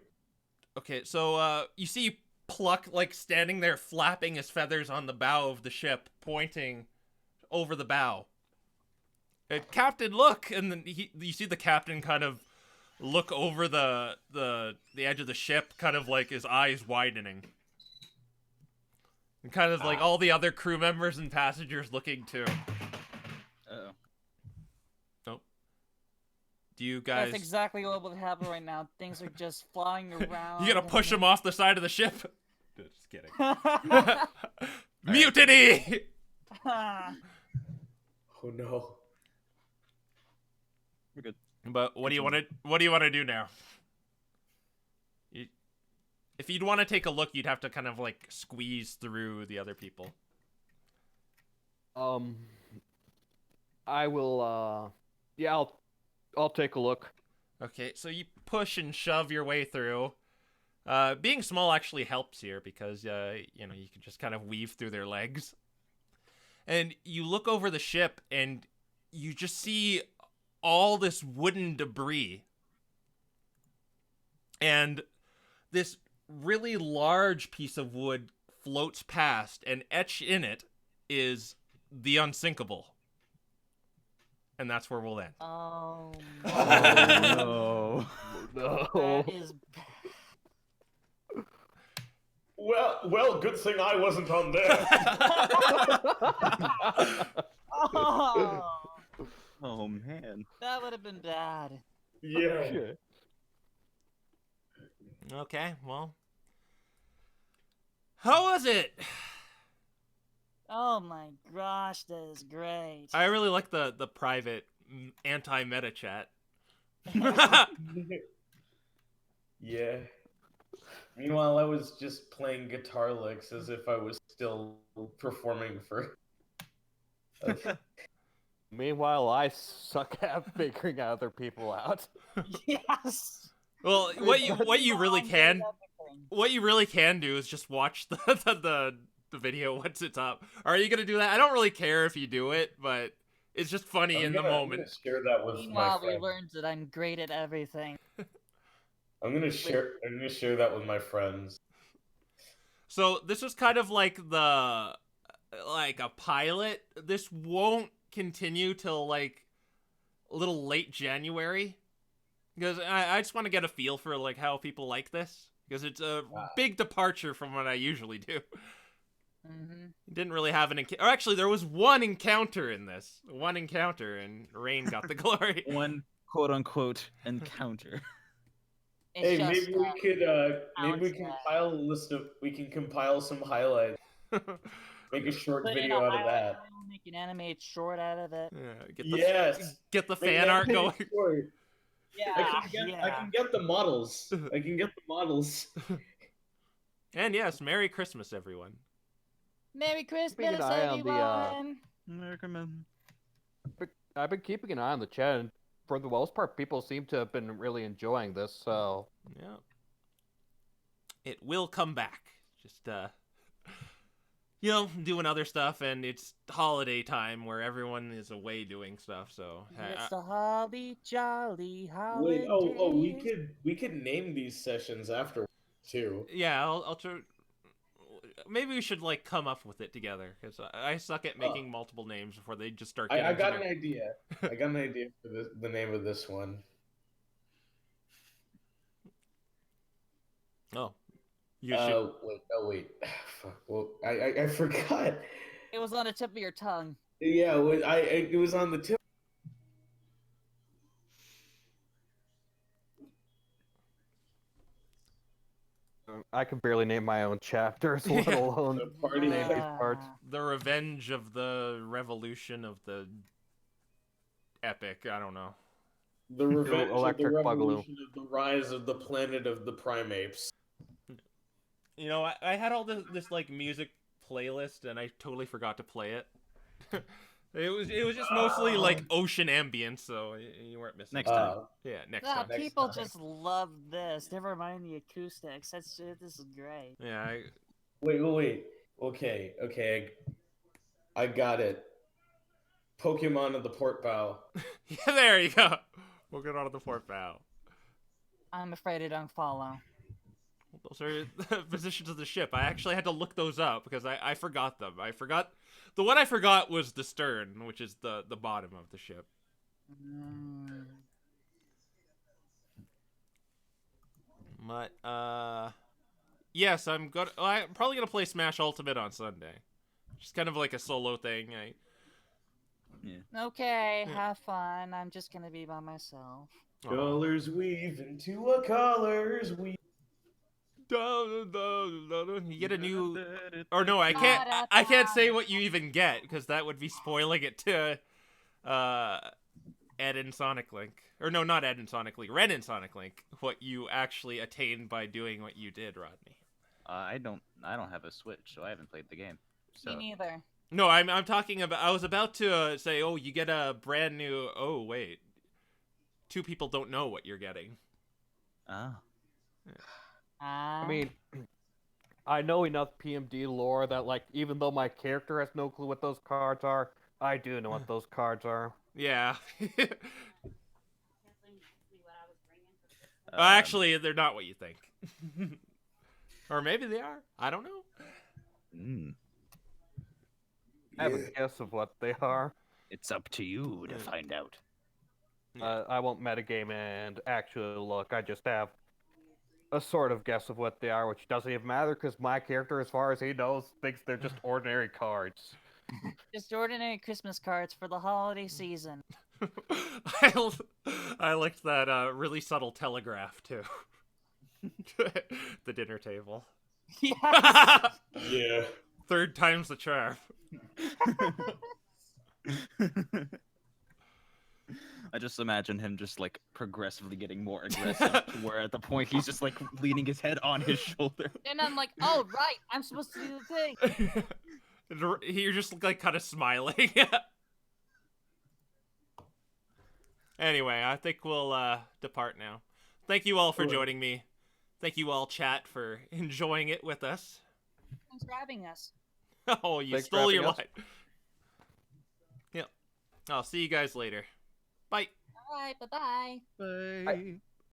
Okay, so you see Pluck like standing there flapping his feathers on the bow of the ship, pointing over the bow. And, Captain, look! And then you see the captain kind of look over the edge of the ship, kind of like his eyes widening. And kind of like all the other crew members and passengers looking too. Uh-oh. Do you guys... That's exactly what would happen right now. Things are just flying around. You gonna push him off the side of the ship? Just kidding. off? Mutiny! Oh no. We're good. But what do you want to do now? If you'd want to take a look, you'd have to kind of like squeeze through the other people. I will. Yeah, I'll take a look. Okay, so you push and shove your way through. Being small actually helps here because you can just kind of weave through their legs. And you look over the ship and you just see all this wooden debris. And this really large piece of wood floats past, and etched in it is the unsinkable. And that's where we'll end. Oh, Oh no. No. that is. Well, good thing I wasn't on there. Oh, Oh man. that would have been bad. Yeah. Okay, well. How was it? Oh my gosh, that is great. I really like the private anti-meta chat. Yeah. Meanwhile, I was just playing guitar licks as if I was still performing for. Meanwhile, I suck at figuring other people out. Yes. Well, what you really I'm good at can everything. what you really can do is just watch the video once it's up. Are you gonna do that? I don't really care if you do it, but it's just funny in the I'm moment. gonna share that with my Meanwhile, we friend. learned that I'm great at everything. I'm gonna share that with my friends. So this was kind of like a pilot. This won't continue till like a little late January, because I just want to get a feel for like how people like this, because it's a big departure from what I usually do. Mm-hmm. Didn't really have an or actually there was one encounter in this. One encounter, and Rain got the glory. One quote unquote encounter. It's Hey, just, maybe we sounds, compile a list of we can compile some highlights. Make a short put in video a out of highlight that. reel, make an animated short out of it. Yeah, Yes. get the Make an fan art going. animated short. Yeah, I can get the models. I can get the models. And yes, Merry Christmas, everyone. Merry Keeping Christmas, an eye on the, everyone! American. But I've been keeping an eye on the chat, and for the most part, people seem to have been really enjoying this. So Yeah. It will come back. Just doing other stuff, and it's holiday time where everyone is away doing stuff. So It's the holly jolly Wait, holidays. we could name these sessions after too. yeah, I'll try. Maybe we should like come up with it together, because I suck at making multiple names before they just start getting. I got an idea. I got an idea for the name of this one. Oh, you should. Wait. Fuck. Well, I forgot. It was on the tip of your tongue. Yeah, it was on the tip. I can barely name my own chapters, Yeah. let alone The party name these Ah. parts. The Revenge of the Revolution of the Epic. I don't know. The revenge of the Electric Boogaloo. revolution of the rise of the planet of the primates. I had all this like music playlist, and I totally forgot to play it. It was just mostly like ocean ambience, so you weren't missing. Next time. Yeah, next Ah, time. Next people time. just love this. Never mind the acoustics. This is great. Yeah, Wait. Okay. I got it. Pokemon of the port bow. yeah, there you go. We'll get on to the fourth bow. I'm afraid I don't follow. Those are the positions of the ship. I actually had to look those up because I forgot them. The one I forgot was the stern, which is the bottom of the ship. But yes, I'm probably gonna play Smash Ultimate on Sunday. Just kind of like a solo thing. Okay, Yeah. have fun. I'm just gonna be by myself. Colors weave into a colors weave. You get a new, or no, I can't say what you even get because that would be spoiling it to Ed and Sonic Link, or no, not Ed and Sonic Link, Ren and Sonic Link. What you actually attained by doing what you did, Rodney. I don't have a Switch, so I haven't played the game. So Me neither. No, I'm talking about. I was about to say, oh, you get a brand new. Oh wait, two people don't know what you're getting. ah. I mean, I know enough PMD lore that, like, even though my character has no clue what those cards are, I do know what those cards are. Yeah. Um, Actually, they're not what you think. Or maybe they are. I don't know. I have a guess of what they are. It's up to you to find out. I won't metagame and actually look. I just have a sort of guess of what they are, which doesn't even matter because my character, as far as he knows, thinks they're just ordinary cards. Just ordinary Christmas cards for the holiday season. I liked that really subtle telegraph too. The dinner table. Yes. Yeah. Third time's the charm. I just imagine him just like progressively getting more aggressive to where at the point he's just like leaning his head on his shoulder. And I'm like, oh right, I'm supposed to do the thing. You're just like kind of smiling. Anyway, I think we'll depart now. Thank you all for joining me. Thank you all, chat, for enjoying it with us. Thanks for having us. Oh, you Thanks for stole your having us. line. Yep. I'll see you guys later. Bye. All right, bye-bye. Bye.